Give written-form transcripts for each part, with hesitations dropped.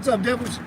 What's up, devils?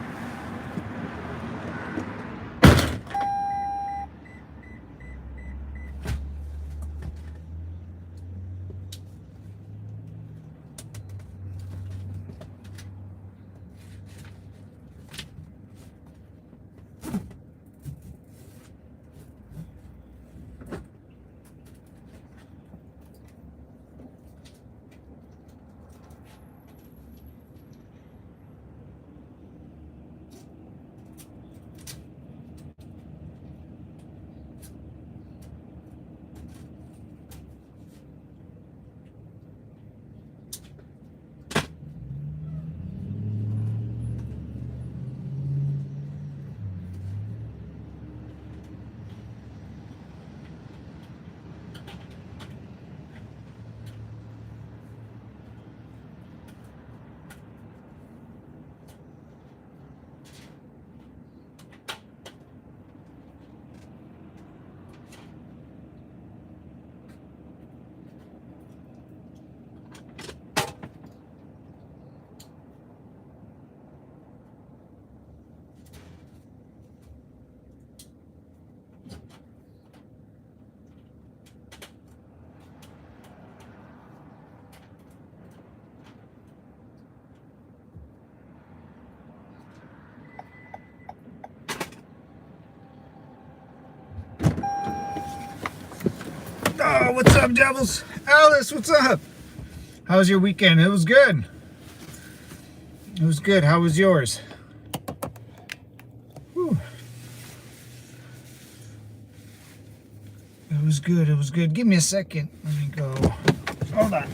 Oh, what's up, devils? Alice, what's up? How was your weekend? It was good. It was good. How was yours? Whew. It was good. It was good. Give me a second. Let me go. Hold on.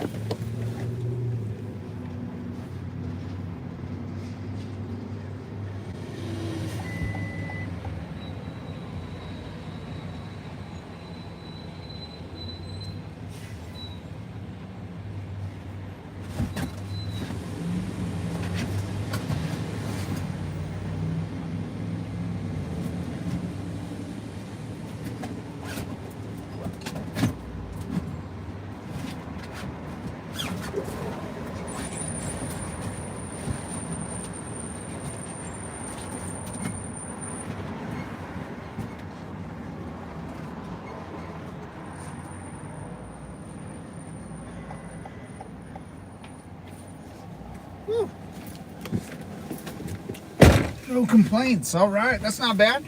Whew. No complaints. All right, that's not bad.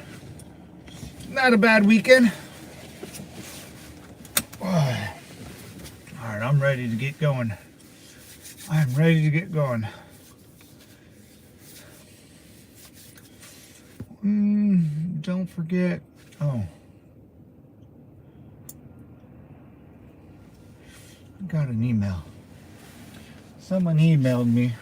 Not a bad weekend. All right, I'm ready to get going. I'm ready to get going. Don't forget. Oh, I got an email. Someone emailed me.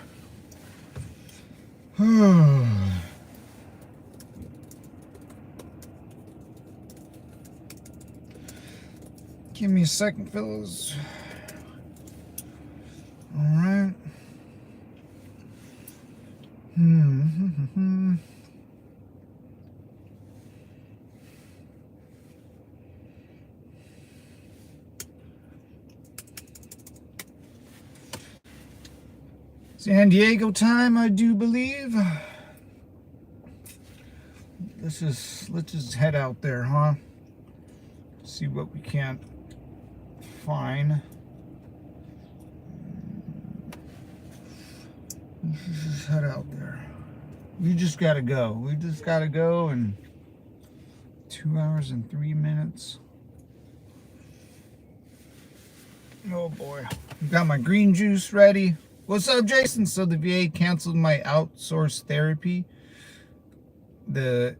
Give me a second, fellas. All right. San Diego time, I do believe. Let's just head out there, huh? See what we can find. Let's just head out there. We just gotta go. We just gotta go in 2 hours and 3 minutes. Oh boy. Got my green juice ready. What's up, Jason? So the VA canceled my outsourced therapy. The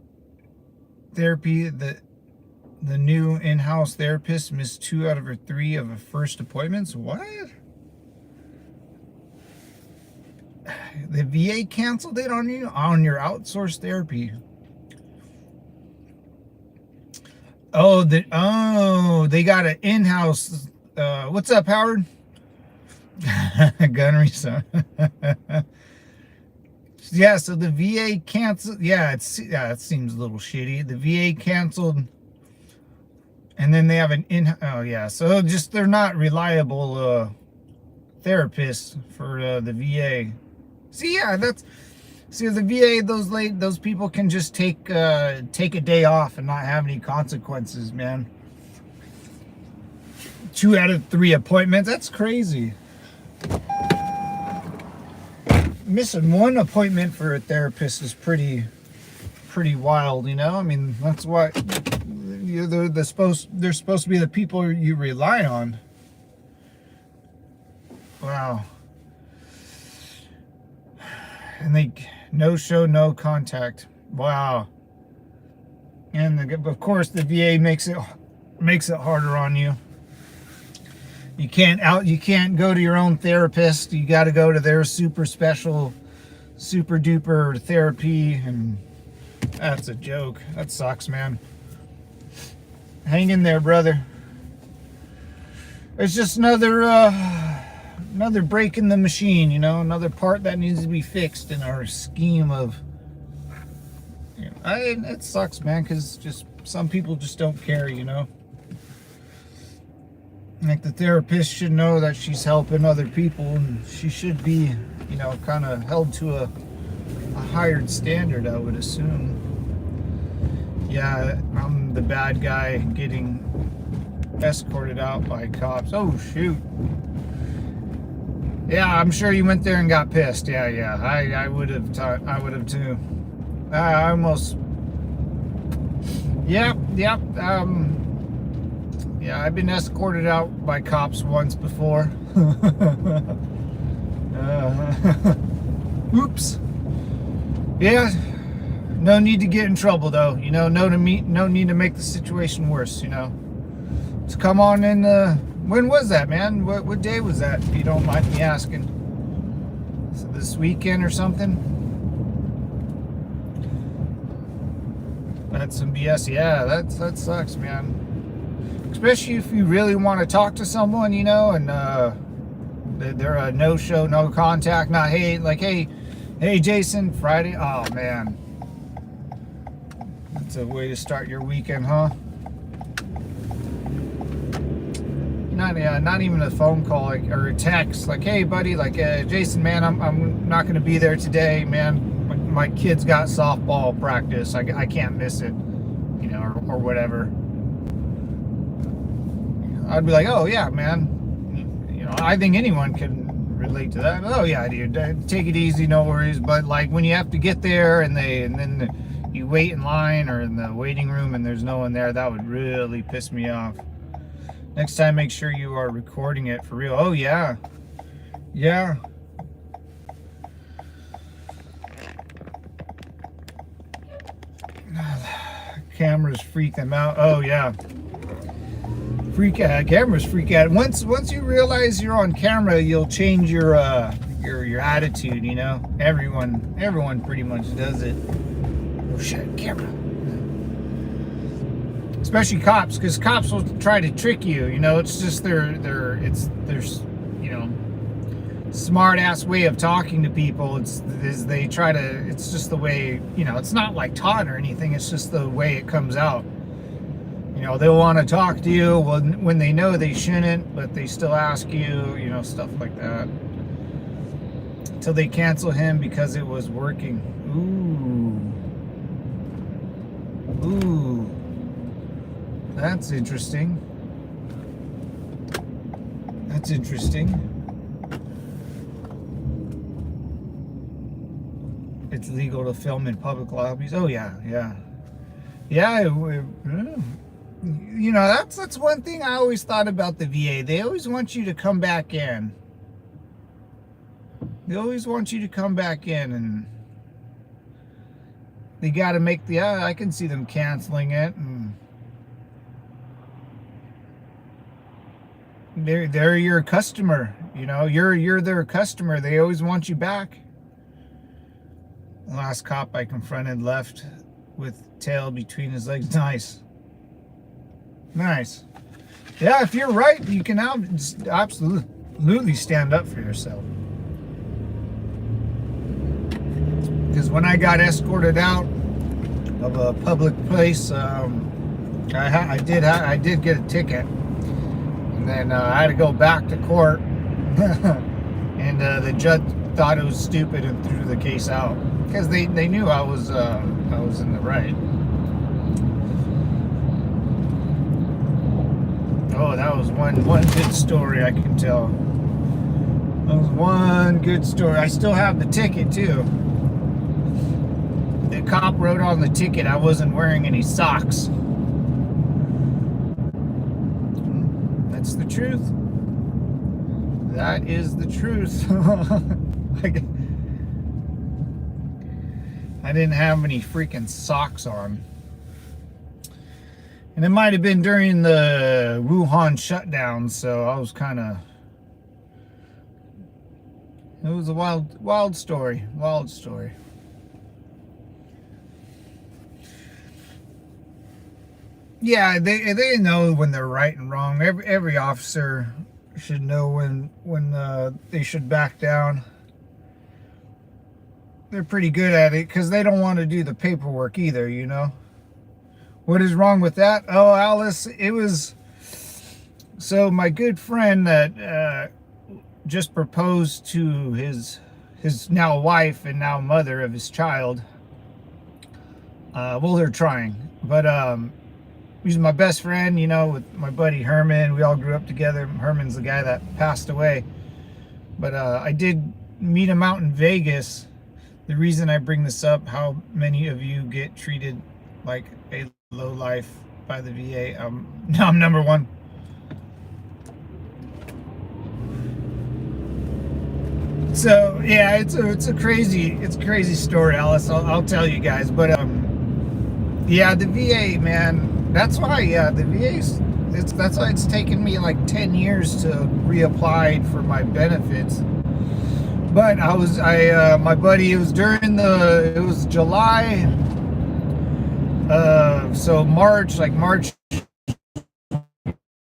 new in-house therapist missed 2 out of her 3 of her first appointments. What? The VA canceled it on you on your outsourced therapy. Oh, they got an in-house. What's up, Howard? Gunnery son. Yeah, so the VA canceled. Yeah, it seems a little shitty. The VA canceled, and then they have an oh yeah, so just they're not reliable therapists for the VA. See, yeah, See, the VA, those people can just take a day off and not have any consequences, man. 2 out of 3 appointments, that's crazy. Missing 1 appointment for a therapist is pretty wild, you know. I mean, that's what they're supposed to be the people you rely on. Wow. And they no show, no contact. Wow. And of course the VA makes it harder on you. You can't go to your own therapist. You got to go to their super special, super duper therapy, and that's a joke. That sucks, man. Hang in there, brother. It's just another break in the machine, you know, another part that needs to be fixed in our scheme of, you know, it sucks, man, because just some people just don't care, you know. Like, the therapist should know that she's helping other people, and she should be, you know, kind of held to a higher standard, I would assume. Yeah, I'm the bad guy getting escorted out by cops. Oh, shoot. Yeah, I'm sure you went there and got pissed. Yeah, I would have too. I almost. Yep. Yeah, I've been escorted out by cops once before. Oops. Yeah. No need to get in trouble, though. You know, no need to make the situation worse. You know. So come on in. When was that, man? What day was that, if you don't mind me asking? So this weekend or something? That's some BS. Yeah, that sucks, man. Especially if you really want to talk to someone, you know, and they're a no-show, no contact. Not hey, Jason, Friday. Oh, man. That's a way to start your weekend, huh? Not even a phone call, like, or a text, like, hey buddy, like, Jason, man, I'm not gonna be there today, man. My kid's got softball practice. I can't miss it, you know, or whatever. I'd be like, oh yeah, man. You know, I think anyone can relate to that. Oh yeah, dude, take it easy, no worries. But like when you have to get there and then you wait in line or in the waiting room and there's no one there, that would really piss me off. Next time, make sure you are recording it for real. Oh, yeah. Yeah. Cameras freak them out. Oh, yeah. Cameras freak out. Once you realize you're on camera, you'll change your attitude, you know? Everyone pretty much does it. Oh, shit, camera. Especially cops, because cops will try to trick you. You know, it's just their you know, smart ass way of talking to people. It's just the way, you know, it's not like taught or anything. It's just the way it comes out. You know, they'll want to talk to you when they know they shouldn't, but they still ask you. You know, stuff like that. Until they cancel him because it was working. Ooh. That's interesting. It's legal to film in public lobbies. Oh yeah. You know, that's one thing I always thought about the VA. They always want you to come back in. And they got to make I can see them canceling it, and they're your customer, you know, you're their customer. They always want you back. The last cop I confronted left with tail between his legs. Nice. Yeah, if you're right, you can now just absolutely stand up for yourself. Because when I got escorted out of a public place, I did get a ticket. And then I had to go back to court, and the judge thought it was stupid and threw the case out. because they knew I was in the right. Oh, that was one good story I can tell. That was one good story. I still have the ticket too. The cop wrote on the ticket I wasn't wearing any socks. That's the truth. That is the truth. I didn't have any freaking socks on. And it might have been during the Wuhan shutdown, so I was kind of... It was a wild story. Wild story. Yeah, they know when they're right and wrong. Every officer should know when they should back down. They're pretty good at it because they don't want to do the paperwork either, you know. What is wrong with that? Oh, Alice, it was... So my good friend that just proposed to his now wife and now mother of his child. Well, they're trying. But he's my best friend, you know, with my buddy Herman. We all grew up together. Herman's the guy that passed away. But I did meet him out in Vegas. The reason I bring this up, how many of you get treated like a low life by the VA? I'm number one. So yeah, it's a crazy story, Alice. I'll tell you guys. But yeah, the VA, man. That's why the VA's. That's why it's taken me like 10 years to reapply for my benefits. But my buddy. It was July. So March,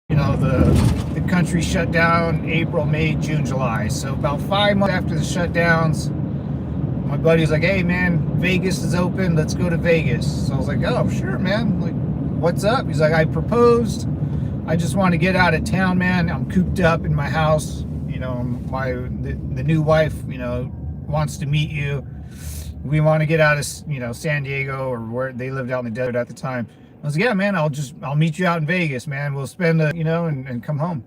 you know, the country shut down April, May, June, July. So about 5 months after the shutdowns, my buddy was like, hey man, Vegas is open, let's go to Vegas. So I was like, oh sure man, like what's up? He's like, I proposed, I just want to get out of town, man. I'm cooped up in my house, you know, the new wife, you know, wants to meet you. We want to get out of, you know, San Diego, or where they lived out in the desert at the time. I was like, yeah, man, I'll meet you out in Vegas, man. We'll spend you know, and come home.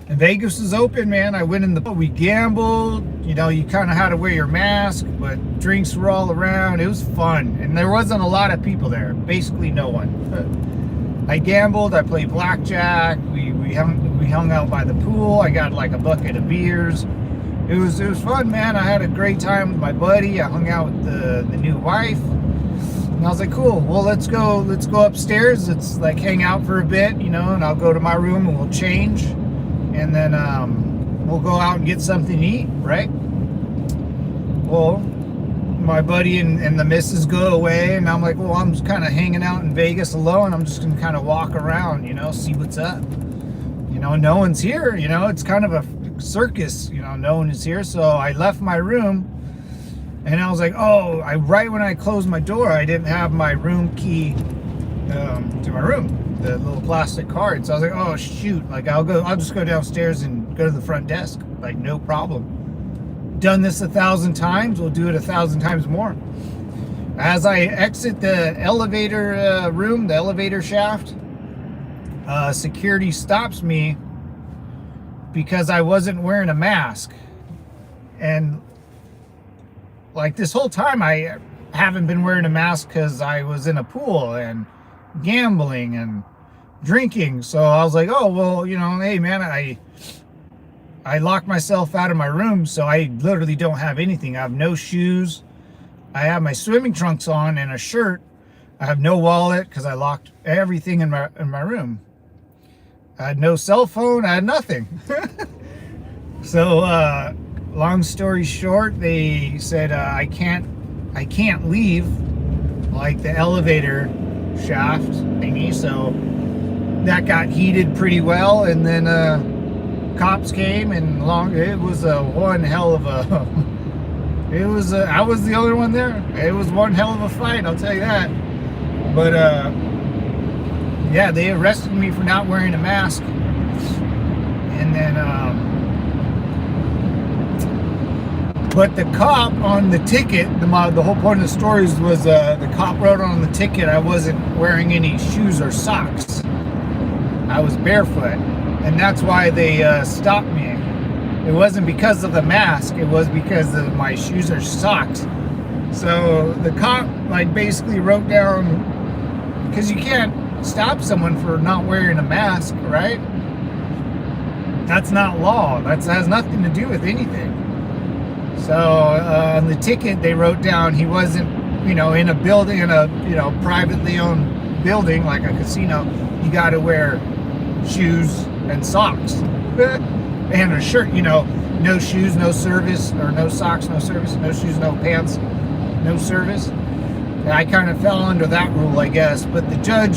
And Vegas is open, man. I went we gambled, you know, you kind of had to wear your mask, but drinks were all around. It was fun. And there wasn't a lot of people there, basically no one. I gambled, I played blackjack, we hung out by the pool. I got like a bucket of beers. It was fun, man. I had a great time with my buddy. I hung out with the new wife. And I was like, cool, well, let's go upstairs. Let's like hang out for a bit, you know, and I'll go to my room and we'll change. And then we'll go out and get something to eat, right? Well, my buddy and the missus go away, and I'm like, well, I'm just kind of hanging out in Vegas alone. I'm just going to kind of walk around, you know, see what's up. You know, no one's here, you know, it's kind of a circus, you know, no one is here. So I left my room, and I was like, oh, right when I closed my door, I didn't have my room key to my room, the little plastic card. So I was like, oh shoot, like I'll just go downstairs and go to the front desk, like no problem. Done this 1,000 times, we'll do it 1,000 times more. As I exit the elevator room, the elevator shaft, security stops me because I wasn't wearing a mask. And like this whole time I haven't been wearing a mask because I was in a pool and gambling and drinking. So I was like, oh well, you know, hey man, I locked myself out of my room, so I literally don't have anything. I have no shoes. I have my swimming trunks on and a shirt. I have no wallet because I locked everything in my room. I had no cell phone. I had nothing. So long story short, they said I can't leave like the elevator shaft thingy. So that got heated pretty well, and then cops came, and it was one hell of a I was the only one there. It was one hell of a fight, I'll tell you that. But yeah, they arrested me for not wearing a mask, and then But the cop on the ticket, the whole point of the stories was the cop wrote on the ticket I wasn't wearing any shoes or socks. I was barefoot, and that's why they stopped me. It wasn't because of the mask, it was because of my shoes or socks. So the cop like basically wrote down, because you can't stop someone for not wearing a mask, right? That's not law. That has nothing to do with anything. So on the ticket they wrote down he wasn't, in a building, in a privately owned building like a casino. You got to wear shoes and socks and a shirt. No shoes, no service, or no socks, no service. No shoes, no pants, no service. And I kind of fell under that rule, I guess. But the judge,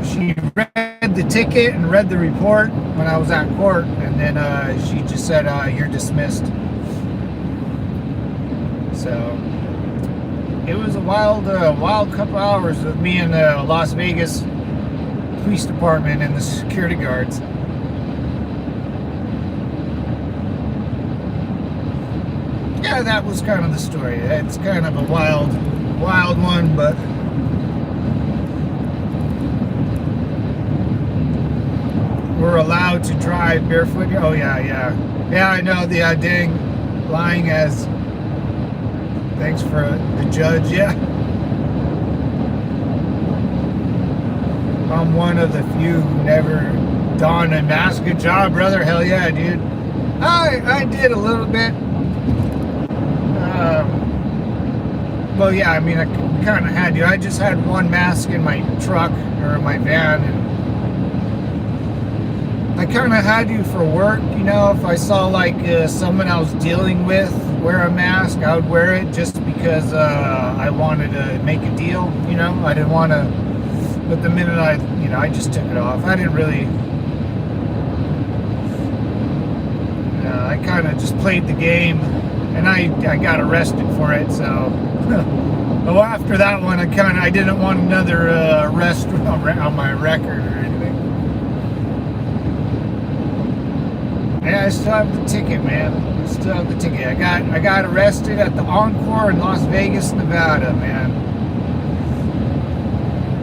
she read the ticket and read the report when I was at court, and then she just said, "You're dismissed." So it was a wild couple hours with me in the Las Vegas police department and the security guards. Yeah, that was kind of the story. It's kind of a wild one, but we're allowed to drive barefoot. Oh yeah, I know the dang lying as. Thanks for the judge. Yeah, I'm one of the few who never donned a mask. Good job, brother. Hell yeah, dude. I did a little bit. Well, yeah, I mean, I kind of had to. I just had one mask in my truck or my van, and I kind of had to for work. If I saw like someone I was dealing with wear a mask, I would wear it just because I wanted to make a deal. I didn't want to. But the minute I just took it off. I didn't really. I kind of just played the game. And I got arrested for it, so. Well, after that one, I didn't want another arrest on my record or anything. Yeah, I still have the ticket, man. I still have the ticket. I got arrested at the Encore in Las Vegas, Nevada, man.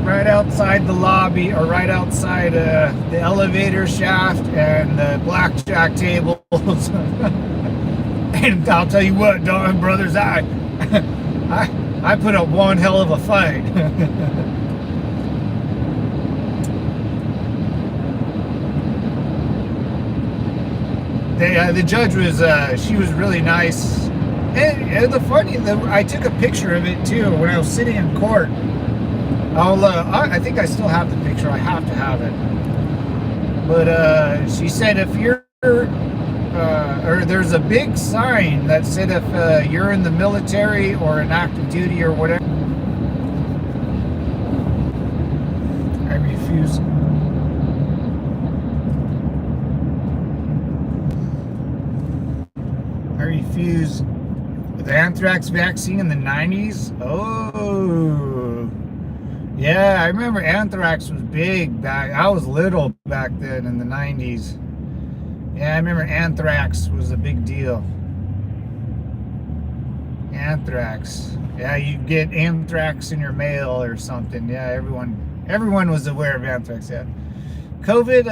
Right outside the lobby, or right outside the elevator shaft and the blackjack tables. And I'll tell you what, Don brothers, I put up one hell of a fight. The judge was, she was really nice. And I took a picture of it too when I was sitting in court. I think I still have the picture. I have to have it. But she said if you're or there's a big sign that said if you're in the military or in active duty or whatever. I refuse. The anthrax vaccine in the 90s. Oh, yeah, I remember anthrax was big back. I was little back then in the 90s. Yeah, I remember anthrax was a big deal. Anthrax. Yeah, you get anthrax in your mail or something. Yeah, everyone was aware of anthrax. Yeah. COVID.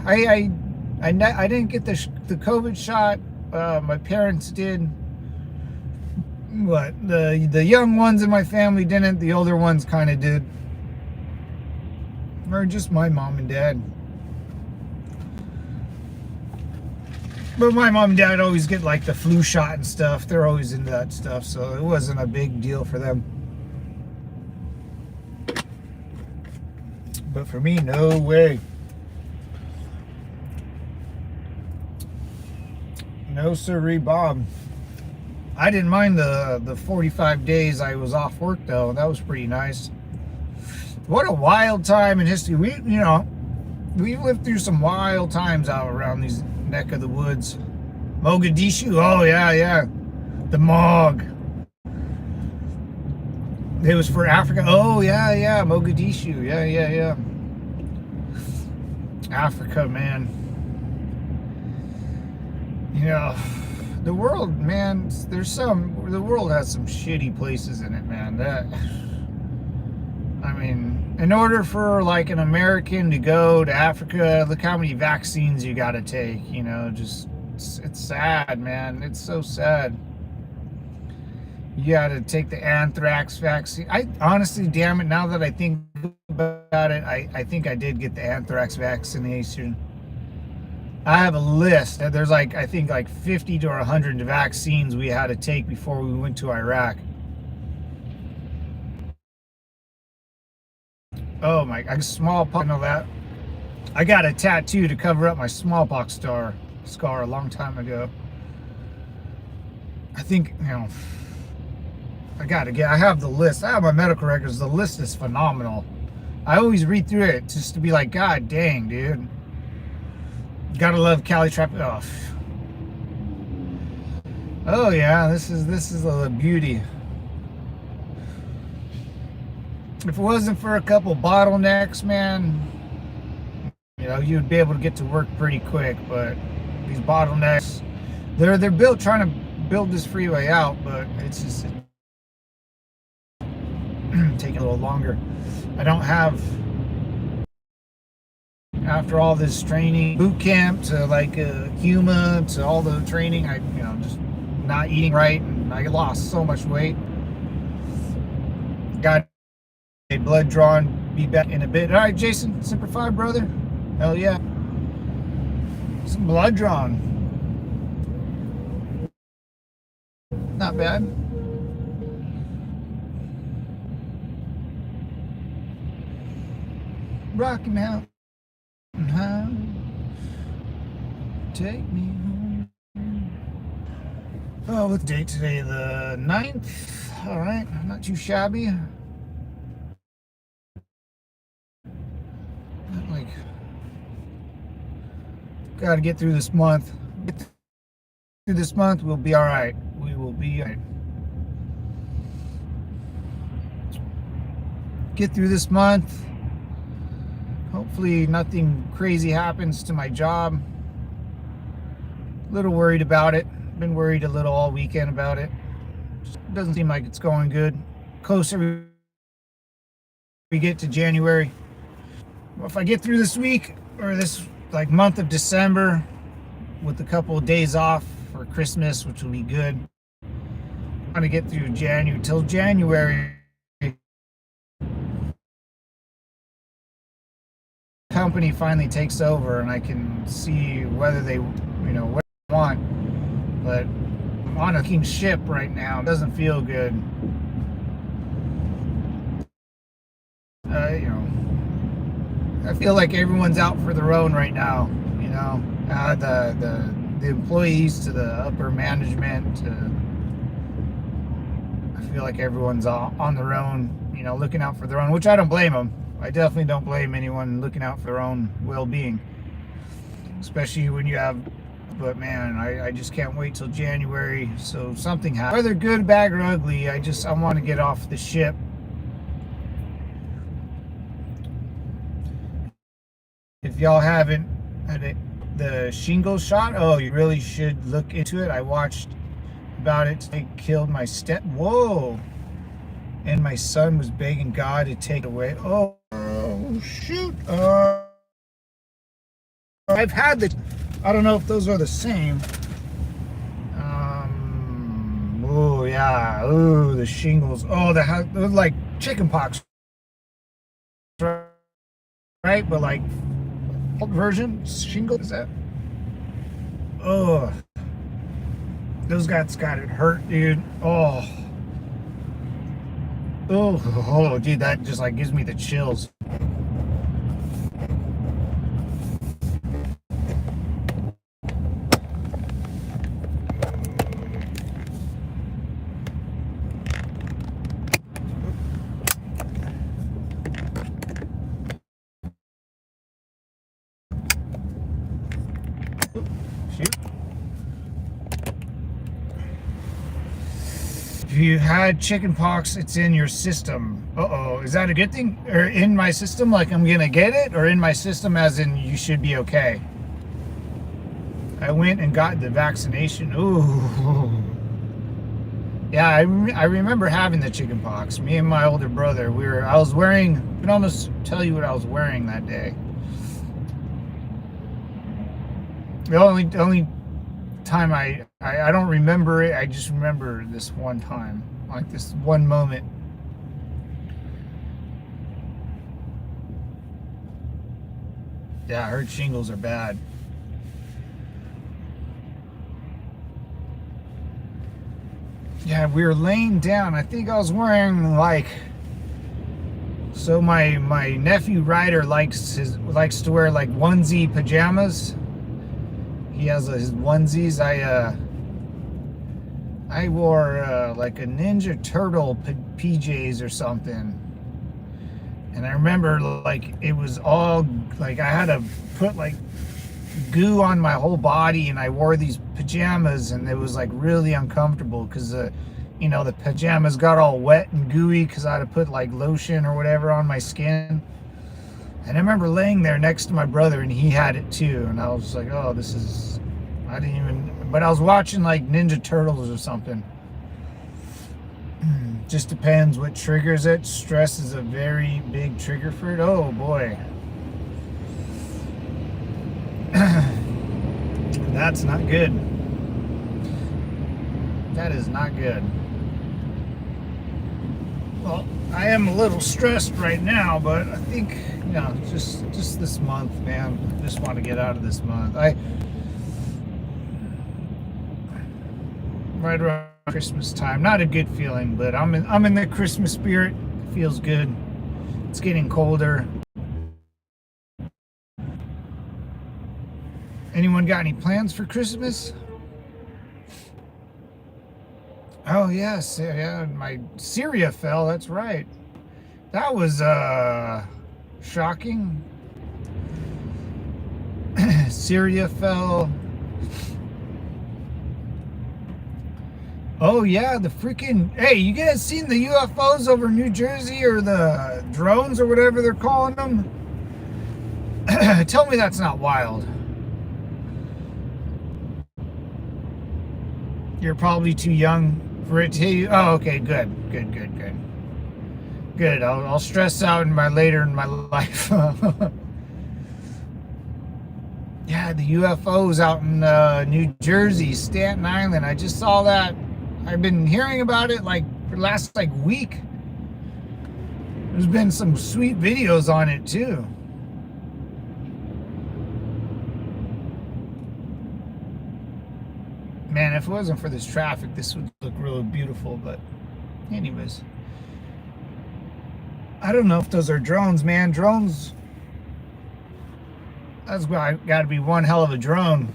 I didn't get the COVID shot. My parents did. But the young ones in my family didn't. The older ones kind of did. Or just my mom and dad. But my mom and dad always get like the flu shot and stuff. They're always into that stuff, so it wasn't a big deal for them. But for me, no way. No sirree, Bob. I didn't mind the 45 days I was off work though. That was pretty nice. What a wild time in history. We lived through some wild times out around these neck of the woods. Mogadishu, oh yeah. The Mog. It was for Africa. Oh yeah, Mogadishu. Yeah. Africa, man. The world, man, the world has some shitty places in it, man. I mean, in order for like an American to go to Africa, look how many vaccines you got to take, you know, just, it's sad, man. It's so sad. You got to take the anthrax vaccine. I honestly, damn it, now that I think about it, I think I did get the anthrax vaccination. I have a list. There's like, I think like 50 to 100 vaccines we had to take before we went to Iraq. Oh my, I smallpox, know that. I got a tattoo to cover up my smallpox scar a long time ago. I think, you know, I have the list. I have my medical records. The list is phenomenal. I always read through it just to be like, God dang, dude. Gotta love Cali Trap. Oh yeah, this is a beauty. If it wasn't for a couple bottlenecks, man, you know, you'd be able to get to work pretty quick. But these bottlenecks, they're built trying to build this freeway out, but it's just taking a little longer. I don't have, after all this training, boot camp to like Huma to all the training, I, you know, just not eating right, and I lost so much weight. Got a blood drawn, be back in a bit. All right, Jason, Semper Fi, brother. Hell yeah. Some blood drawn. Not bad. Rocky Mountain High, take me home. Oh, what's the date today? The 9th. All right, not too shabby. Like, gotta get through this month. Get through this month, we'll be all right. We will be all right. Get through this month. Hopefully nothing crazy happens to my job. A little worried about it. Been worried a little all weekend about it. Just doesn't seem like it's going good. Closer we get to January. Well, if I get through this week or this like month of December with a couple of days off for Christmas, which will be good. I'm gonna get through January till January. Company finally takes over and I can see whether they, you know, what they want. But I'm on a king ship right now. It doesn't feel good. You know, I feel like everyone's out for their own right now. You know, the employees to the upper management. I feel like everyone's on their own. You know, looking out for their own, which I don't blame them. I definitely don't blame anyone looking out for their own well-being, especially when you have, but man, I just can't wait till January so something happens. Whether good, bad, or ugly, I want to get off the ship. If y'all haven't had it, the shingle shot, oh, you really should look into it. I watched about it. They killed my whoa. And my son was begging God to take it away. Oh shoot. I've had the, I don't know if those are the same. Oh yeah. Oh, the shingles. Oh, they're like chicken pox. Right? But like, old version shingle, is that? Oh. Those guys got it hurt, dude. Oh, dude, that just like gives me the chills. Shoot. If you had chicken pox, it's in your system. Uh-oh, is that a good thing? Or in my system, like I'm gonna get it? Or in my system as in you should be okay? I went and got the vaccination. Ooh. Yeah, I remember having the chicken pox. Me and my older brother, I can almost tell you what I was wearing that day. The only time I don't remember it, I just remember this one time, like this one moment. Yeah, I heard shingles are bad. Yeah, we were laying down. I think I was wearing so my nephew Ryder likes to wear like onesie pajamas. He has his onesies. I wore like a Ninja Turtle PJs or something. And I remember like it was all like I had to put like goo on my whole body, and I wore these pajamas, and it was like really uncomfortable because the pajamas got all wet and gooey because I had to put like lotion or whatever on my skin. And I remember laying there next to my brother, and he had it too, and I was like, oh, but I was watching like Ninja Turtles or something. Just depends what triggers it. Stress is a very big trigger for it. Oh boy. That's not good. That is not good. Well, I am a little stressed right now, but I think, just this month, man. I just want to get out of this month. Right around Christmas time, not a good feeling, but I'm in the Christmas spirit. It feels good. It's getting colder. Anyone got any plans for Christmas? Oh yes, yeah, my SYRIA fell, that's right. That was shocking. SYRIA fell. Oh yeah, the freaking, hey, you guys seen the UFOs over New Jersey, or the drones or whatever they're calling them? Tell me that's not wild. You're probably too young for it to. Oh, okay, good. I'll stress out later in my life. Yeah, the UFOs out in New Jersey, Staten Island. I just saw that. I've been hearing about it for the last week. There's been some sweet videos on it too. Man, if it wasn't for this traffic, this would look really beautiful, but anyways. I don't know if those are drones, man. Drones, that's got to be one hell of a drone.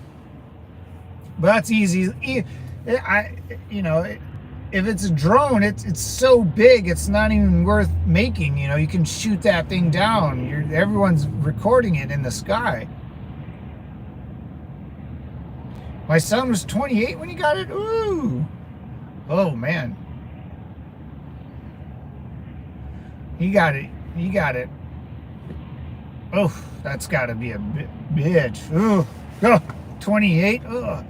But that's easy. If it's a drone, it's so big, it's not even worth making. You can shoot that thing down. Everyone's recording it in the sky. My son was 28 when he got it. Ooh. Oh, man. He got it. Oh, that's got to be a bitch. Ooh. Oh, 28. Oh.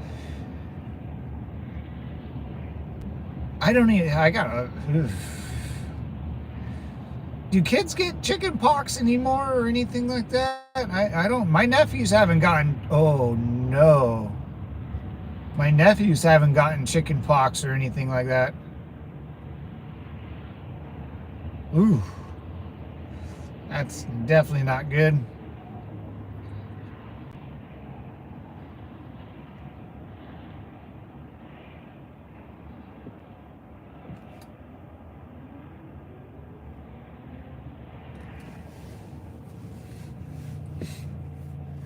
Do kids get chicken pox anymore or anything like that? I don't. My nephews haven't gotten. Oh, no. My nephews haven't gotten chicken pox or anything like that. Ooh. That's definitely not good.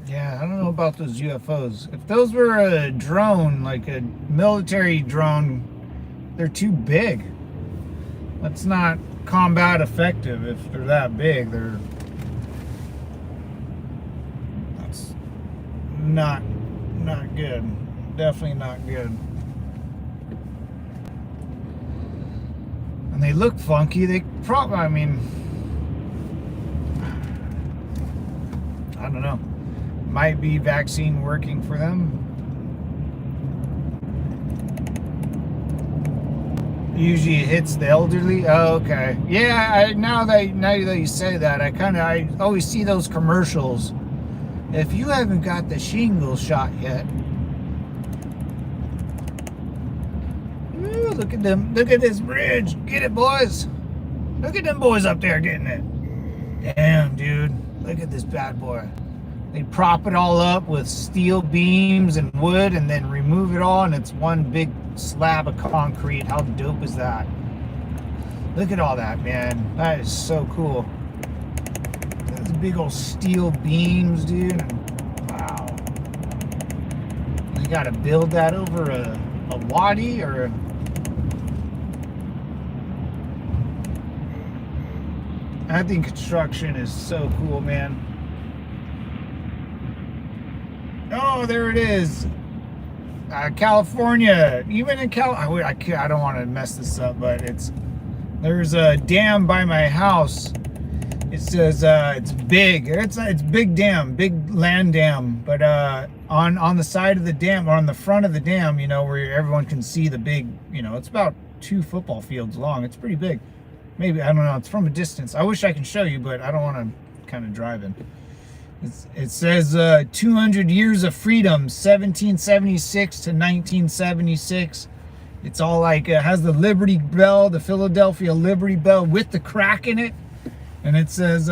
Yeah, I don't know about those UFOs. If those were a drone, like a military drone, they're too big. That's not combat effective if they're that big. That's not good. Definitely not good. And they look funky. They probably, I don't know. Might be vaccine working for them. Usually it hits the elderly. Oh, okay. Yeah, now that you say that, I always see those commercials. If you haven't got the shingles shot yet, ooh, look at them. Look at this bridge. Get it, boys. Look at them boys up there getting it. Damn, dude. Look at this bad boy. They prop it all up with steel beams and wood and then remove it all, and it's one big slab of concrete. How dope is that? Look at all that, man. That is so cool. Those big old steel beams, dude. Wow. You gotta build that over a wadi or a... I think construction is so cool, man. Oh, there it is. California. Even in I don't want to mess this up, but there's a dam by my house. It says it's big. It's big dam, big land dam. But on the side of the dam, or on the front of the dam, you know, where everyone can see the big, you know, it's about 2 football fields long. It's pretty big. Maybe, I don't know. It's from a distance. I wish I can show you, but I don't want to kind of drive in. It says 200 years of freedom, 1776 to 1976. It's all like, it has the Liberty Bell, the Philadelphia Liberty Bell with the crack in it. And it says,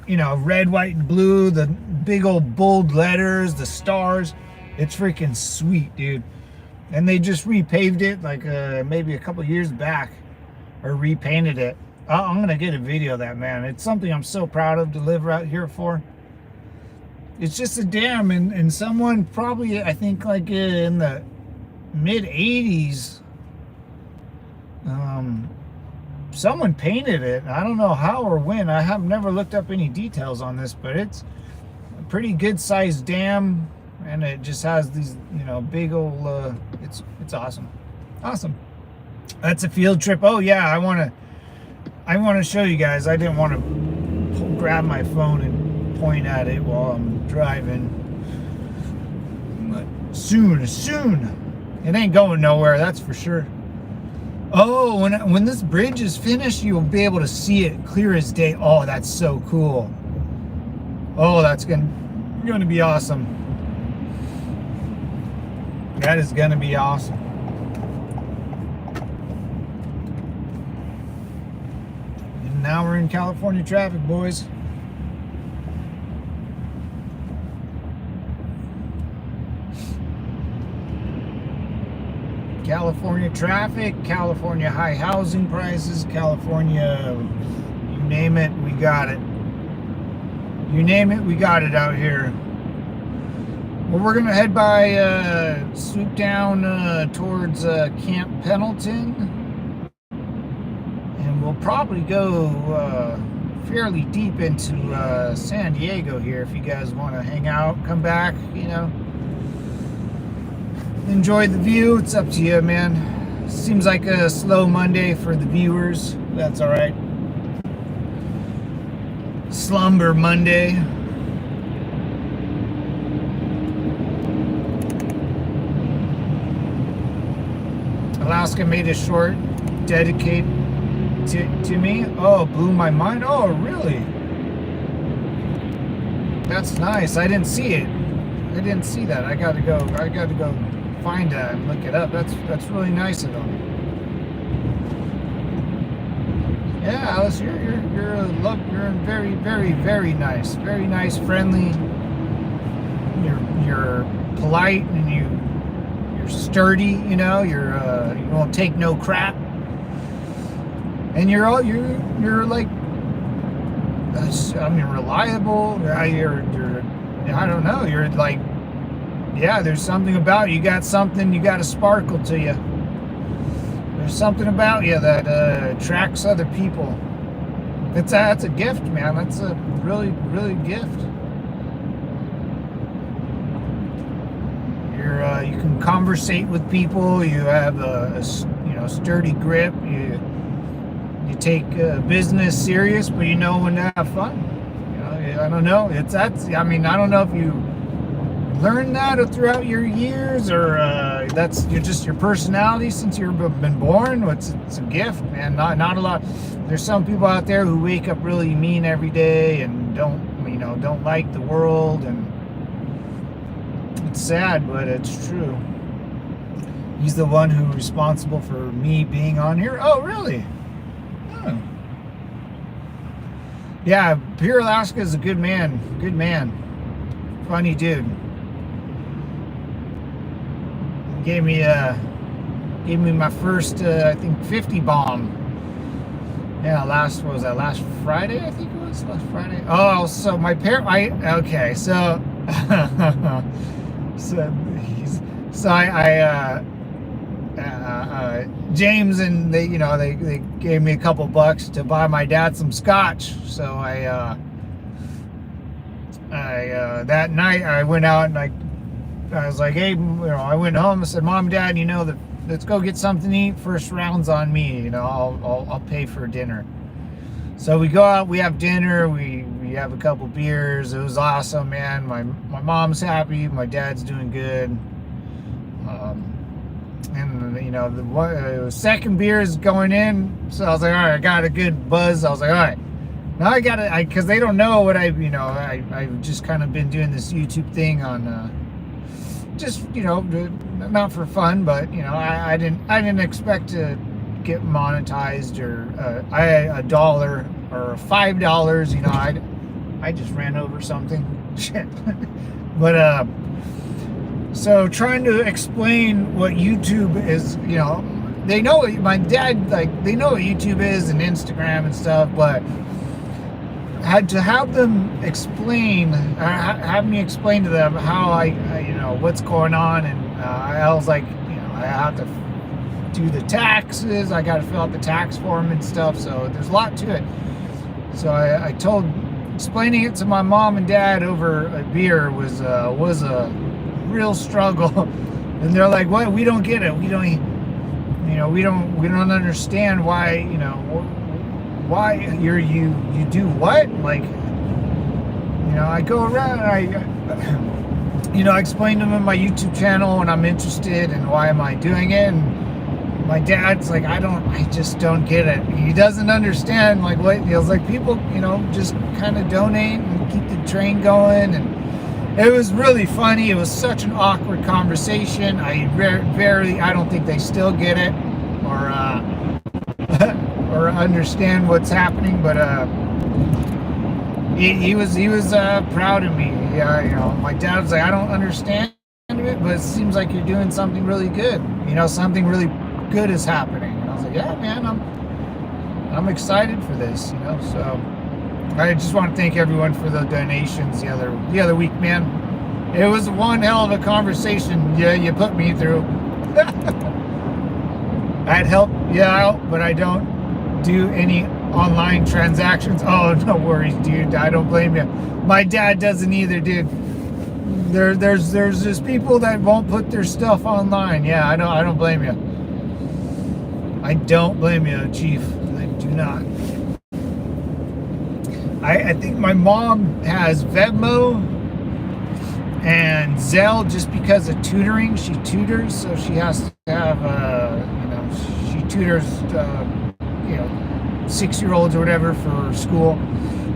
you know, red, white, and blue, the big old bold letters, the stars. It's freaking sweet, dude. And they just repaved it like maybe a couple years back, or repainted it. I'm going to get a video of that, man. It's something I'm so proud of to live out here for. It's just a dam, and someone probably, I think like in the mid 80s, someone painted it. I don't know how or when. I have never looked up any details on this, but it's a pretty good sized dam, and it just has these, you know, big old, it's awesome. Awesome. That's a field trip. Oh yeah, I want to show you guys. I didn't want to grab my phone and point at it while I'm driving, but soon it ain't going nowhere, that's for sure. Oh, when this bridge is finished, you'll be able to see it clear as day. Oh, that's so cool. Oh, that's gonna be awesome. That is gonna be awesome. And now we're in California traffic, boys. California traffic, California high housing prices, California, you name it, we got it. You name it, we got it out here. Well, we're gonna head by, swoop down towards Camp Pendleton, and we'll probably go fairly deep into San Diego here. If you guys want to hang out, come back, you know, enjoy the view. It's up to you, man. Seems like a slow Monday for the viewers. That's all right. Slumber Monday. Alaska made a short dedicated to me. Oh, blew my mind. Oh, really? That's nice. I didn't see it. I didn't see that. I got to go find that and look it up. That's really nice of them. Yeah, Alice, you're very, very, very nice. Very nice, friendly. You're polite, and you're sturdy. You know, you won't take no crap. And you're like, I mean, reliable. You're I don't know. You're like, yeah, there's something about you. You got something, you got a sparkle to you. There's something about you that attracts other people. That's a gift, man. That's a really, really gift. You can conversate with people. You have a sturdy grip. You take business serious, but you know when to have fun. You know, I don't know. I mean, I don't know if you learned that throughout your years, or that's just your personality since you've been born? It's a gift, man. Not a lot. There's some people out there who wake up really mean every day and don't like the world, and it's sad, but it's true. He's the one who's responsible for me being on here. Oh, really? Oh. Yeah, Pure Alaska is a good man. Good man. Funny dude. Gave me my first I think 50 bomb. Yeah, last Friday? I think it was last Friday. Oh, so my okay, so James and they gave me a couple bucks to buy my dad some scotch. So I that night I went out and I was like, hey, I went home. I said, Mom, Dad, let's go get something to eat. First round's on me. I'll pay for dinner. So we go out. We have dinner. We have a couple beers. It was awesome, man. My mom's happy. My dad's doing good. And the second beer is going in. So I was like, all right, I got a good buzz. I was like, all right. Now I gotta, because they don't know what I've just kind of been doing this YouTube thing on, just not for fun, but I didn't expect to get monetized or $1 or $5. I just ran over something, shit. But so trying to explain what YouTube is, they know what my dad they know what YouTube is and Instagram and stuff, but had to have them explain, have me explain to them how I what's going on, and I was like, I have to do the taxes, I got to fill out the tax form and stuff, so there's a lot to it. So I explaining it to my mom and dad over a beer was a real struggle, and they're like, what? We don't get it. We don't understand why, why you do what? Like, I go around and I explain to them my YouTube channel and I'm interested and why am I doing it, and my dad's like, I just don't get it. He doesn't understand like what feels like people, just kind of donate and keep the train going, and it was really funny. It was such an awkward conversation. I don't think they still get it or or understand what's happening, but he was proud of me. Yeah, my dad was like, I don't understand it, but it seems like you're doing something really good. Something really good is happening. And I was like, yeah, man, I'm excited for this. So I just want to thank everyone for the donations the other week, man. It was one hell of a conversation. Yeah, you put me through. I'd help you out, but I don't do any online transactions. Oh, no worries, dude. I don't blame you. My dad doesn't either, dude. There's just people that won't put their stuff online. Yeah, I don't blame you. I don't blame you, Chief. I do not. I think my mom has Venmo and Zelle just because of tutoring. She tutors, so she has to have she tutors 6-year-olds or whatever for school.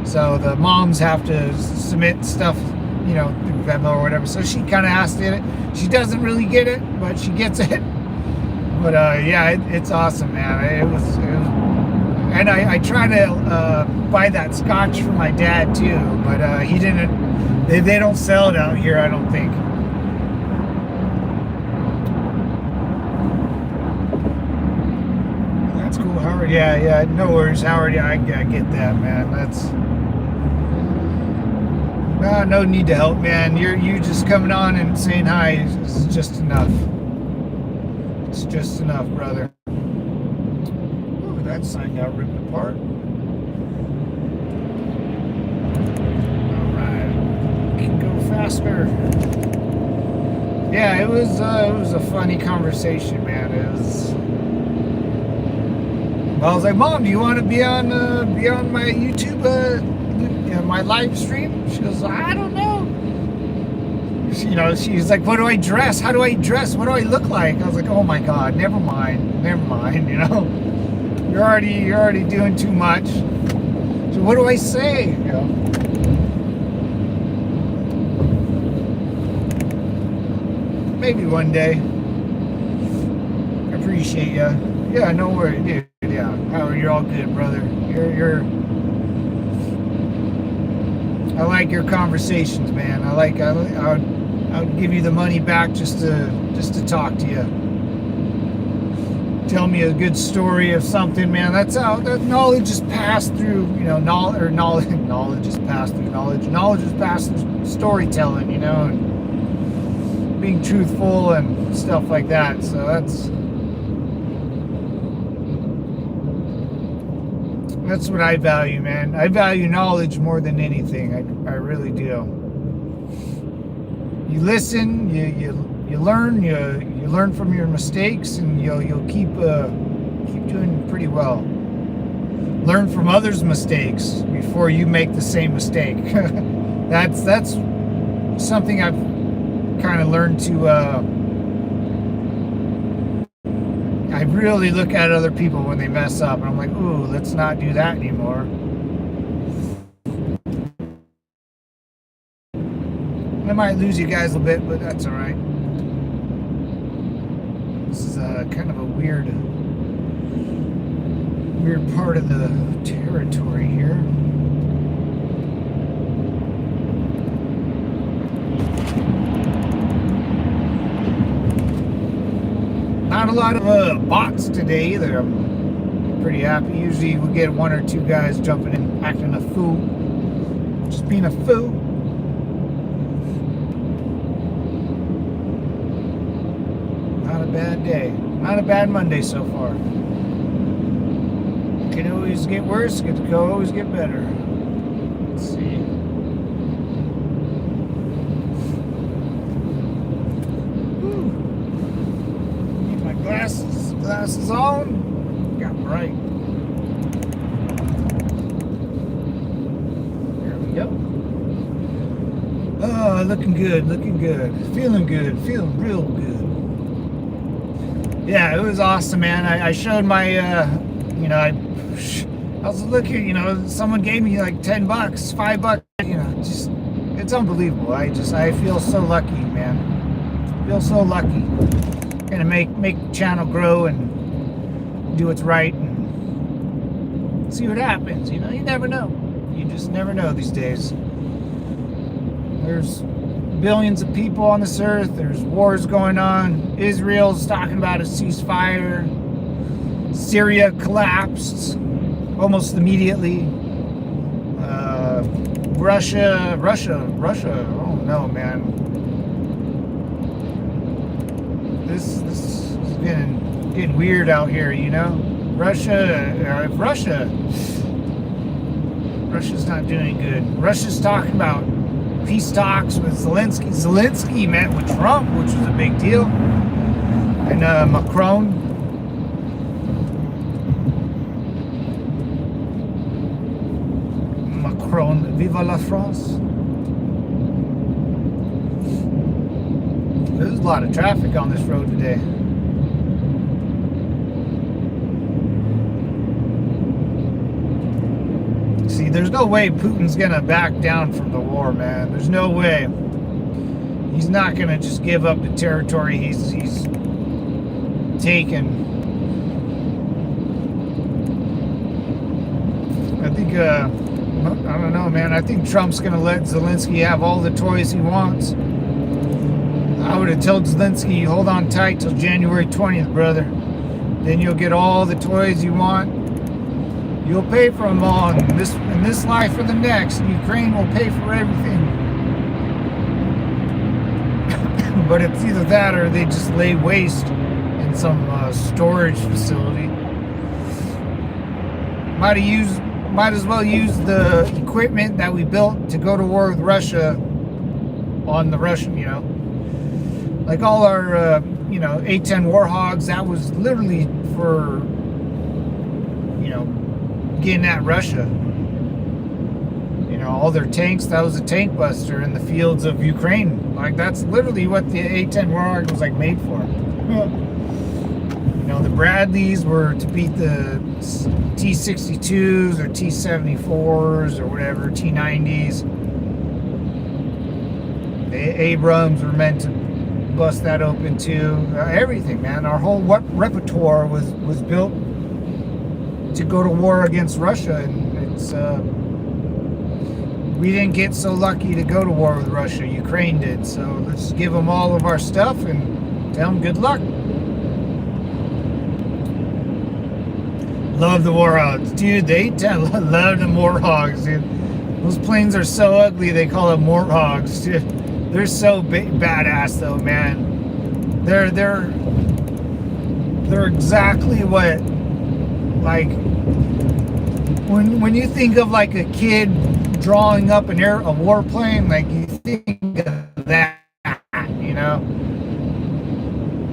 So the moms have to submit stuff, through Venmo or whatever. So she kind of has to get it. She doesn't really get it, but she gets it. But it's awesome, man. It was, and I try to buy that scotch for my dad too, but he didn't. They don't sell it out here, I don't think. That's cool, Howard. Yeah, no worries, Howard. Yeah, I get that, man. That's no need to help, man. You just coming on and saying hi is just enough. It's just enough, brother. Ooh, that sign got ripped apart. Faster. Yeah, it was a funny conversation, man. I was like, Mom, do you want to be on my YouTube, my live stream? She goes, I don't know. You know, she's like, what do I dress? How do I dress? What do I look like? I was like, oh my God, never mind, you know. You're already doing too much. So what do I say? You know? Maybe one day. I appreciate you. Yeah, no worries, dude. Yeah, Howard, you're all good, brother. You're. I like your conversations, man. I would give you the money back just to talk to you. Tell me a good story of something, man. That's how that knowledge is passed through. You know, knowledge is passed through knowledge. Knowledge is passed through storytelling. You know, and being truthful and stuff like that. So that's what I value, man. I value knowledge more than anything. I really do. You listen, you learn, you learn from your mistakes, and you'll keep doing pretty well. Learn from others' mistakes before you make the same mistake. That's something I've kind of learned to. I really look at other people when they mess up, and I'm like, ooh, let's not do that anymore. I might lose you guys a bit, but that's all right. This is kind of a weird part of the territory here. Not a lot of bots today either. I'm pretty happy. Usually we get one or two guys jumping in, acting a fool. Just being a fool. Not a bad day. Not a bad Monday so far. Can always get worse, can always get better. Let's see. Glasses on. Got bright. There we go. Oh, looking good, feeling real good. Yeah, it was awesome, man. I showed my, you know, I was looking, you know, someone gave me like $10, $5, you know, just, it's unbelievable. I feel so lucky, man. I feel so lucky. Gonna make the channel grow and do what's right and see what happens. You know, you never know. You just never know these days. There's billions of people on this earth. There's wars going on. Israel's talking about a ceasefire. Syria collapsed almost immediately. Russia. Oh no, man. This is getting weird out here, you know. Russia's not doing good. Russia's talking about peace talks with Zelensky. Zelensky met with Trump, which was a big deal, and Macron. Viva la France. There's a lot of traffic on this road today. See, there's no way Putin's gonna back down from the war, man. There's no way. He's not gonna just give up the territory he's taken. I think, I don't know, man. I think Trump's gonna let Zelensky have all the toys he wants. I would have told Zelensky, hold on tight till January 20th, brother. Then you'll get all the toys you want. You'll pay for them all in this life or the next. Ukraine will pay for everything. But it's either that or they just lay waste in some storage facility. Might as well use the equipment that we built to go to war with Russia on the Russian, you know. Like all our, you know, A-10 Warhogs, that was literally for, you know, getting at Russia. You know, all their tanks, that was a tank buster in the fields of Ukraine. Like, that's literally what the A-10 Warhawk was like made for. You know, the Bradleys were to beat the T-62s or T-74s or whatever, T-90s. The Abrams were meant to bust that open too. Everything, man. Our whole repertoire was built to go to war against Russia, and it's we didn't get so lucky to go to war with Russia. Ukraine did. So let's give them all of our stuff and tell them good luck. Love the Warhogs, dude. They love the Warhogs, dude. Those planes are so ugly. They call them Warhogs, dude. They're so badass, though, man. They're exactly what, like, when you think of like a kid drawing up a warplane, like you think of that, you know.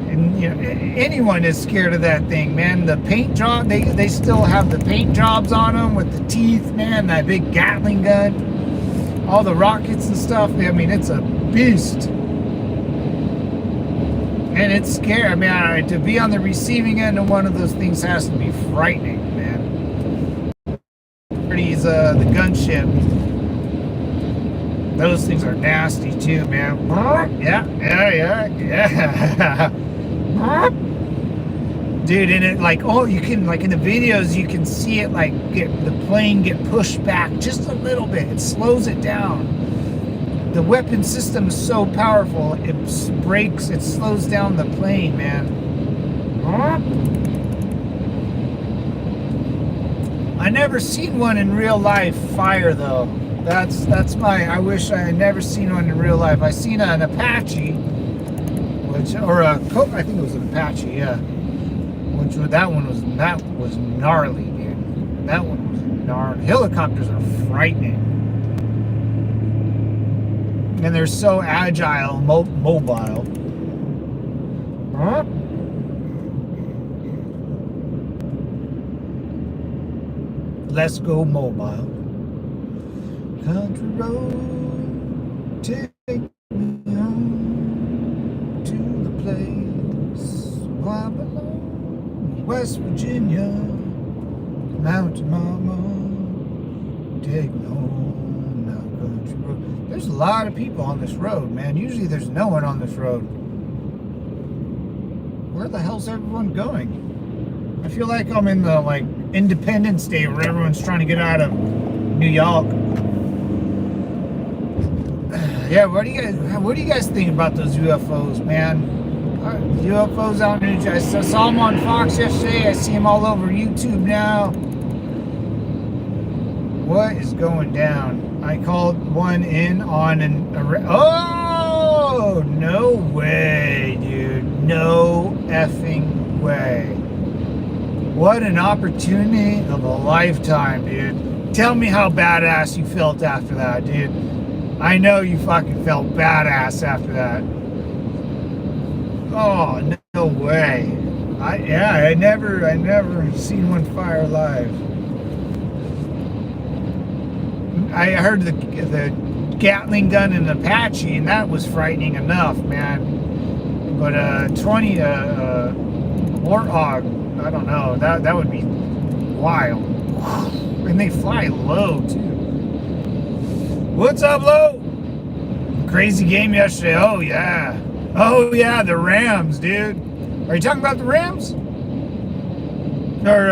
And you know, anyone is scared of that thing, man. The paint job, they still have the paint jobs on them with the teeth, man. That big Gatling gun, all the rockets and stuff. I mean, it's a beast, and it's scary. I mean, to be on the receiving end of one of those things has to be frightening, man. The gunship, those things are nasty too, man. Yeah. Dude, and it like, oh, you can, like in the videos, you can see it like the plane get pushed back just a little bit. It slows it down. The weapon system is so powerful, it breaks, it slows down the plane, man. I never seen one in real life fire though. That's my, I wish I had never seen one in real life. I seen an Apache, I think it was an Apache, yeah. That was gnarly, dude. That one was gnarly. Helicopters are frightening. And they're so agile, mobile. Huh? Let's go mobile. Country road, take me home to the place where I belong. West Virginia, Mountain Mama, take me home now, country road. There's a lot of people on this road, man. Usually there's no one on this road. Where the hell's everyone going? I feel like I'm in the like Independence Day where everyone's trying to get out of New York. Yeah, what do you guys think about those UFOs, man? UFOs out in New Jersey. I saw them on Fox yesterday. I see them all over YouTube now. What is going down? I called one in on oh, no way, dude. No effing way. What an opportunity of a lifetime, dude. Tell me how badass you felt after that, dude. I know you fucking felt badass after that. Oh, no way. I never seen one fire live. I heard the Gatling gun in an Apache, and that was frightening enough, man. But 20 Warthog, I don't know. That would be wild. And they fly low too. What's up, Lo? Crazy game yesterday. Oh yeah. Oh yeah, the Rams, dude. Are you talking about the Rams? Or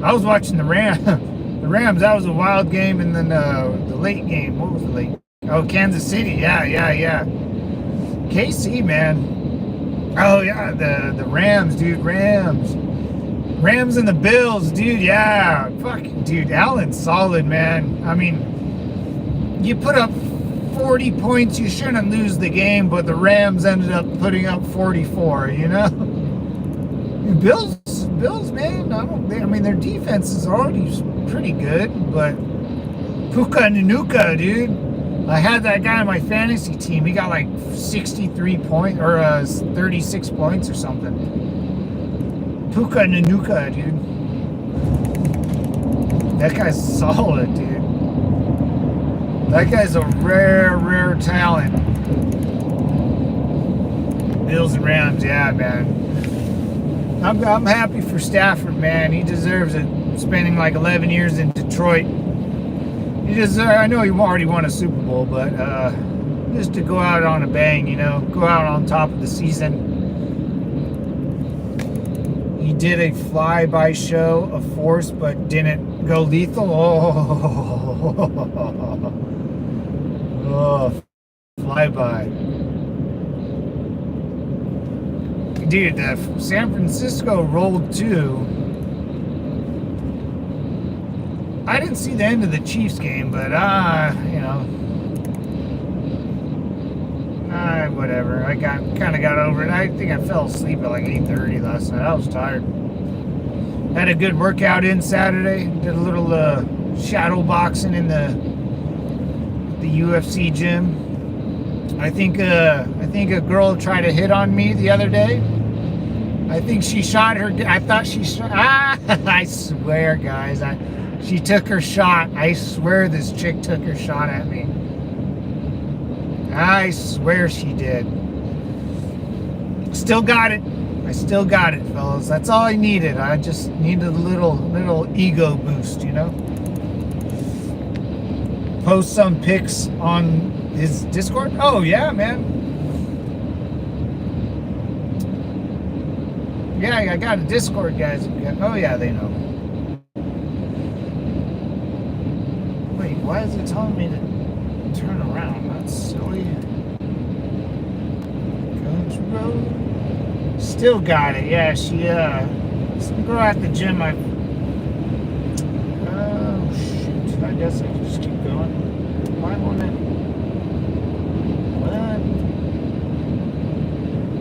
I was watching the Rams. The Rams, that was a wild game, and then the late game. What was the late? Oh, Kansas City. Yeah. KC, man. Oh yeah, the Rams, dude. Rams and the Bills, dude. Yeah, fucking dude. Allen's solid, man. I mean, you put up 40 points, you shouldn't lose the game, but the Rams ended up putting up 44. You know, Bills, man. I mean, their defense is already pretty good, but Puka Nunuka, dude. I had that guy on my fantasy team. He got like 63 points or 36 points or something. Puka Nunuka, dude. That guy's solid, dude. That guy's a rare talent. Bills and Rams, yeah, man. I'm happy for Stafford, man. He deserves it. Spending like 11 years in Detroit. He deserves. I know he already won a Super Bowl, but just to go out on a bang, you know, go out on top of the season. He did a flyby show of force, but didn't go lethal. Oh, flyby. Dude, San Francisco rolled too. I didn't see the end of the Chiefs game, but you know, whatever. I kind of got over it. I think I fell asleep at like 8:30 last night. I was tired. Had a good workout in Saturday. Did a little shadow boxing in the UFC gym. I think a girl tried to hit on me the other day. I think she shot her. I thought she shot. I swear, guys. She took her shot. I swear this chick took her shot at me. I swear she did. Still got it. I still got it, fellas. That's all I needed. I just needed a little ego boost, you know? Post some pics on his Discord. Oh, yeah, man. Yeah, I got a Discord, guys. Oh, yeah, they know. Wait, why is it telling me to turn around? That's silly. Country road. Still got it. Yeah, some girl at the gym. Oh shoot! I guess I can just keep going. Why won't it? What?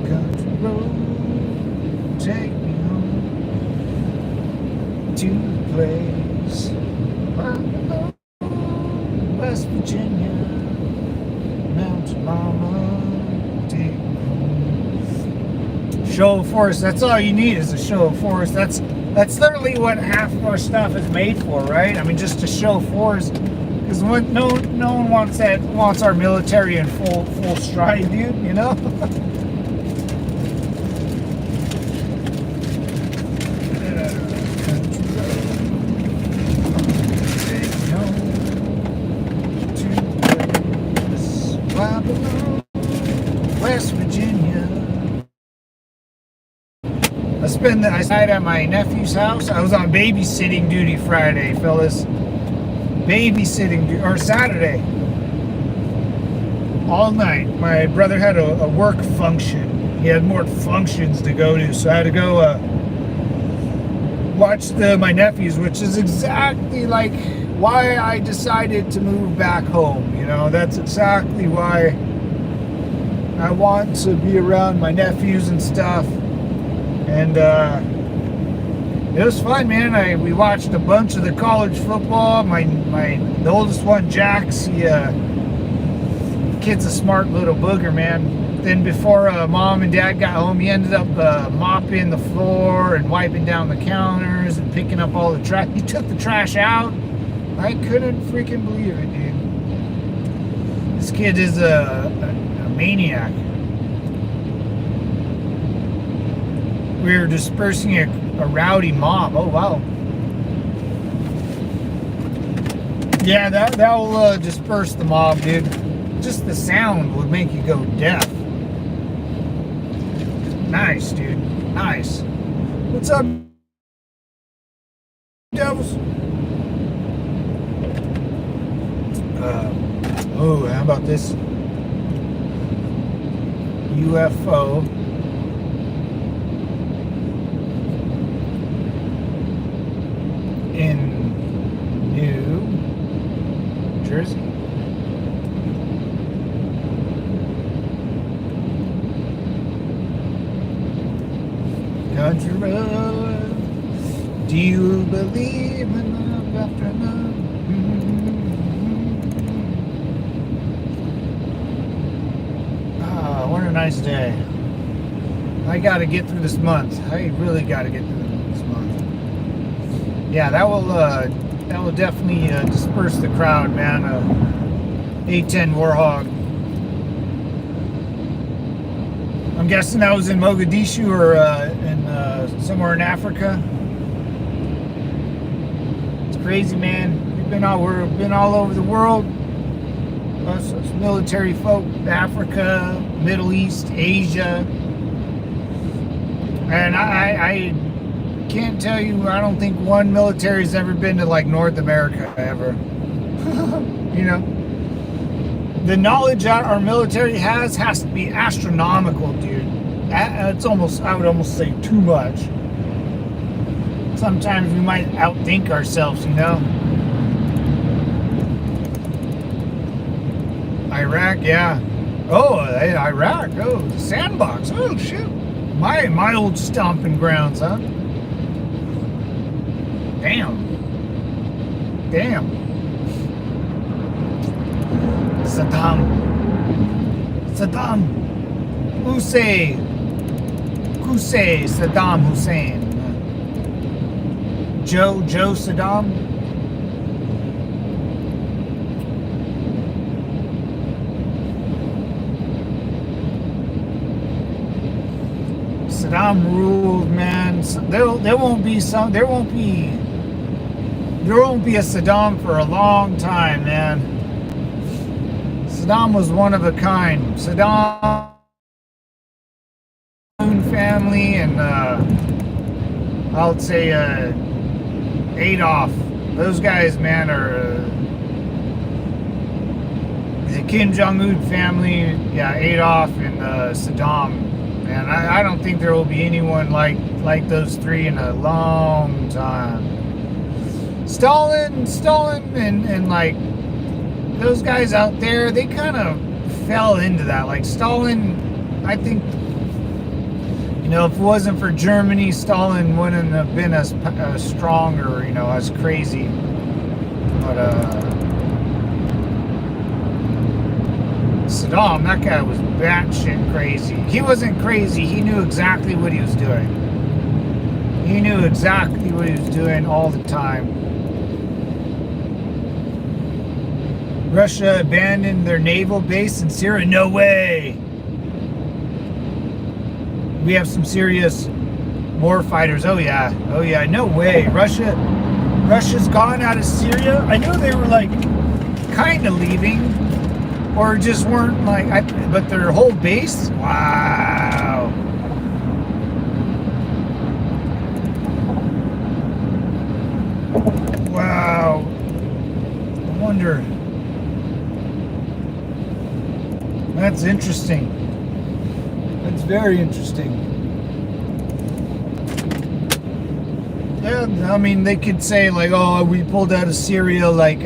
Country road, take me home to the place I belong. West Virginia, Mountain Mama, take me home. Show of force. That's all you need is a show of force. That's literally what half of our stuff is made for, right? I mean, just to show force. Because no one wants our military in full stride, dude. You know. West Virginia. I stayed at my nephew's house. I was on babysitting duty Friday, fellas. Or Saturday. All night. My brother had a work function. He had more functions to go to, so I had to go watch my nephews, which is exactly like why I decided to move back home. You know, that's exactly why I want to be around my nephews and stuff. And it was fun, man. We watched a bunch of the college football. The oldest one, Jax, kid's a smart little booger, man. Then before mom and dad got home, he ended up mopping the floor and wiping down the counters and picking up all the trash. He took the trash out. I couldn't freaking believe it, dude. This kid is a maniac. We were dispersing a rowdy mob. Oh, wow. Yeah, that will disperse the mob, dude. Just the sound would make you go deaf. Nice, dude. Nice. What's up, devils? Oh, how about this? UFO. In New Jersey. Country road, do you believe in love after love? Ah, what a nice day. I gotta get through this month. I really gotta get through this month. Yeah, that will definitely disperse the crowd, man. A-10 Warhog. I'm guessing that was in Mogadishu or somewhere in Africa. It's crazy, man. We've been all over the world. Us military folk, Africa, Middle East, Asia. And I can't tell you, I don't think one military's ever been to like North America ever. You know, the knowledge that our military has to be astronomical, dude. It's almost, I would almost say, too much. Sometimes we might outthink ourselves, you know. Iraq, yeah. Oh, Iraq. Oh, the sandbox. Oh, shoot. My old stomping grounds, huh? Damn. Saddam Hussein. Saddam Hussein. Joe Saddam. Saddam ruled, man. There won't be a Saddam for a long time, man. Saddam was one of a kind. Saddam family and I would say Adolf. Those guys, man, are the Kim Jong-un family. Yeah, Adolf and Saddam. And I don't think there will be anyone like those three in a long time. Stalin and like those guys out there, they kind of fell into that. Like Stalin, I think, you know, if it wasn't for Germany, Stalin wouldn't have been as strong or, you know, as crazy. But Saddam, that guy was batshit crazy. He wasn't crazy. He knew exactly what he was doing. He knew exactly what he was doing all the time. Russia abandoned their naval base in Syria? No way! We have some serious war fighters. Oh yeah, no way. Russia's gone out of Syria? I know they were like kind of leaving, or just weren't like, but their whole base? Wow. Wow. I wonder. That's interesting. That's very interesting. Yeah, I mean, they could say like, oh, we pulled out of Syria, like,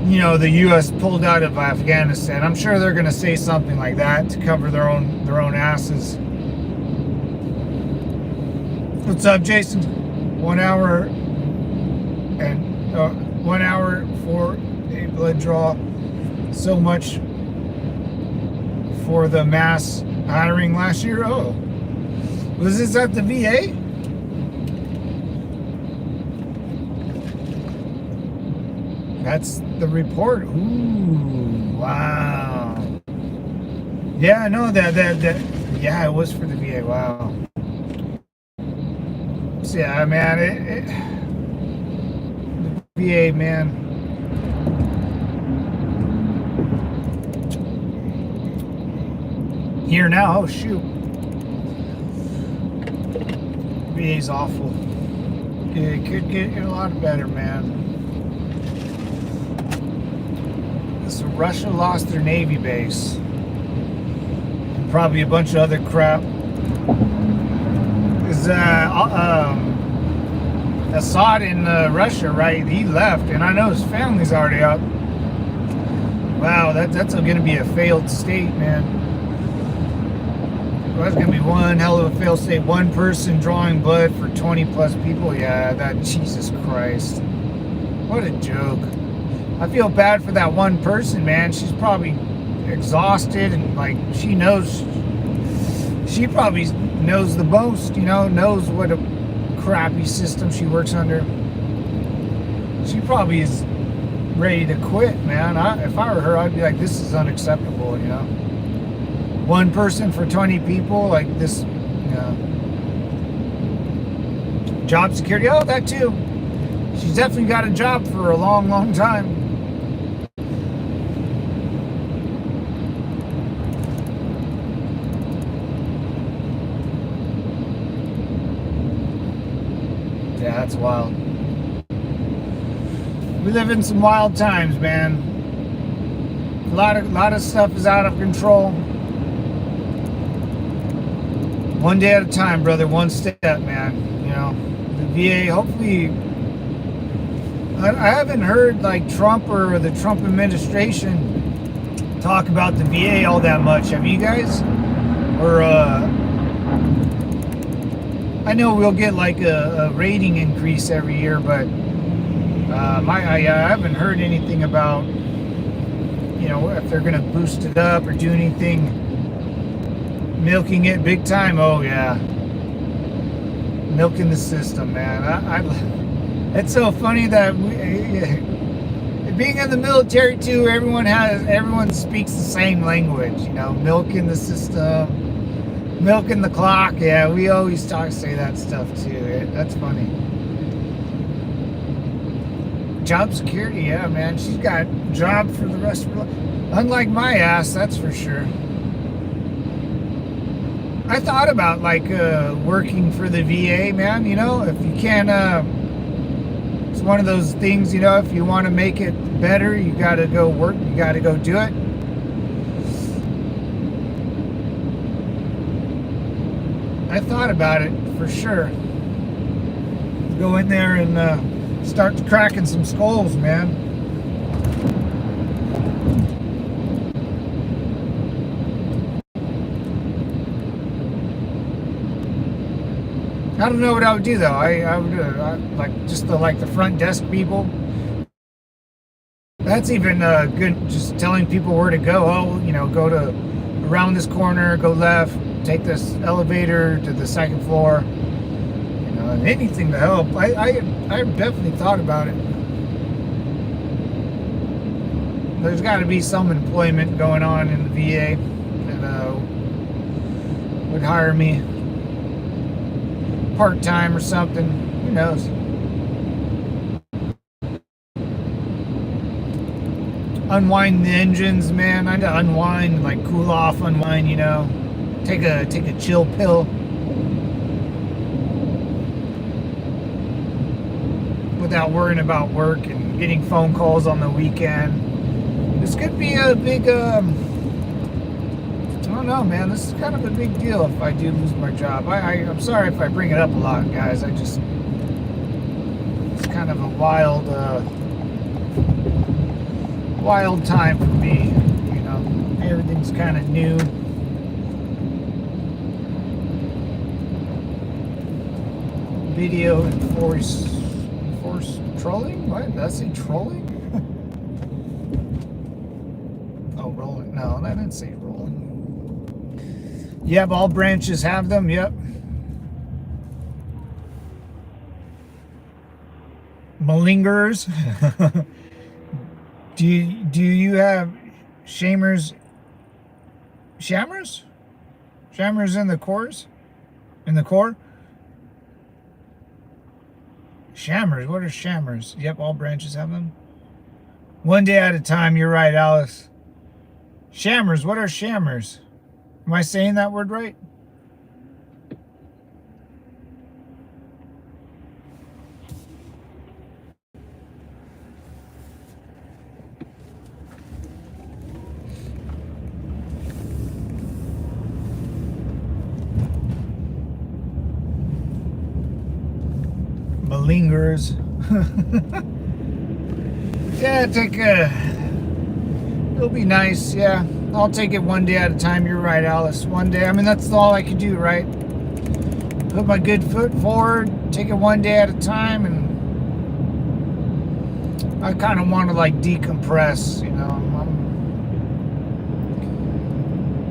you know, the U.S. pulled out of Afghanistan. I'm sure they're going to say something like that to cover their own asses. What's up, Jason? 1 hour and 1 hour for a blood draw. So much for the mass hiring last year. Oh, was this at the VA? That's the report. Ooh, wow. Yeah, no, that yeah, it was for the VA. Wow. So, yeah, man, the VA, man. Here now, oh shoot. VA's awful. It could get a lot better, man. So Russia lost their Navy base. And probably a bunch of other crap. Is Assad in Russia, right? He left, and I know his family's already up. Wow, that's going to be a failed state, man. That's going to be one hell of a failed state. One person drawing blood for 20 plus people. Yeah, that, Jesus Christ. What a joke. I feel bad for that one person, man. She's probably exhausted and like she probably knows the most, you know, knows what a crappy system she works under. She probably is ready to quit, man. If I were her, I'd be like, this is unacceptable, you know. One person for 20 people, like this, you know. Job security, oh, that too. She's definitely got a job for a long, long time. Yeah, that's wild. We live in some wild times, man. A lot of stuff is out of control. One day at a time, brother. One step, man. You know, the VA. Hopefully, I haven't heard like Trump or the Trump administration talk about the VA all that much. Have you guys? Or I know we'll get like a rating increase every year, but I haven't heard anything about, you know, if they're gonna boost it up or do anything, milking it big time. Oh yeah, milking the system, man. It's so funny that being in the military too, everyone speaks the same language, you know, milking the system, milking the clock. Yeah, we always say that stuff too. That's funny. Job security, yeah, man. She's got a job for the rest of her life. Unlike my ass, that's for sure. I thought about like working for the VA, man. You know, if you can, it's one of those things. You know, if you want to make it better, you got to go work. You got to go do it. I thought about it for sure. Go in there and start cracking some skulls, man. I don't know what I would do though. I would like just the front desk people. That's even good. Just telling people where to go. Oh, you know, go to around this corner, go left, take this elevator to the second floor. You know, and anything to help. I definitely thought about it. There's got to be some employment going on in the VA that would hire me part-time or something. Who knows? Unwind the engines, man. I had to unwind, like cool off, unwind, you know. Take a chill pill. Without worrying about work and getting phone calls on the weekend. This could be a big, I don't know, man. This is kind of a big deal if I do lose my job. I'm sorry if I bring it up a lot, guys. It's kind of a wild time for me. You know, everything's kind of new. Video enforced trolling? What? Did I say trolling? Oh, rolling. No, I didn't say rolling. Yep, all branches have them. Yep. Malingerers. Do you have shamers? Shammers? Shammers in the cores? In the core? Shammers. What are shammers? Yep, all branches have them. One day at a time. You're right, Alice. Shammers. What are shammers? Am I saying that word right? Malingerers. Yeah, it'll be nice, yeah. I'll take it one day at a time. You're right, Alice. One day. I mean, that's all I could do, right? Put my good foot forward, take it one day at a time, and I kind of want to like decompress, you know.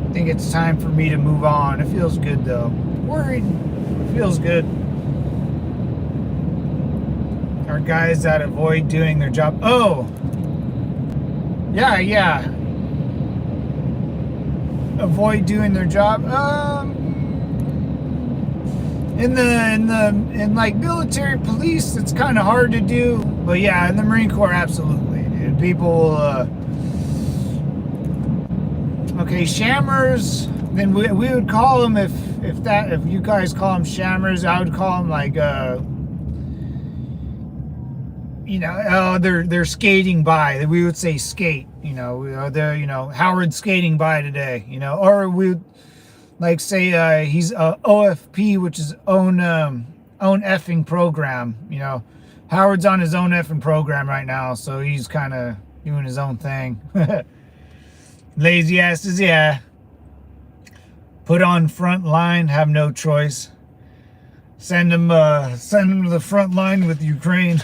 I think it's time for me to move on. It feels good though. Worried, it feels good. Are guys that avoid doing their job. Oh, Yeah. Avoid doing their job. In like military police, it's kind of hard to do. But yeah, in the Marine Corps, absolutely, dude. People. Okay, shammers. Then we would call them if you guys call them shammers, I would call them like oh, they're skating by. We would say skate. They're Howard's skating by today. Or we would like say he's OFP, which is own effing program. Howard's on his own effing program right now, so he's kind of doing his own thing. Lazy asses, yeah. Put on front line, have no choice. Send them to the front line with Ukraine.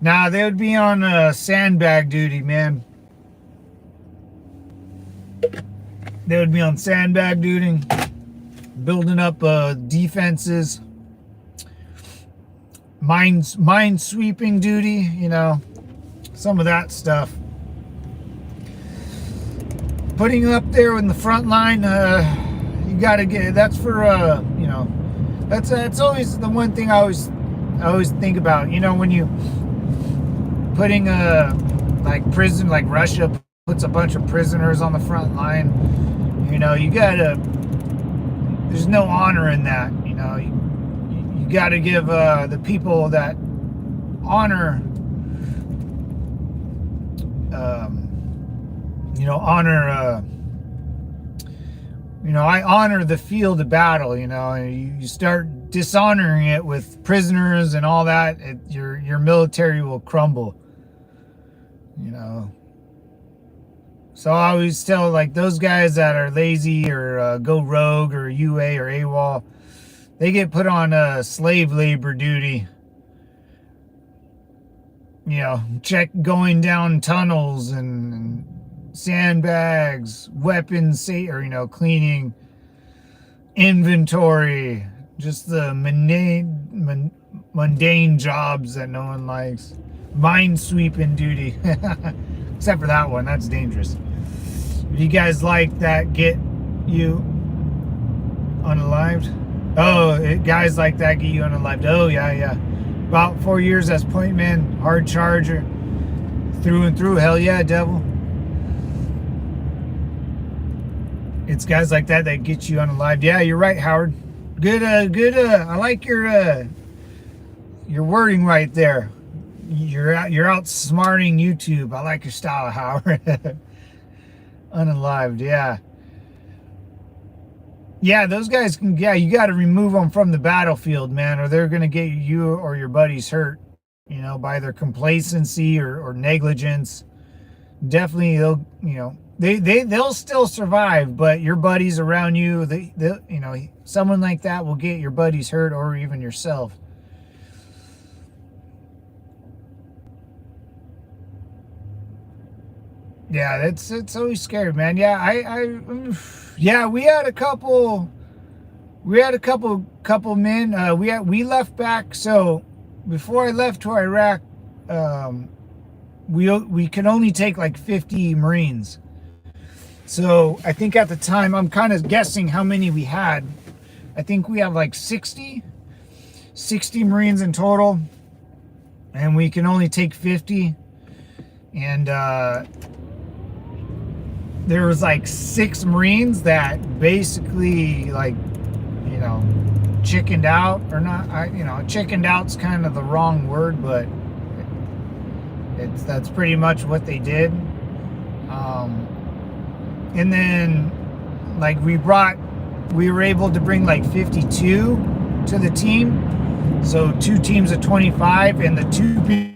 Nah, they would be on sandbag duty, man. They would be on sandbag duty, building up defenses, mine sweeping duty, some of that stuff. Putting up there in the front line, you gotta get. That's for that's always the one thing I always think about. When you putting like prison, like Russia puts a bunch of prisoners on the front line. You gotta. There's no honor in that. You gotta give the people that honor. I honor the field of battle. You start dishonoring it with prisoners and all that, your military will crumble. So I always tell like those guys that are lazy or go rogue or UA or AWOL, they get put on slave labor duty. Check going down tunnels and sandbags, weapons, or cleaning inventory, just the mundane jobs that no one likes. Mine sweeping duty, except for that one, that's dangerous. If you guys like that, get you unalived. Oh, guys like that get you unalived. Oh yeah. About 4 years as point man, hard charger, through and through. Hell yeah, devil. It's guys like that get you unalived. Yeah, you're right, Howard. Good. I like your wording right there. You're outsmarting YouTube. I like your style, Howard. Unalived, yeah. Yeah, those guys can. Yeah, you got to remove them from the battlefield, man, or they're gonna get you or your buddies hurt. By their complacency or negligence. Definitely, they'll still survive, but your buddies around you, someone like that will get your buddies hurt or even yourself. Yeah, it's always scary, man. Yeah, we had a couple men. We left back. So before I left to Iraq, we could only take like 50 Marines. So I think at the time, I'm kind of guessing how many we had. I think we have like 60 Marines in total, and we can only take 50. And there was like 6 Marines that basically chickened out, or not. Chickened out's kind of the wrong word, but that's pretty much what they did. And then we were able to bring like 52 to the team. So 2 teams of 25, and the 2 people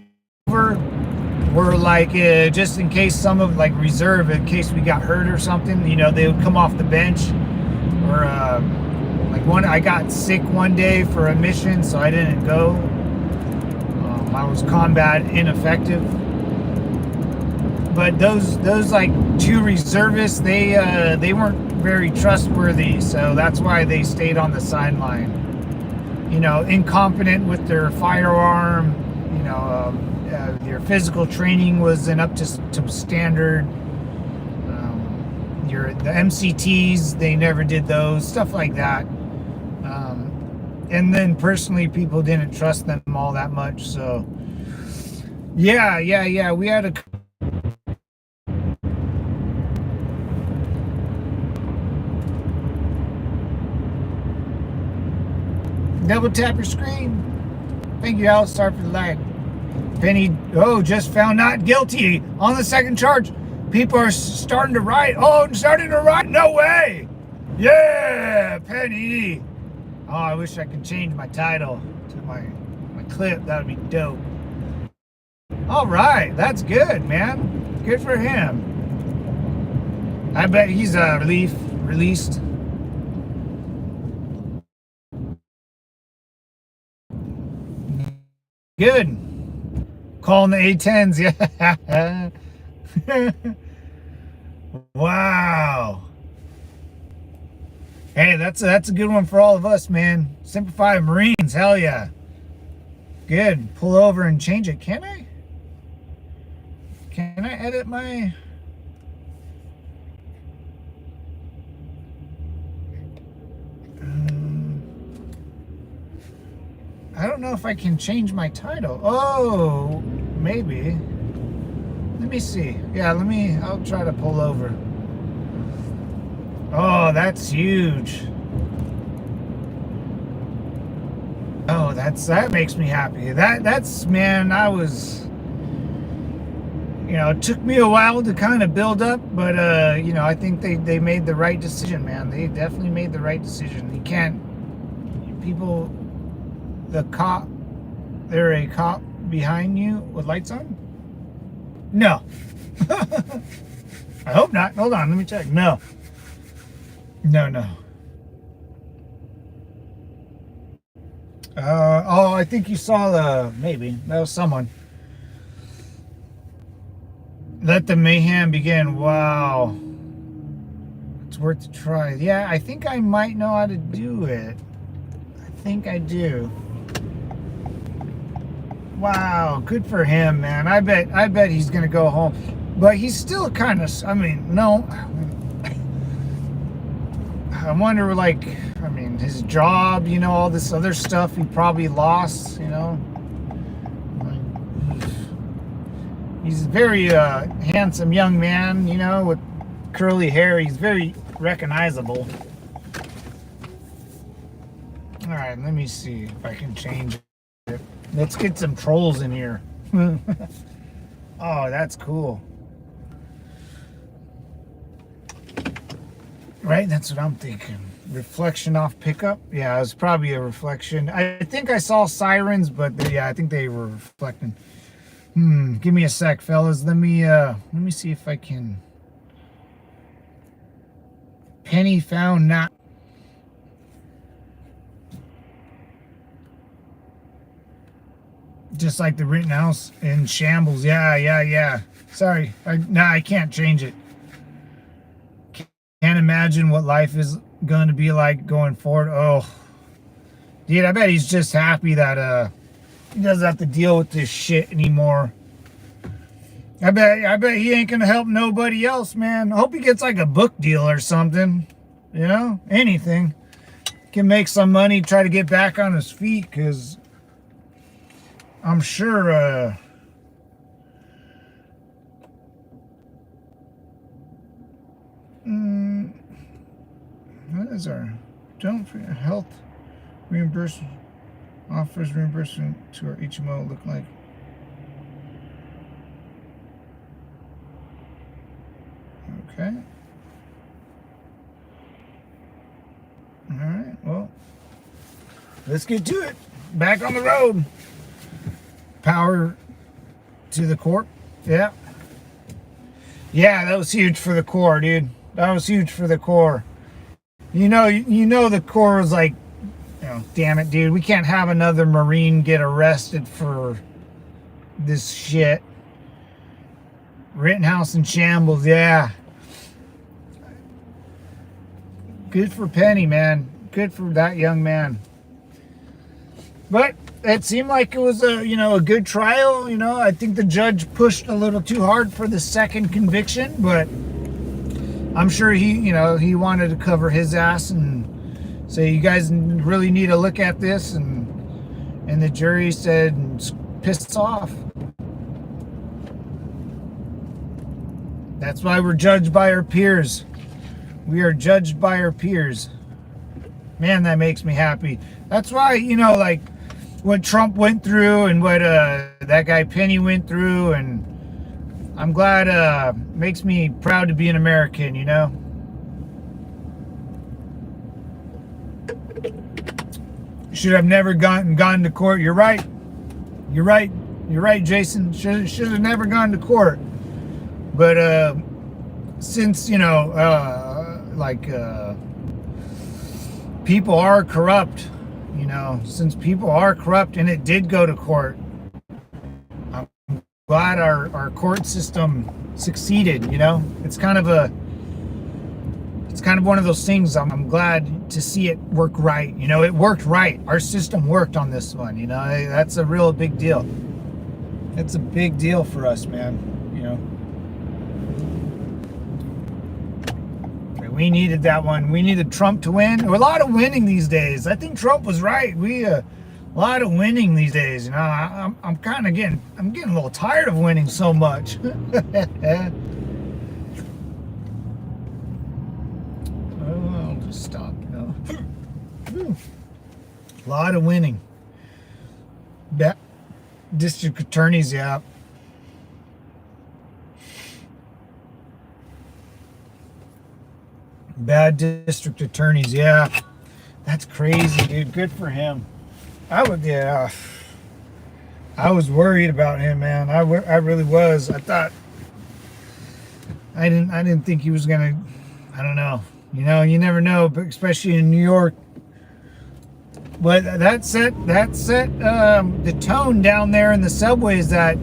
were like just in case, some of like reserve in case we got hurt or something. They would come off the bench, or I got sick one day for a mission, so I didn't go. I was combat ineffective. But those like 2 reservists, they weren't very trustworthy, so that's why they stayed on the sideline. Incompetent with their firearm, your physical training wasn't up to standard. The MCTs, they never did those, stuff like that. And then personally, people didn't trust them all that much. So yeah, we had a double tap your screen. Thank you, Al. Sorry for the lag. Penny, just found not guilty on the second charge. People are starting to riot. No way. Yeah, Penny. Oh, I wish I could change my title to my clip. That would be dope. All right, that's good, man. Good for him. I bet he's released. Good. Calling the A10s, yeah. Wow. Hey, that's a good one for all of us, man. Simplify Marines, hell yeah. Good. Pull over and change it. Can I? Can I edit my... I don't know if I can change my title. Oh, maybe. Let me see. Yeah, I'll try to pull over. Oh, that's huge. Oh, that makes me happy. That's, man, I was, it took me a while to kind of build up, but, I think they made the right decision, man. They definitely made the right decision. You can't, people, the cop, there a cop behind you with lights on? No. I hope not. Hold on, let me check. No. No. I think you saw maybe. That was someone. Let the mayhem begin. Wow. It's worth a try. Yeah, I think I might know how to do it. I think I do. Wow, good for him, man. I bet he's gonna go home. But he's still kind of, no. I wonder, his job, all this other stuff he probably lost, He's a very handsome young man, with curly hair. He's very recognizable. All right, let me see if I can change it. Let's get some trolls in here. Oh, that's cool. Right, that's what I'm thinking. Reflection off pickup. Yeah, it was probably a reflection. I think I saw sirens, but yeah, I think they were reflecting. Give me a sec, fellas. Let me see if I can. Penny found not. Just like the Rittenhouse in shambles. Yeah. Sorry, I can't change it. Can't imagine what life is going to be like going forward. Oh, dude, I bet he's just happy that he doesn't have to deal with this shit anymore. I bet he ain't gonna help nobody else, man. I hope he gets like a book deal or something. Anything. Can make some money, try to get back on his feet, because I'm sure what is our health reimbursement offers reimbursement to our HMO look like? Okay. All right. Well, let's get to it. Back on the road. Power to the Corp. Yeah. Yeah, that was huge for the Corps, dude. That was huge for the Corps. You know the Corps was like, damn it, dude. We can't have another Marine get arrested for this shit. Rittenhouse in shambles, yeah. Good for Penny, man. Good for that young man. But it seemed like it was a good trial. I think the judge pushed a little too hard for the second conviction, but I'm sure he wanted to cover his ass and say, you guys really need to look at this, and the jury said, piss off. That's why we're judged by our peers. We are judged by our peers. Man, that makes me happy. That's why, like what Trump went through and what that guy Penny went through, and I'm glad, makes me proud to be an American, Should have never gone to court. You're right. You're right, Jason. Should have never gone to court. But since people are corrupt, since people are corrupt and it did go to court, I'm glad our court system succeeded. It's kind of one of those things. I'm glad to see it work right. It worked right. Our system worked on this one. That's a real big deal. It's a big deal for us, man. We needed that one. We needed Trump to win. A lot of winning these days. I think Trump was right. A lot of winning these days. I'm kind of getting a little tired of winning so much. I'll just stop. A lot of winning. District attorneys, yeah. Bad district attorneys, yeah. That's crazy, dude. Good for him. I was worried about him, man. I really was. I thought I didn't think he was gonna. I don't know. You never know, but especially in New York. But that set the tone down there in the subways that.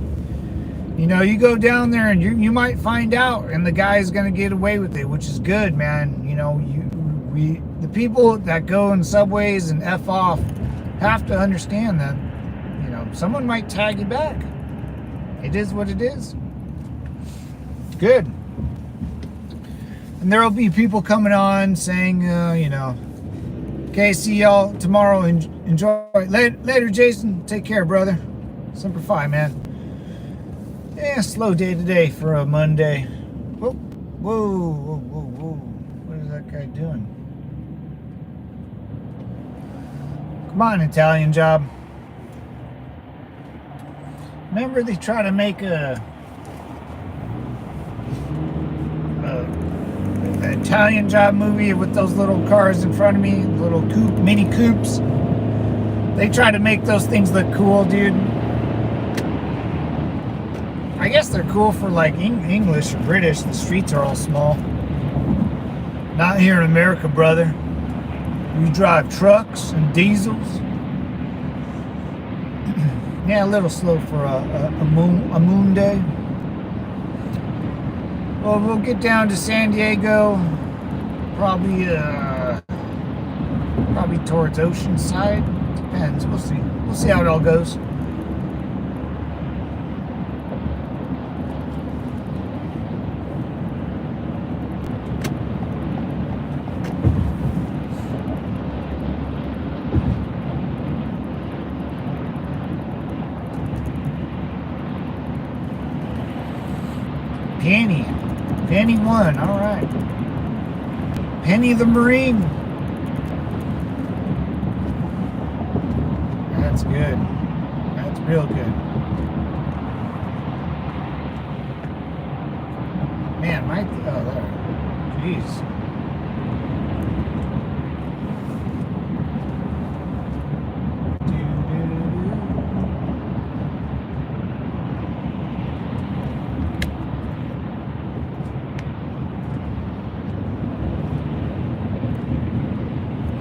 You go down there and you might find out, and the guy's gonna get away with it, which is good, man. The people that go in subways and F off have to understand that, someone might tag you back. It is what it is. Good. And there will be people coming on saying, okay, see y'all tomorrow. Enjoy. Later, Jason. Take care, brother. Semper Fi, man. Yeah, slow day today for a Monday. Whoa. What is that guy doing? Come on, Italian job. Remember they try to make an Italian job movie with those little cars in front of me, little mini coupes. They try to make those things look cool, dude. I guess they're cool for like English or British. The streets are all small. Not here in America, brother. We drive trucks and diesels. Yeah, a little slow for a moon day. Well, we'll get down to San Diego, probably towards Oceanside. Depends. We'll see. We'll see how it all goes. Penny won. All right. Penny the Marine. That's good. That's real good. Man, there. Jeez.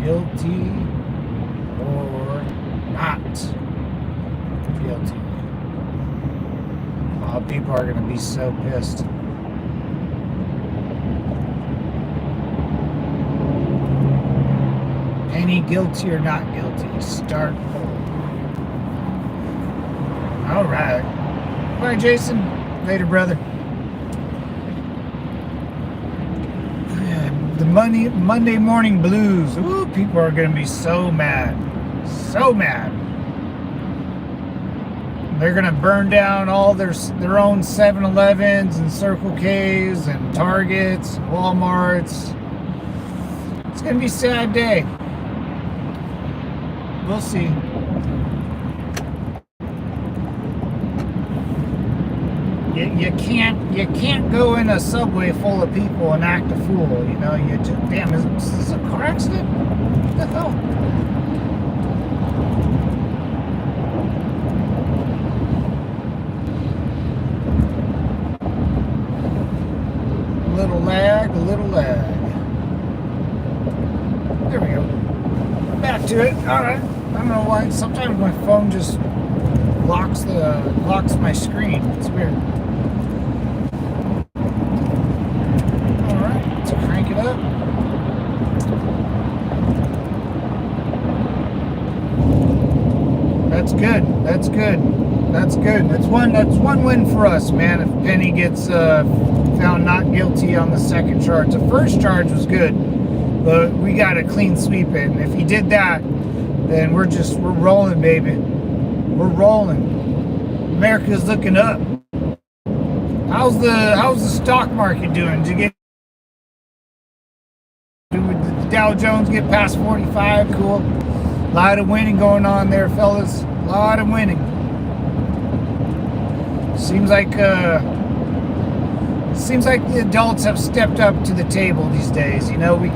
Guilty or not guilty. Oh, people are going to be so pissed. Penny guilty or not guilty? Start poll. All right. Bye, Jason. Later, brother. The Monday morning blues. Ooh, people are going to be so mad. So mad. They're going to burn down all their own 7-Elevens and Circle K's and Targets and Walmarts. It's going to be a sad day. We'll see. You can't go in a subway full of people and act a fool. You know, you just, damn, is this a car accident? What the hell? A little lag. There we go. Back to it. All right. I don't know why. Sometimes my phone just locks my screen. It's weird. All right. Let's crank it up. That's good. That's one win for us, man. If Penny gets found not guilty on the second charge. The first charge was good, but we got to clean sweep it. And if he did that, then we're rolling, baby. We're rolling. America's looking up. How's the stock market doing? Did the Dow Jones get past 45? Cool. A lot of winning going on there, fellas. A lot of winning. Seems like the adults have stepped up to the table these days. You know, we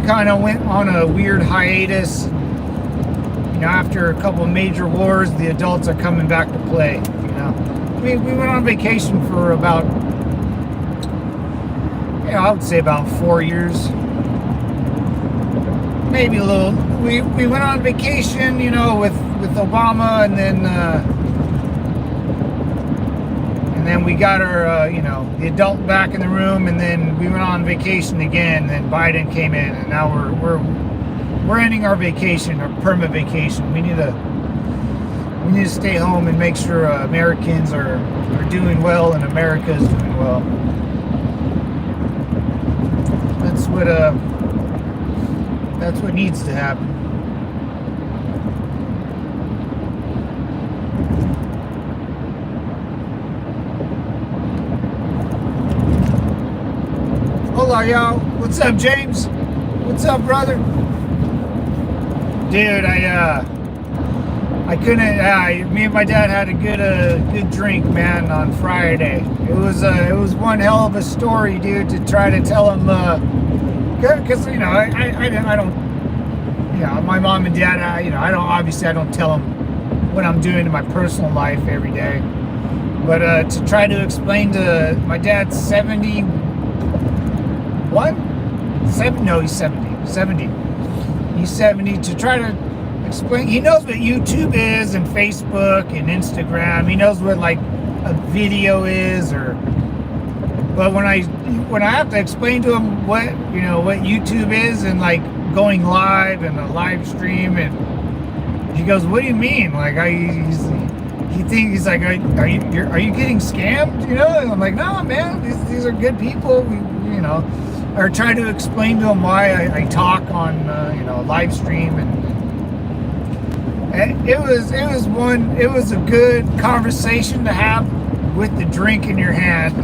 kind of went on a weird hiatus. You know, after a couple of major wars, the adults are coming back to play. You know, we went on vacation for about, I would say about 4 years, maybe a little. We went on vacation, you know, with Obama, and then we got our, the adult back in the room, and then we went on vacation again. And then Biden came in, and now we're ending our vacation, our perma vacation. We need to stay home and make sure Americans are doing well, and America is doing well. That's what needs to happen. Hola, y'all. What's up, James? What's up, brother? Dude, I couldn't. Me and my dad had a good drink, man, on Friday. It was one hell of a story, dude, to try to tell him. Because I don't. My mom and dad. I don't tell them what I'm doing in my personal life every day. But to try to explain to my dad, 70. No, he's 70. 70. He's 70, to try to explain. He knows what YouTube is and Facebook and Instagram. He knows what like a video is, but when I have to explain to him what YouTube is and like going live and a live stream, and he goes, "What do you mean?" Like he thinks, he's like, "Are you getting scammed?" You know? And I'm like, "No, man. These are good people." Or try to explain to him why I talk on live stream, and it was a good conversation to have with the drink in your hand.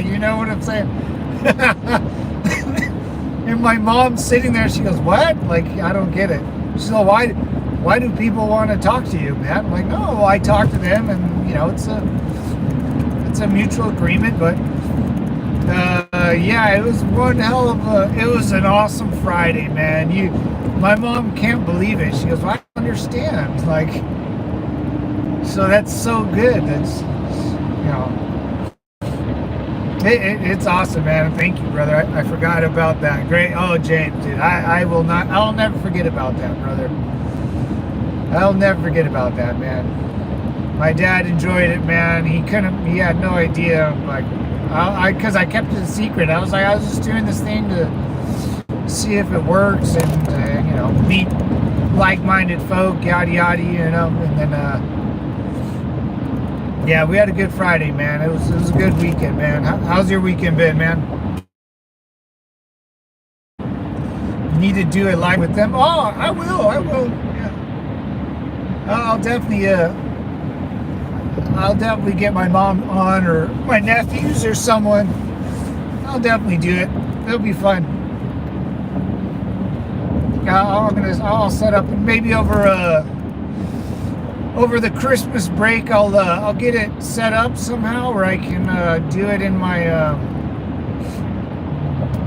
You know what I'm saying? And my mom's sitting there, she goes, "What?" Like, I don't get it. She's like, why do people want to talk to you, man? I'm like, no, I talk to them, and it's a mutual agreement. But it was one hell of it was an awesome Friday, man. My mom can't believe it. She goes, "Well, I don't understand." Like, so that's so good. That's, it's awesome, man. Thank you, brother. I forgot about that. Great. Oh, James, dude, I'll never forget about that, brother. I'll never forget about that, man. My dad enjoyed it, man. He had no idea, like, because I kept it a secret. I was just doing this thing to see if it works, and meet like-minded folk, yada yada, and then Yeah, we had a good Friday, man. It was a good weekend, man. How's your weekend been, man? You need to do a live with them. Oh, I will. Yeah, I'll definitely get my mom on, or my nephews, or someone. I'll definitely do it. It'll be fun. I'll set up, and maybe over the Christmas break, I'll get it set up somehow where I can do it in my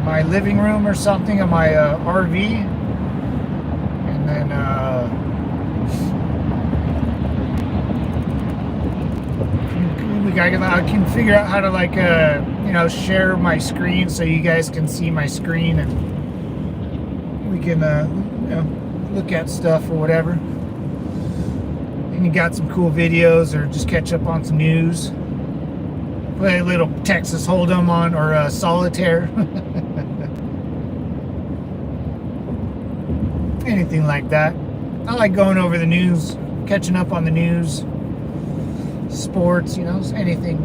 my living room or something of my RV, and then I can figure out how to, like, share my screen so you guys can see my screen, and we can look at stuff or whatever. And you got some cool videos, or just catch up on some news. Play a little Texas Hold'em on, or solitaire. Anything like that. I like going over the news, catching up on the news, sports, anything.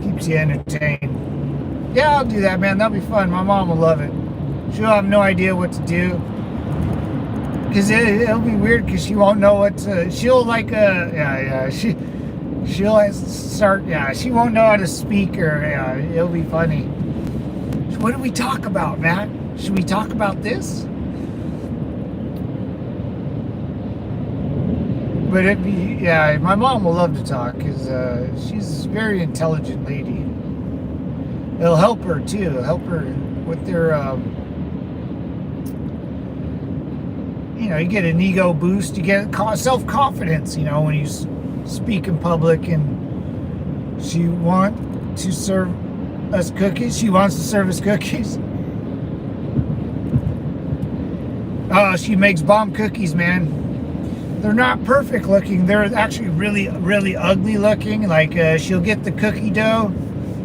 Keeps you entertained. Yeah, I'll do that, man. That'll be fun. My mom will love it. She'll have no idea what to do. Because it'll be weird, because she won't know what to, she'll like, she'll start, she won't know how to speak, or, it'll be funny. What do we talk about, Matt? Should we talk about this? But my mom will love to talk, because she's a very intelligent lady. It'll help her too. It'll help her with their, you get an ego boost. You get self-confidence, when you speak in public. And she wants to serve us cookies. She wants to serve us cookies. She makes bomb cookies, man. They're not perfect looking. They're actually really, really ugly looking. Like, she'll get the cookie dough.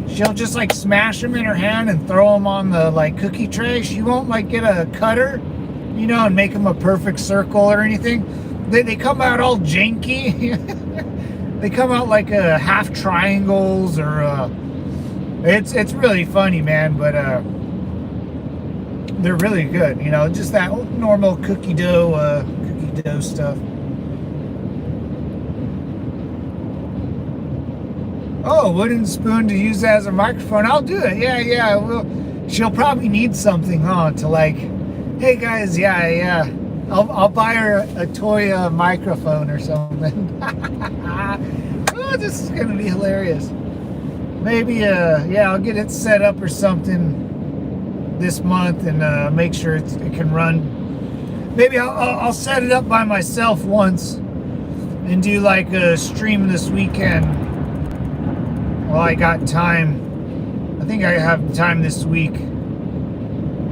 She'll just, like, smash them in her hand and throw them on the, like, cookie tray. She won't, like, get a cutter, and make them a perfect circle or anything. They come out all janky. They come out like half triangles, or it's really funny, man. But they're really good. Just that normal cookie dough stuff. Oh, wooden spoon to use as a microphone. I'll do it. Yeah. Well, she'll probably need something, to, like, hey guys, I'll buy her a toy microphone or something. Oh, this is gonna be hilarious. Maybe I'll get it set up or something this month, and make sure it can run. Maybe I'll set it up by myself once and do, like, a stream this weekend. Well, I got time. I think I have time this week,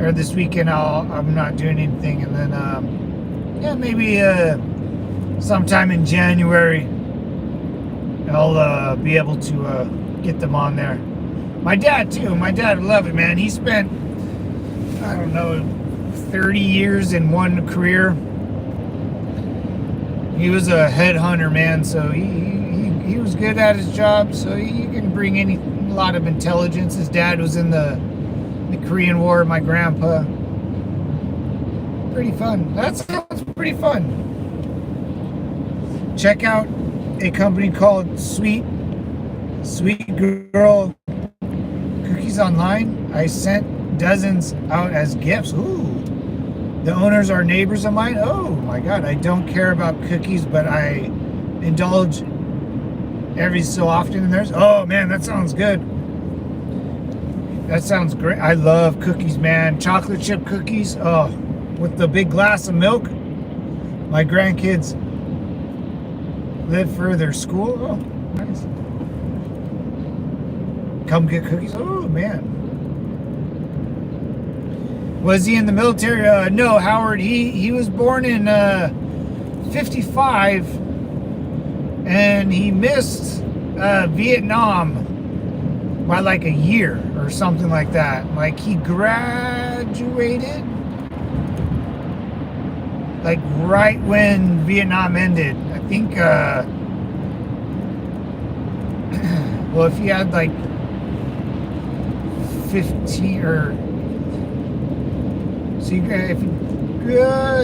or this weekend. I'm not doing anything, and then maybe sometime in January I'll be able to get them on there. My dad too. My dad would love it, man. He spent, I don't know, 30 years in one career. He was a headhunter, man, so he was good at his job, so he can bring a lot of intelligence. His dad was in the Korean War, my grandpa. Pretty fun. That sounds pretty fun. Check out a company called Sweet Girl Cookies online. I sent dozens out as gifts. Ooh. The owners are neighbors of mine. Oh my God, I don't care about cookies, but I indulge every so often in theirs. Oh man, that sounds good. That sounds great. I love cookies, man. Chocolate chip cookies. Oh, with the big glass of milk. My grandkids live for their school. Oh, nice. Come get cookies. Oh man. Was he in the military? No, Howard. He was born in 55, and he missed Vietnam by like a year or something like that. Like, he graduated like right when Vietnam ended. I think Well, if you had like 15 or so you if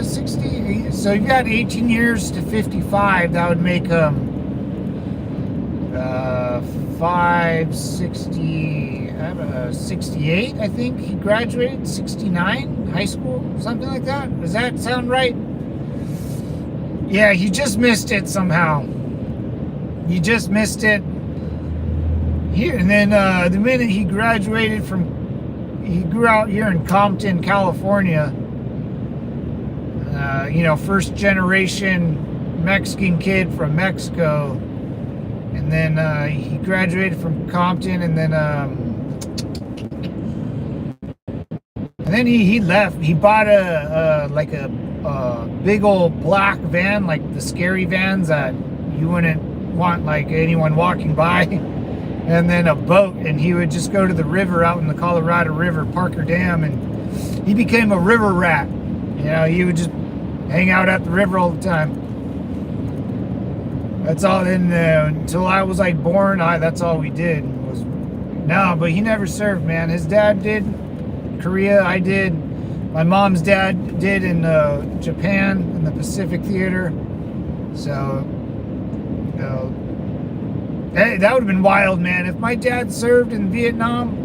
60, so you got 18 years to 55, that would make 560, 68, I think he graduated, 69, high school, something like that. Does that sound right? Yeah, he just missed it somehow. He just missed it. Here, and then the minute he graduated he grew out here in Compton, California. First generation Mexican kid from Mexico. And then he graduated from Compton, and then he left. He bought a big old black van, like the scary vans that you wouldn't want like anyone walking by. And then a boat, and he would just go to the river out in the Colorado River, Parker Dam, and he became a river rat. He would just hang out at the river all the time. That's all. Until I was like born, that's all we did. But he never served, man. His dad did Korea. I did. My mom's dad did in Japan in the Pacific Theater. So, that would have been wild, man. If my dad served in Vietnam,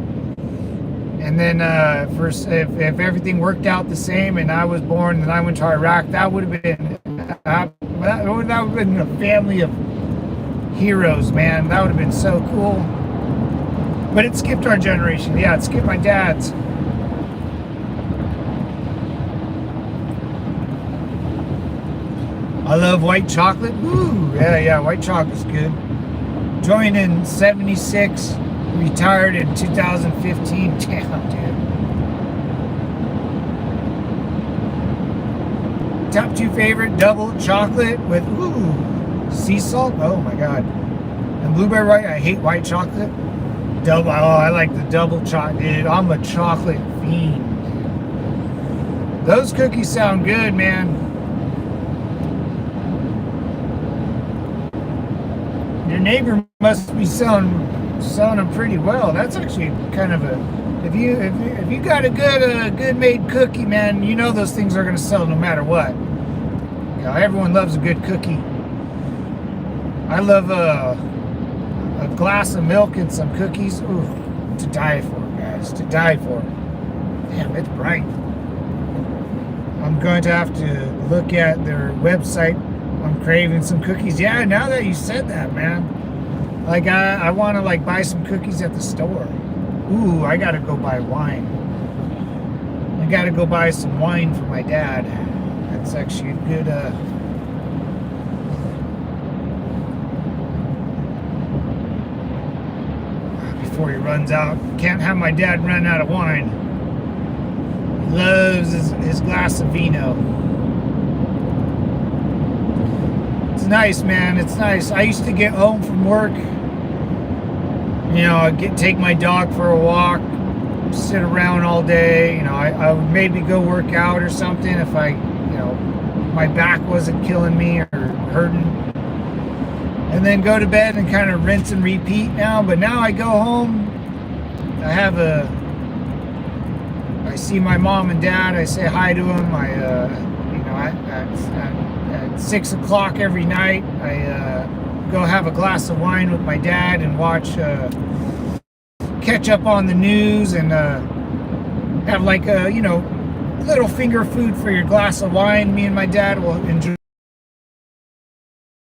and then if everything worked out the same, and I was born and I went to Iraq, that would have been that would have been a family of heroes, man. That would have been so cool. But it skipped our generation. Yeah, it skipped my dad's. I love white chocolate. Woo! Yeah, white chocolate's good. Joined in 76, retired in 2015. Damn, dude. Top 2 favorite, double chocolate with sea salt. Oh my god. And blueberry white. I hate white chocolate. Double. Oh, I like the double chocolate, dude. I'm a chocolate fiend. Those cookies sound good, man. Your neighbor must be selling them pretty well. That's actually kind of a, if you got a good made cookie, man, those things are gonna sell no matter what. Everyone loves a good cookie. I love a glass of milk and some cookies. Ooh, to die for, guys, to die for. Damn, it's bright. I'm going to have to look at their website. I'm craving some cookies. Yeah, now that you said that, man. Like, I want to, like, buy some cookies at the store. Ooh, I got to go buy wine. I got to go buy some wine for my dad. That's actually a good, before he runs out. Can't have my dad run out of wine. He loves his glass of vino. It's nice, man. It's nice. I used to get home from work, I'd take my dog for a walk, sit around all day. I would maybe go work out or something if my back wasn't killing me or hurting, and then go to bed and kind of rinse and repeat now. But now I go home, I see my mom and dad, I say hi to them. At 6 o'clock every night, I go have a glass of wine with my dad and watch, catch up on the news, and have like a, little finger food for your glass of wine. Me and my dad will enjoy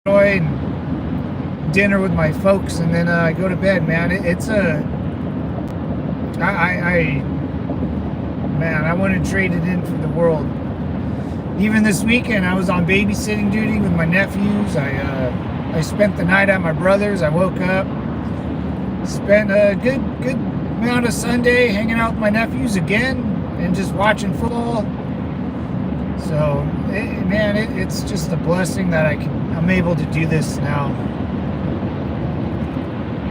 and dinner with my folks, and then I go to bed, man. I wouldn't trade it in for the world. Even this weekend, I was on babysitting duty with my nephews. I spent the night at my brother's. I woke up, spent a good amount of Sunday hanging out with my nephews again and just watching football. So, it's just a blessing that I'm able to do this now.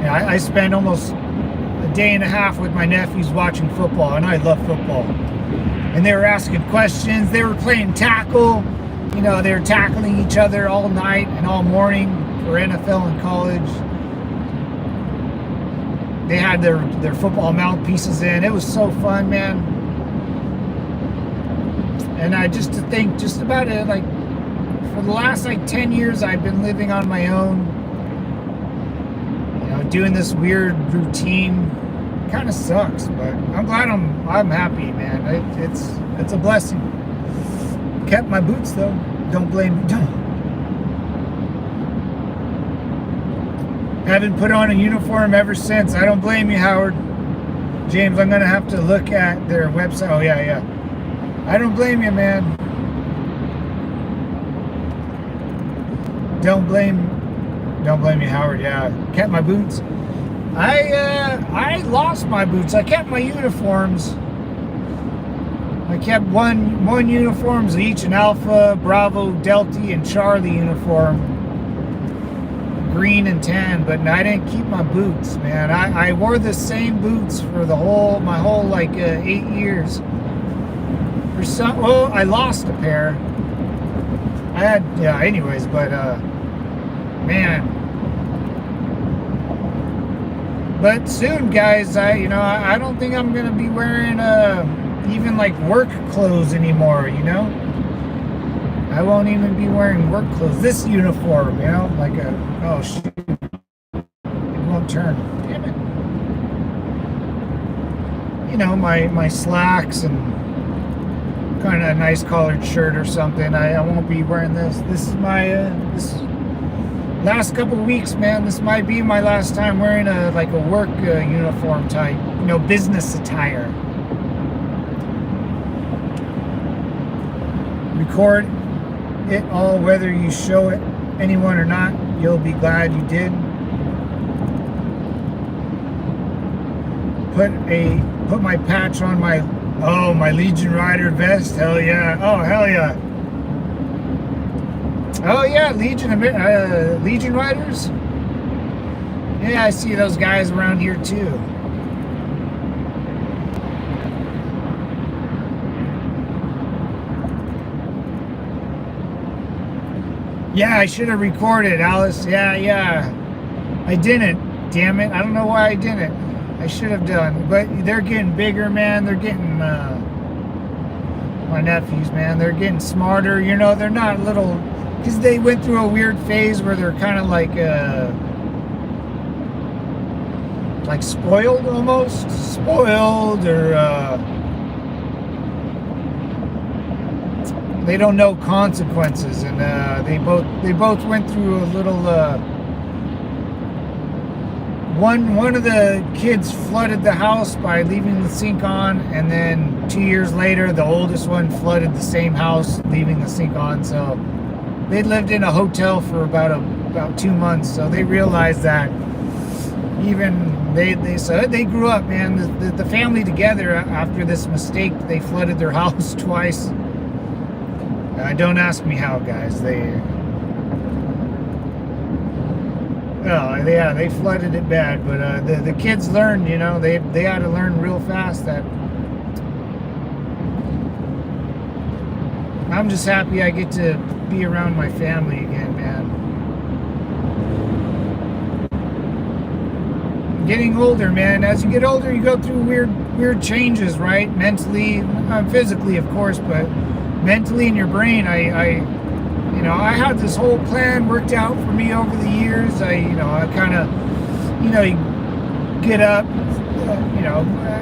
I spend almost a day and a half with my nephews watching football, and I love football. And they were asking questions. They were playing tackle. They were tackling each other all night and all morning for NFL and college. they had their football mouthpieces in. It was so fun, man. And I just to think just about it, like for the last like 10 years I've been living on my own, you know, doing this weird routine. Kind of sucks, but I'm glad I'm happy, man. It's a blessing. Kept my boots though. Don't blame me. Don't. Haven't put on a uniform ever since. I don't blame you, Howard. James, I'm gonna have to look at their website. Oh yeah. I don't blame you, man. Don't blame you, Howard. Yeah, kept my boots. I lost my boots. I kept my uniforms. I kept one uniforms each, an Alpha, Bravo, Delta, and Charlie uniform, green and tan. But I didn't keep my boots, man. I wore the same boots for my whole like 8 years. I lost a pair. I had, yeah. Anyways, but man. But soon, guys, I don't think I'm gonna be wearing even like work clothes anymore. You know, I won't even be wearing work clothes. This uniform, you know, like oh shoot, it won't turn. Damn it. You know, my slacks and kind of a nice collared shirt or something. I won't be wearing this. This is my this last couple of weeks, man. This might be my last time wearing a work uniform type, you know, business attire. Record it all, whether you show it anyone or not. You'll be glad you did. Put my patch on my Legion Rider vest. Hell yeah! Oh hell yeah! Oh yeah, Legion Riders. Yeah, I see those guys around here too. Yeah, I should have recorded, Alice. Yeah. I didn't. Damn it! I don't know why I didn't. I should have done. But they're getting bigger, man. They're getting my nephews, man. They're getting smarter. You know, they're not little. Because they went through a weird phase where they're kind of like spoiled almost. Spoiled or they don't know consequences. And they both went through a little one of the kids flooded the house by leaving the sink on, and then 2 years later the oldest one flooded the same house leaving the sink on. So they lived in a hotel for about 2 months, so they realized that even they grew up, man. The family together after this mistake, they flooded their house twice. Don't ask me how, guys. They flooded it bad, but the kids learned, you know, they had to learn real fast that. I'm just happy I get to be around my family again, man. Getting older, man. As you get older, you go through weird changes, right? Mentally, physically, of course, but mentally in your brain. I had this whole plan worked out for me over the years. I kind of, you get up,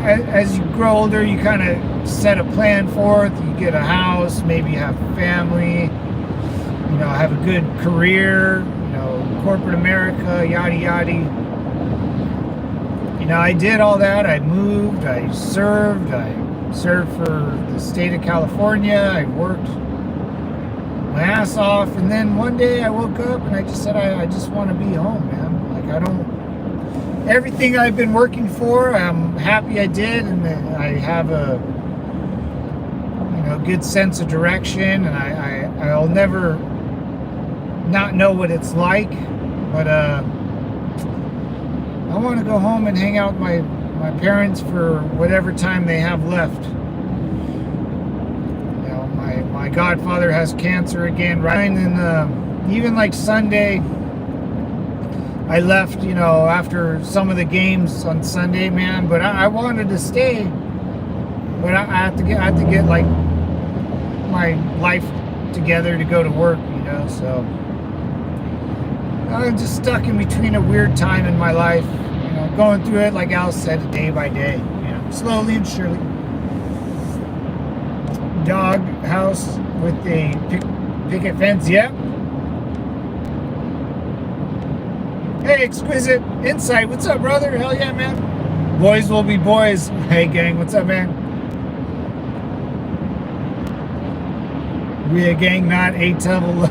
as you grow older, you kind of set a plan forth. You get a house, maybe have a family, have a good career, corporate America, yada yada. I did all that. I moved, I served for the state of California. I worked my ass off, and then one day I woke up and I just said, I just want to be home, man. Everything I've been working for, I'm happy I did, and I have a good sense of direction, and I'll never not know what it's like, but I want to go home and hang out with my parents for whatever time they have left. My godfather has cancer again, right? And even like Sunday, I left, you know, after some of the games on Sunday, man. But I wanted to stay, but I had to get like my life together to go to work, you know. So I'm just stuck in between a weird time in my life, you know, going through it like Al said, day by day, you know, slowly and surely. Dog house with a picket fence, yep. Hey, Exquisite Insight, what's up, brother? Hell yeah, man. Boys will be boys. Hey, gang, what's up, man? We a gang, not a level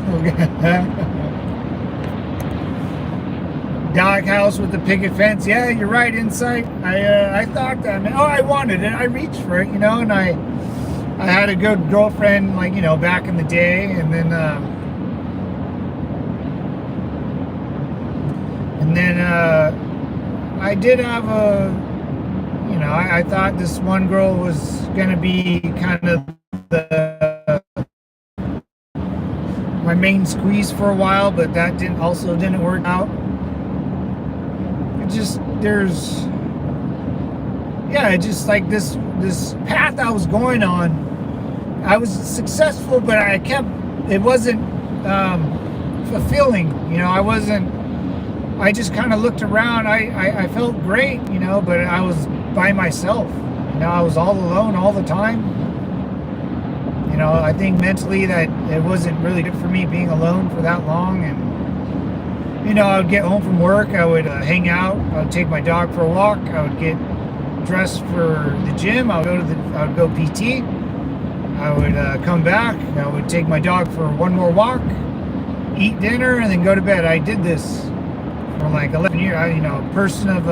Dog house with the picket fence. Yeah, you're right, Insight. I thought that, man. Oh, I wanted it. I reached for it, you know, and I had a good girlfriend, like, you know, back in the day, and then I did have a, you know, I thought this one girl was gonna be kind of my main squeeze for a while, but that didn't work out. It just just like this path I was going on, I was successful, but it wasn't fulfilling, you know. I just kind of looked around. I felt great, you know, but I was by myself, you know. I was all alone all the time, you know. I think mentally that it wasn't really good for me being alone for that long. And, you know, I would get home from work, I would hang out, I would take my dog for a walk, I would get dressed for the gym, I would go PT, I would come back, I would take my dog for one more walk, eat dinner, and then go to bed. I did this for like 11 years. You know, a person of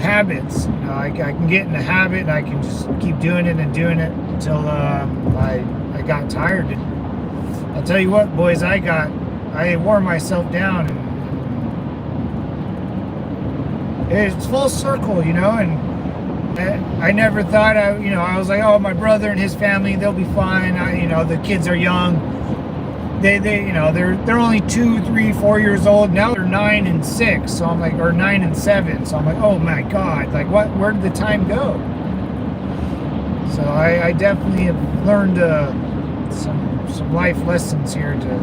habits. You know, I can get in a habit, and I can just keep doing it until I got tired. And I'll tell you what, boys, I wore myself down, and it's full circle, you know. And I never thought I was like, oh, my brother and his family, they'll be fine. You know, the kids are young. They you know, they're only 2, 3, 4 years old. Now they're 9 and 6. So I'm like, or 9 and 7. So I'm like, oh my God, like where did the time go? So I definitely have learned some life lessons here to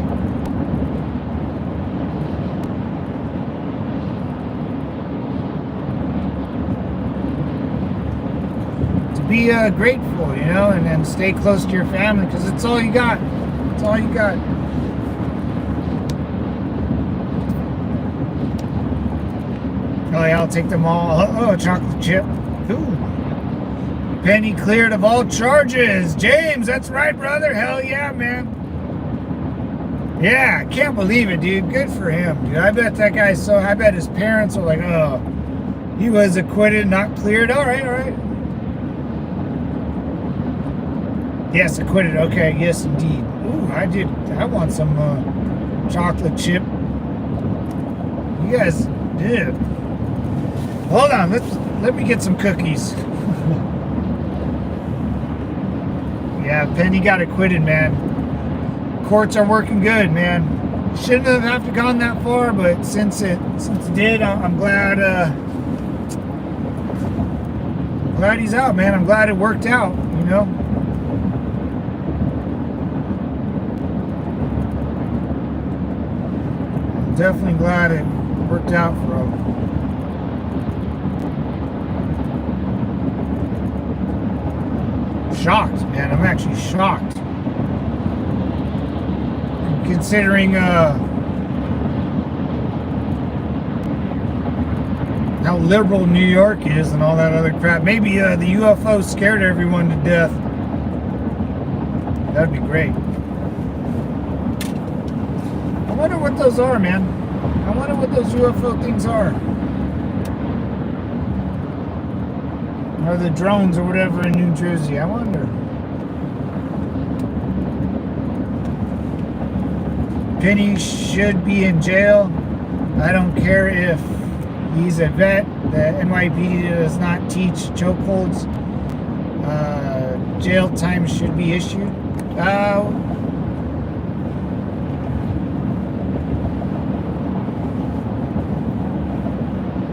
be grateful, you know, and stay close to your family, because it's all you got. It's all you got. Oh yeah, I'll take them all. Oh, chocolate chip. Ooh. Penny cleared of all charges. James, that's right, brother. Hell yeah, man. Yeah, I can't believe it, dude. Good for him, dude. I bet that guy's I bet his parents are like, oh, he was acquitted, not cleared. All right, all right. Yes, acquitted. Okay, yes, indeed. Ooh, I want some chocolate chip. You guys did. Hold on, let me get some cookies. Yeah, Penny got acquitted, man. Courts are working good, man. Shouldn't have to gone that far, but since it did, I'm glad. Glad he's out, man. I'm glad it worked out. You know. I'm definitely glad it worked out for him. Shocked, man. I'm actually shocked. Considering how liberal New York is and all that other crap. Maybe the UFO scared everyone to death. That'd be great. I wonder what those are, man. I wonder what those UFO things are. Or the drones or whatever in New Jersey. I wonder. Penny should be in jail. I don't care if he's a vet. The NYPD does not teach chokeholds. Jail time should be issued.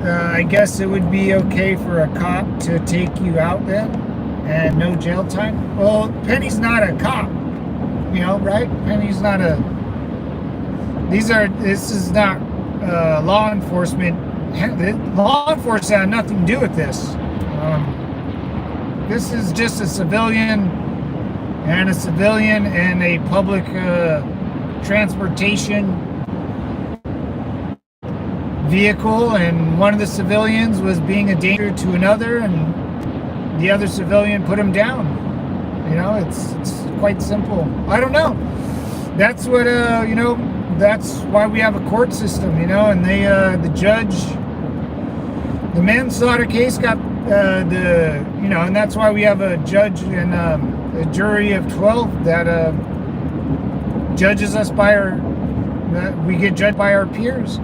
I guess it would be okay for a cop to take you out then, and no jail time. Well, Penny's not a cop, you know, right? Penny's not a. This is not law enforcement. Law enforcement had nothing to do with this. This is just a civilian and a public transportation vehicle, and one of the civilians was being a danger to another, and the other civilian put him down. You know, it's quite simple. I don't know. That's what you know. That's why we have a court system, you know. And they, the judge, the manslaughter case got you know, and that's why we have a judge and a jury of 12 that judges us by our. We get judged by our peers.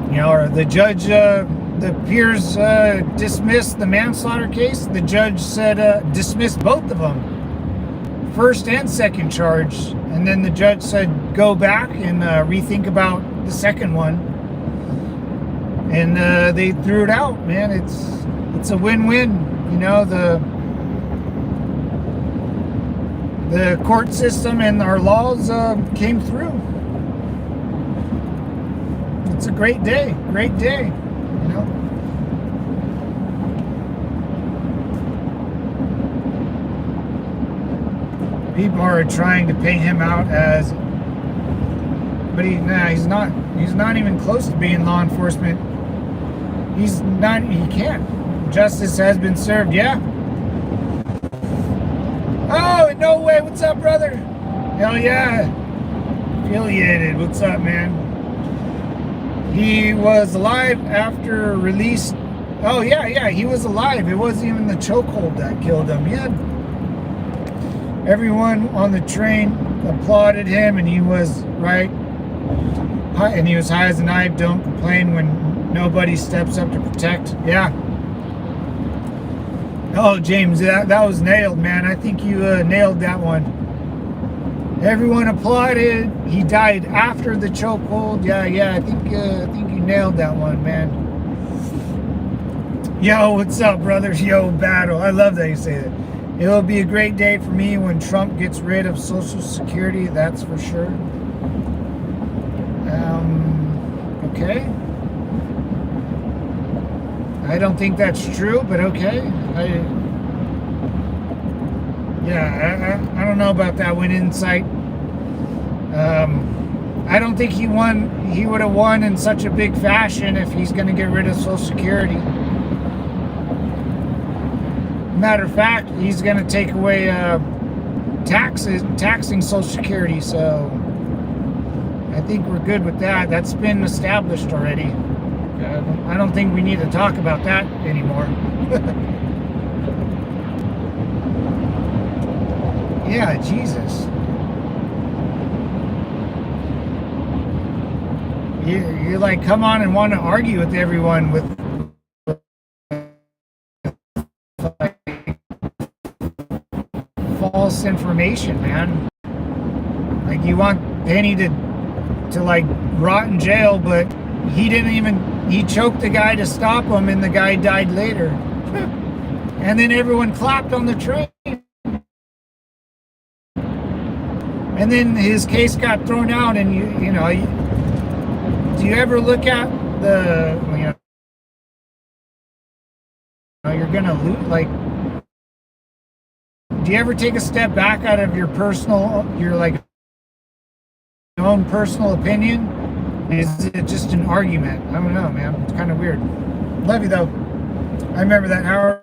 You know, or the judge, the peers dismissed the manslaughter case. The judge said dismissed both of them, first and second charge. And then the judge said go back and rethink about the second one. And they threw it out, man. It's a win-win. You know, the court system and our laws came through. It's a great day, you know. People are trying to pay him out as, but he's not even close to being law enforcement. He can't. Justice has been served, yeah. Oh, no way, what's up, brother? Hell yeah. Affiliated, what's up, man? He was alive after release. Oh, yeah, he was alive. It wasn't even the chokehold that killed him. Yeah. Everyone on the train applauded him, and he was right. And he was high as a knife. Don't complain when nobody steps up to protect. Yeah. Oh, James, that was nailed, man. I think you nailed that one. Everyone applauded. He died after the chokehold. Yeah. I think you nailed that one, man. Yo, what's up, brothers? Yo, battle. I love that you say that. It'll be a great day for me when Trump gets rid of Social Security. That's for sure. Okay. I don't think that's true, but okay. I don't know about that one insight. I don't think he would have won in such a big fashion if he's going to get rid of Social Security. Matter of fact, he's going to take away taxing Social Security, so I think we're good with that. That's been established already. I don't think we need to talk about that anymore. Yeah, Jesus. You like come on and want to argue with everyone with like, false information, man. Like you want Penny to like rot in jail, but he choked the guy to stop him, and the guy died later. And then everyone clapped on the train. And then his case got thrown out, and you know, do you ever look at you're gonna lose, like, do you ever take a step back out of your own personal opinion? Is it just an argument? I don't know, man. It's kind of weird. Love you, though. I remember that Howard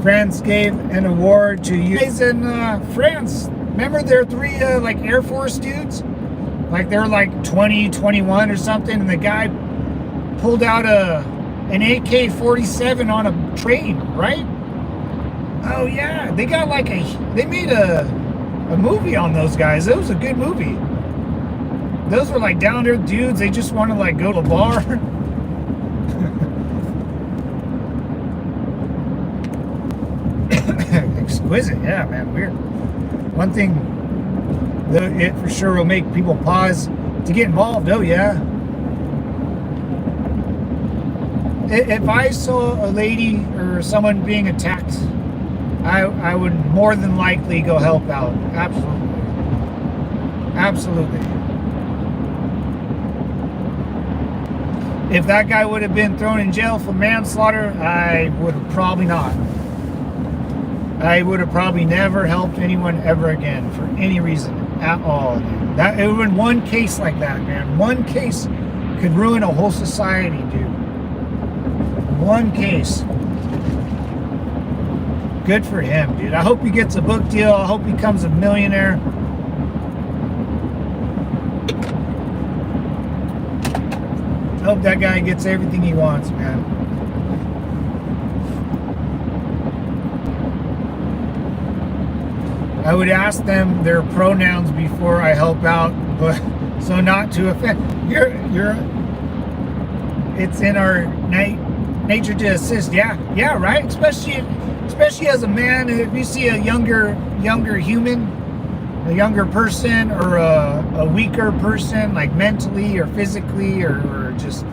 France gave an award to you guys in France. Remember their three like Air Force dudes? Like they're like 20, 21 or something, and the guy pulled out an AK-47 on a train, right? Oh yeah, they got like they made a movie on those guys. It was a good movie. Those were like down there dudes. They just want to like go to a bar. Exquisite, yeah, man. Weird. One thing, it for sure will make people pause to get involved. Oh yeah. If I saw a lady or someone being attacked, I would more than likely go help out. Absolutely. Absolutely. If that guy would have been thrown in jail for manslaughter, I would have probably not. I would have probably never helped anyone ever again for any reason at all. Dude. That it would have been one case like that, man. One case could ruin a whole society, dude. One case. Good for him, dude. I hope he gets a book deal. I hope he becomes a millionaire. I hope that guy gets everything he wants, man. I would ask them their pronouns before I help out, but so not to offend. It's in our nature to assist. Yeah, right. Especially as a man, if you see a younger human, a younger person, or a weaker person, like mentally or physically, or just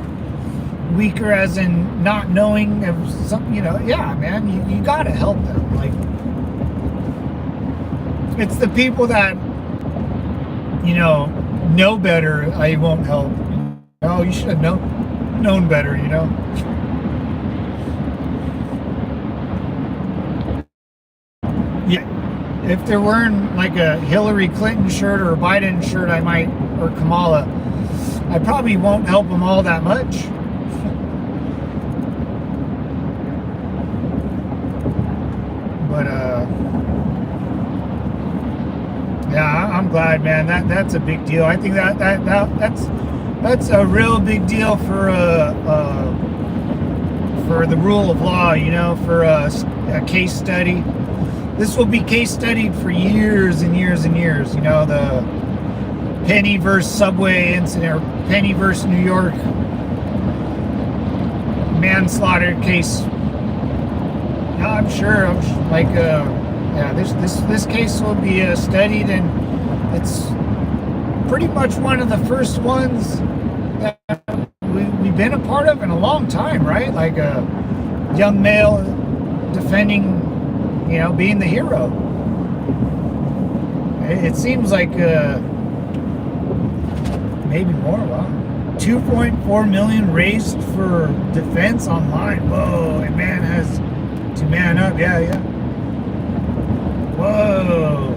weaker as in not knowing of something, yeah, man, you gotta help them. Like, it's the people that know better. I won't help. Oh, you should have known better. Yeah. If they're wearing like a Hillary Clinton shirt or a Biden shirt, I might, or Kamala, I probably won't help them all that much. But yeah, I'm glad, man. That's a big deal. I think that's a real big deal for the rule of law. For a case study. This will be case studied for years and years and years. The Penny versus Subway incident, or Penny versus New York manslaughter case. I'm sure. This case will be studied, and it's pretty much one of the first ones that we've been a part of in a long time, right? Like a young male defending, being the hero. It seems like maybe more. Wow, 2.4 million raised for defense online. Whoa, a man has to man up. Yeah. Whoa,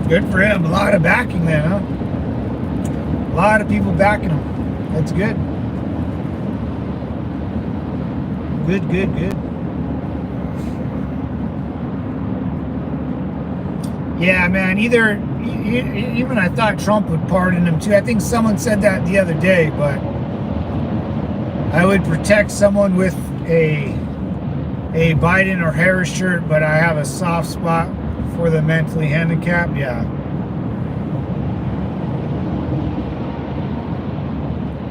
good for him. A lot of backing then, huh? A lot of people backing him. That's good. Good. Yeah, man, even I thought Trump would pardon him too. I think someone said that the other day, but I would protect someone with a Biden or Harris shirt, but I have a soft spot for the mentally handicapped. Yeah.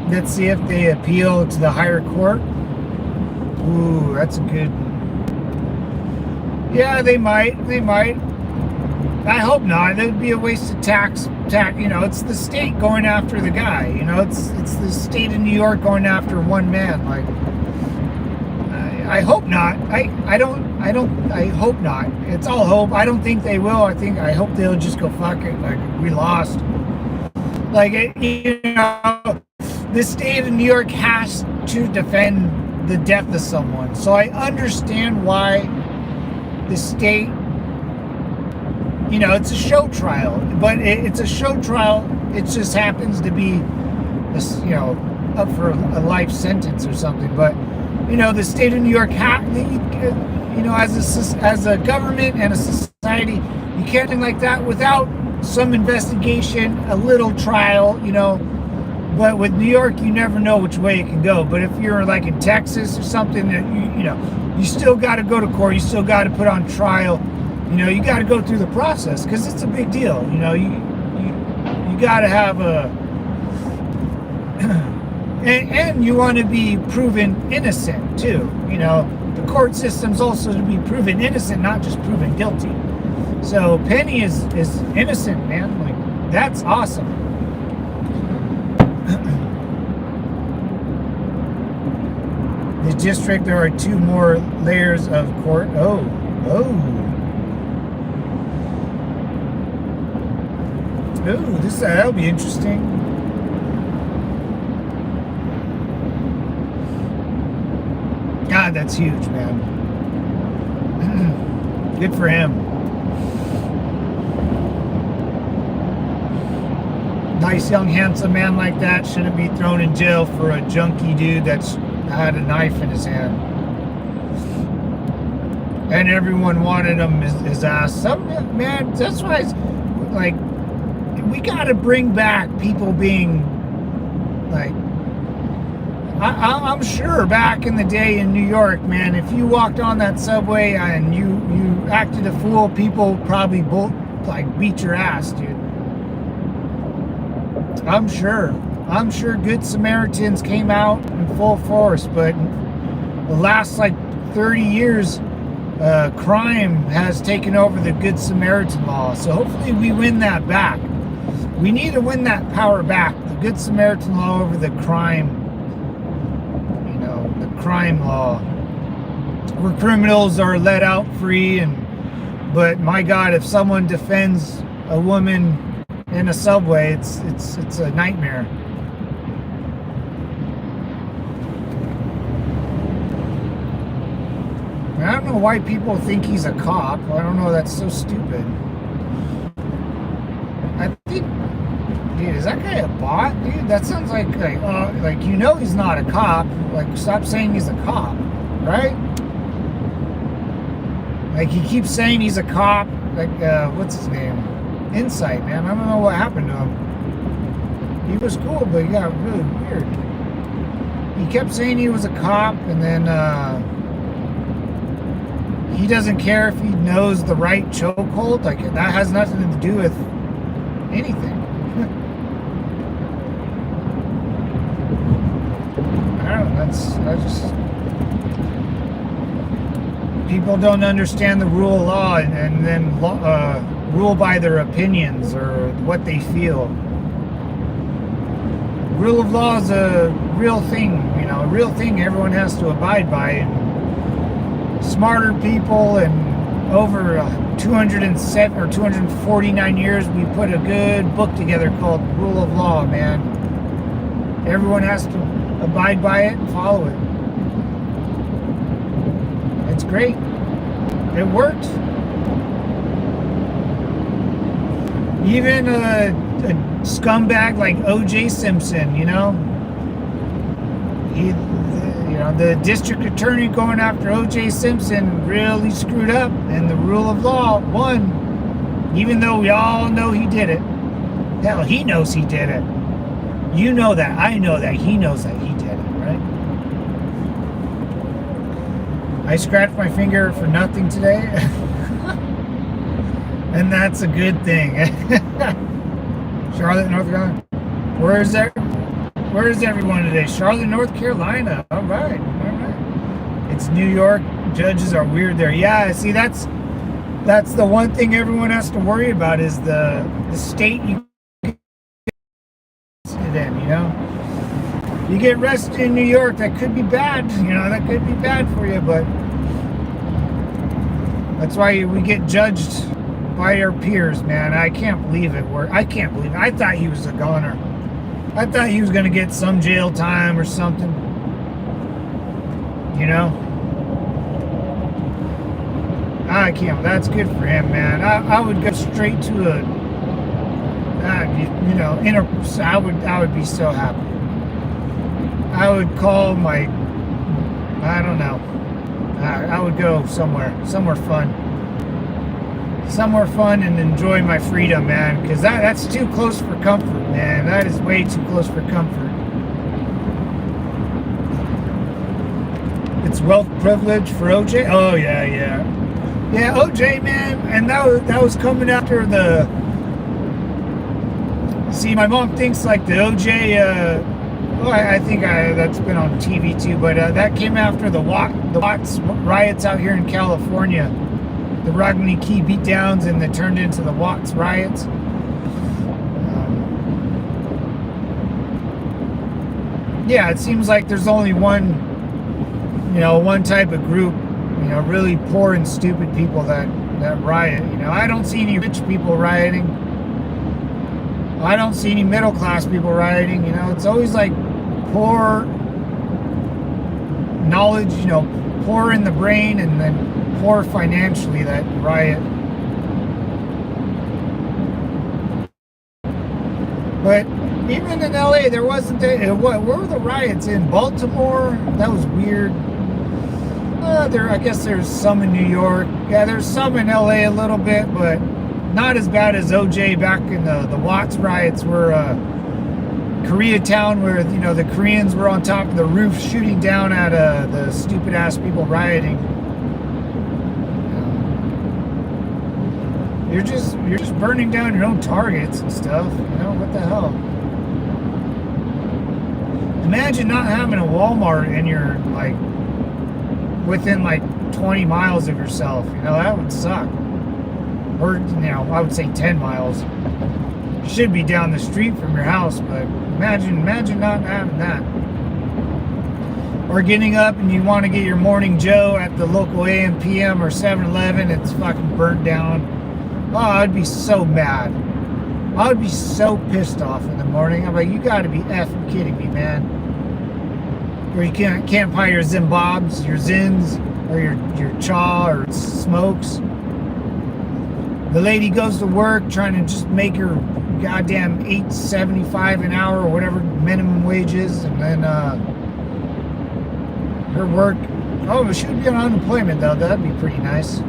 Let's see if they appeal to the higher court. Ooh, that's a good. Yeah, they might. I hope not. That would be a waste of tax. It's the state going after the guy. It's the state of New York going after one man. Like, I hope not. I hope not. It's all hope. I don't think they will. I hope they'll just go, fuck it. Like, we lost. Like, the state of New York has to defend the death of someone. So I understand why the state, it's a show trial, but it's a show trial. It just happens to be, up for a life sentence or something. But, the state of New York, as a government and a society, you can't do like that without some investigation, a little trial, But with New York, you never know which way it can go. But if you're like in Texas or something, that you still got to go to court. You still got to put on trial. You got to go through the process because it's a big deal. You got to have a and you want to be proven innocent too. The court system's also to be proven innocent, not just proven guilty. So Penny is innocent, man. Like, that's awesome. The district, there are 2 more layers of court. Oh. Ooh, that'll be interesting. God, that's huge, man. Good for him. Nice, young, handsome man like that shouldn't be thrown in jail for a junkie dude that's had a knife in his hand. And everyone wanted him his ass. Man, that's why it's like, we got to bring back people being like, I'm sure back in the day in New York, man, if you walked on that subway and you acted a fool, people probably beat your ass, dude. I'm sure Good Samaritans came out in full force, but the last 30 years, crime has taken over the Good Samaritan law. So hopefully we win that back. We need to win that power back. The Good Samaritan law over the crime, the crime law, where criminals are let out free. But my God, if someone defends a woman in a subway, it's a nightmare. I don't know why people think he's a cop. I don't know. That's so stupid. I think, dude, is that guy a bot, dude? That sounds like he's not a cop. Stop saying he's a cop, right? He keeps saying he's a cop. What's his name? Insight, man. I don't know what happened to him. He was cool, but he got really weird. He kept saying he was a cop, and then he doesn't care if he knows the right chokehold. That has nothing to do with anything. I don't know. People don't understand the rule of law and then rule by their opinions or what they feel. Rule of law is a real thing, a real thing everyone has to abide by. And smarter people, and over 207 or 249 years, we put a good book together called Rule of Law, man. Everyone has to abide by it and follow it. It's great. It worked. Even a scumbag like O.J. Simpson, the district attorney going after O.J. Simpson really screwed up, and the rule of law won, even though we all know he did it. Hell, he knows he did it. You know that. I know that. He knows that he did it, right? I scratched my finger for nothing today, and that's a good thing. Charlotte, North Carolina. Where's everyone today? Charlotte, North Carolina. All right. It's New York. Judges are weird there. Yeah, see, that's the one thing everyone has to worry about is the state you get arrested in, You get arrested in New York, that could be bad, that could be bad for you, but that's why we get judged by our peers, man. I can't believe it. I thought he was a goner. I thought he was going to get some jail time or something. I can't. That's good for him, man. I would go straight to I would be so happy. I would call I don't know. I would go somewhere fun. Somewhere fun and enjoy my freedom, man, because that's too close for comfort, man. That is way too close for comfort. It's wealth privilege for OJ. Oh yeah, OJ, man, and that was coming after the. See, my mom thinks the OJ. I think that's been on TV too, but that came after the Watts riots out here in California. The Rodney Key beatdowns, and they turned into the Watts riots. Yeah, it seems like there's only one one type of group, really poor and stupid people that riot. I don't see any rich people rioting. I don't see any middle class people rioting. It's always like poor knowledge, poor in the brain, and then poor financially that riot. But even in LA, there wasn't. Where were the riots in Baltimore? That was weird. I guess there's some in New York. Yeah, there's some in LA a little bit, but not as bad as OJ back in the Watts riots, where Koreatown, where the Koreans were on top of the roof shooting down at the stupid ass people rioting. You're just burning down your own targets and stuff. What the hell? Imagine not having a Walmart and you're like within like 20 miles of yourself. That would suck. Or I would say 10 miles. You should be down the street from your house, but imagine not having that. Or getting up and you want to get your morning Joe at the local AM, PM, or 7-Eleven. It's fucking burnt down. Oh, I'd be so mad. I would be so pissed off in the morning. I'm like, you got to be effing kidding me, man. Or you can't buy your Zimbabs, your Zins, or your Chaw, or Smokes. The lady goes to work trying to just make her goddamn $8.75 an hour or whatever minimum wage is, and then her work. Oh, she would be on unemployment though. That'd be pretty nice.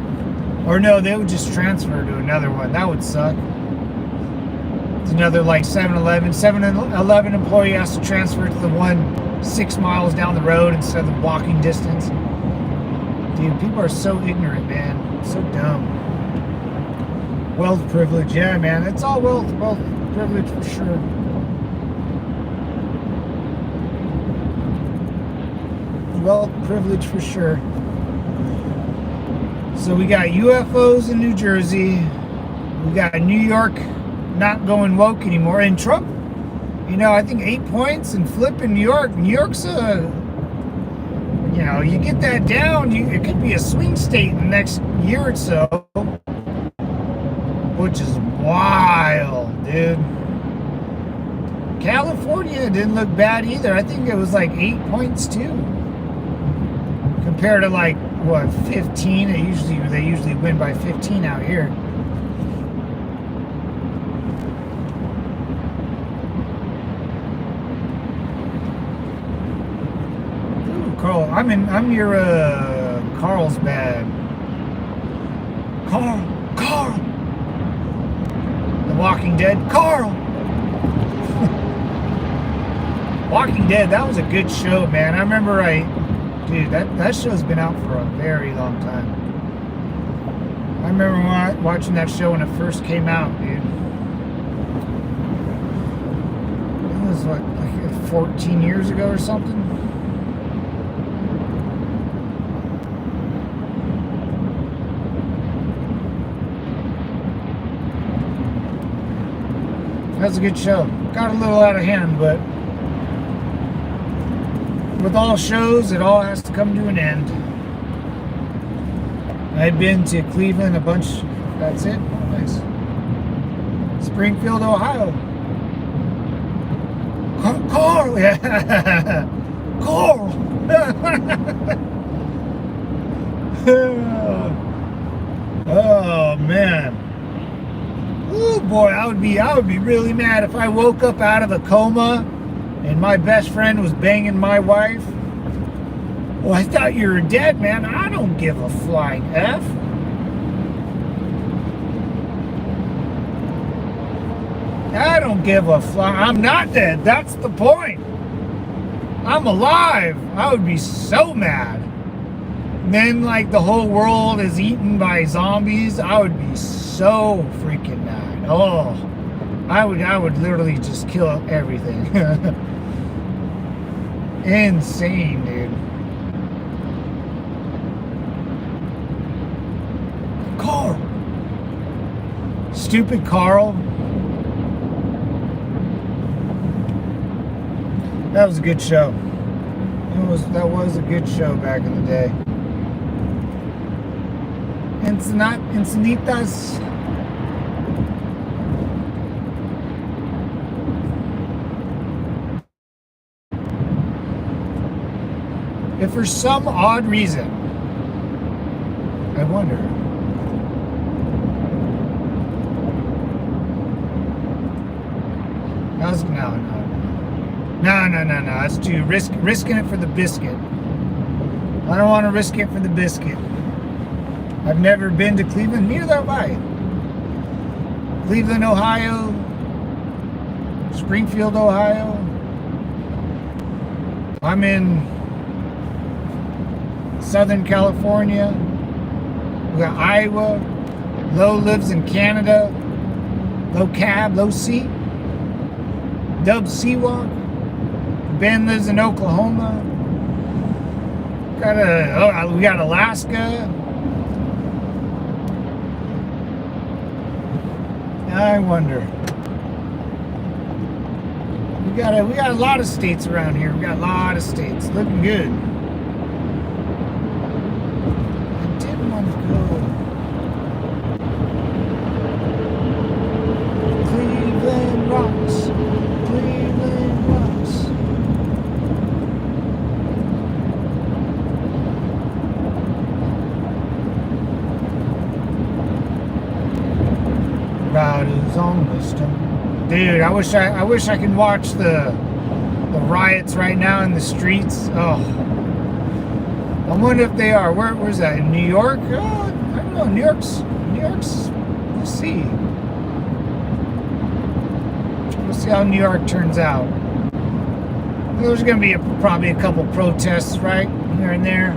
Or no, they would just transfer her to another one. That would suck. It's another like 7-Eleven. 7-Eleven employee has to transfer to the one 6 miles down the road instead of walking distance. Dude, people are so ignorant, man. So dumb. Wealth privilege, yeah, man. It's all wealth privilege for sure. Wealth privilege for sure. So we got UFOs in New Jersey. We got New York not going woke anymore. And Trump, I think 8 points and flip in New York. New York's you get that down, it could be a swing state in the next year or so, which is wild, dude. California didn't look bad either. I think it was like 8 points too, compared to like 15. They usually win by 15 out here. Carl, I'm your Carlsbad. Carl. The Walking Dead. Carl. Walking Dead. That was a good show, man. I remember dude, that show's been out for a very long time. I remember watching that show when it first came out, dude. It was like 14 years ago or something. That's a good show. Got a little out of hand, but with all shows, it all has to come to an end. I've been to Cleveland a bunch. That's it. Oh, nice. Springfield, Ohio. Carl! Yeah. Carl! Oh, man. Oh boy, I would be really mad if I woke up out of a coma and my best friend was banging my wife. Well, I thought you were dead, man. I don't give a flying F. I don't give a fly. I'm not dead. That's the point. I'm alive. I would be so mad. And then, like, the whole world is eaten by zombies. I would be so freaking mad. Oh, I would literally just kill everything. Insane, dude. Carl. Stupid Carl. That was a good show. That was a good show back in the day. Encinitas. If for some odd reason, I wonder. No. That's too risking it for the biscuit. I don't want to risk it for the biscuit. I've never been to Cleveland. Neither have I. Cleveland, Ohio. Springfield, Ohio. I'm in Southern California. We got Iowa. Low lives in Canada. Low cab, low seat. Dub Seawalk. Ben lives in Oklahoma. We got Alaska. I wonder. We got a lot of states around here. We got a lot of states. Looking good. I did want to go. Cleveland rocks. Cleveland rocks. Riders on the stone. Dude, I wish I could watch the riots right now in the streets. Oh, I wonder if they are. Where's that? In New York? Oh, I don't know. New York's. We'll see. We'll see how New York turns out. There's going to be probably a couple protests, right, here and there.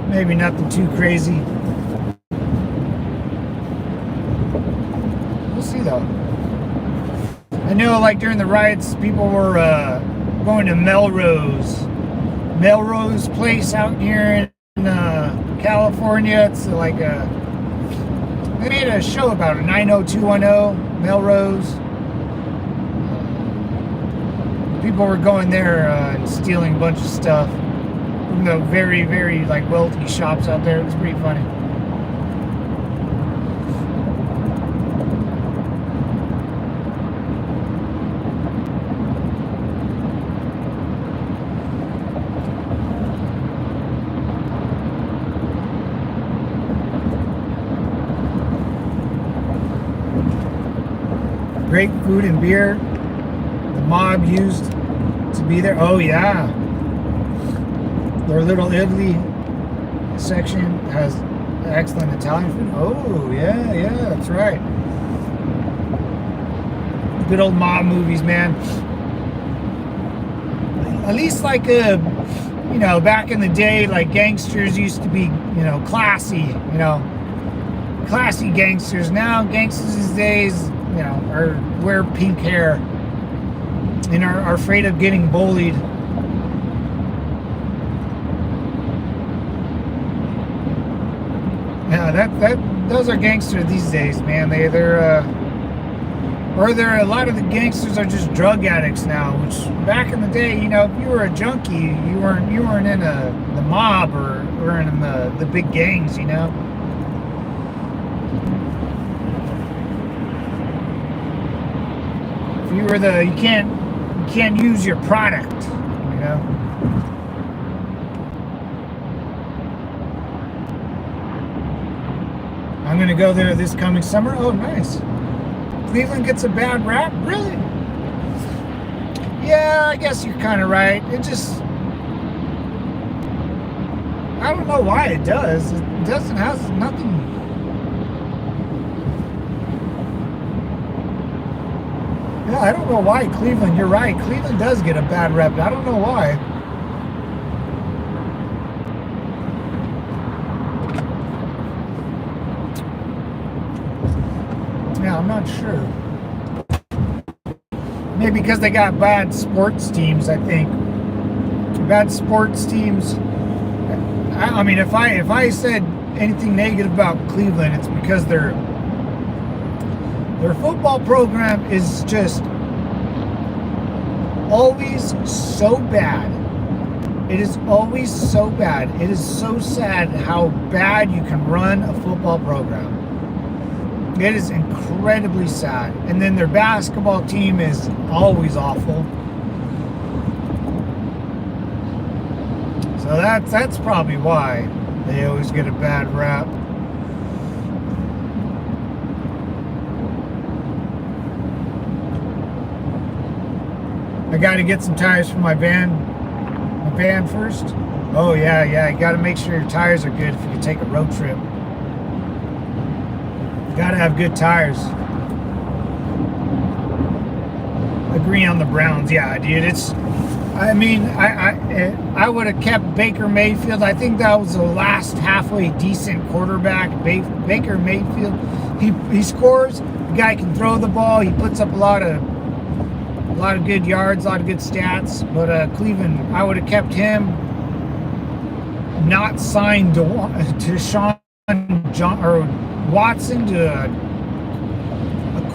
Maybe nothing too crazy. We'll see though. I know, like during the riots, people were going to Melrose Place out here in California. It's like they made a show about it. 90210 Melrose. People were going there and stealing a bunch of stuff from the very, very like wealthy shops out there. It's pretty funny. Great food and beer. The mob used to be there. Oh yeah. Their Little Italy section has excellent Italian food. Oh yeah, that's right. Good old mob movies, man. At least like back in the day, like gangsters used to be, classy, classy gangsters. Now gangsters these days, wear pink hair and are afraid of getting bullied. Yeah, those are gangsters these days, man. They're a lot of the gangsters are just drug addicts now. Which back in the day, if you were a junkie, you weren't in the mob or in the big gangs, If you were you can't use your product, I'm gonna go there this coming summer. Oh, nice. Cleveland gets a bad rap, really? Yeah, I guess you're kind of right. It just, I don't know why it does. It doesn't have nothing. Yeah, I don't know why Cleveland, you're right. Cleveland does get a bad rep. I don't know why. Yeah, I'm not sure. Maybe because they got bad sports teams, I think. Bad sports teams. I mean, if I said anything negative about Cleveland, it's because their football program is just always so bad. It is always so bad. It is so sad how bad you can run a football program. It is incredibly sad. And then their basketball team is always awful. So that's probably why they always get a bad rap. I got to get some tires for my van first. Oh yeah, you got to make sure your tires are good if you take a road trip. You got to have good tires. Agree on the Browns. Yeah, dude, I mean, I would have kept Baker Mayfield. I think that was the last halfway decent quarterback. Baker Mayfield. He scores. The guy can throw the ball. He puts up a lot of good yards, a lot of good stats. But Cleveland, I would have kept him. Not signed to Sean John or Watson to a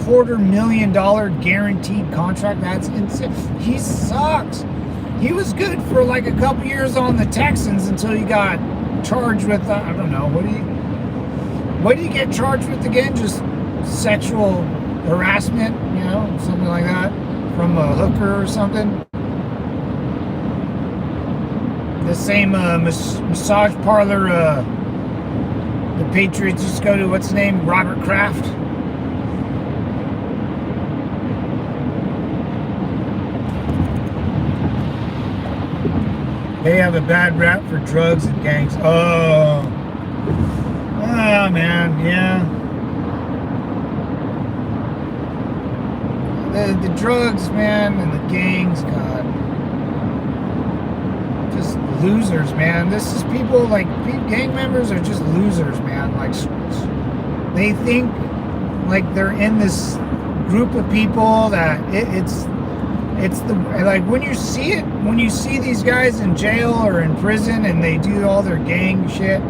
$250,000 guaranteed contract. That's insane. He sucks. He was good for like a couple years on the Texans until he got charged with I don't know, what do you get charged with again? Just sexual harassment, something like that, from a hooker or something. The same massage parlor the Patriots used to go to, what's his name? Robert Kraft. They have a bad rap for drugs and gangs. Oh man, yeah. The drugs, man, and the gangs, God. Just losers, man. This is people, like, gang members are just losers, man. Like, they think like they're in this group of people that it's the, like, when you see these guys in jail or in prison and they do all their gang shit,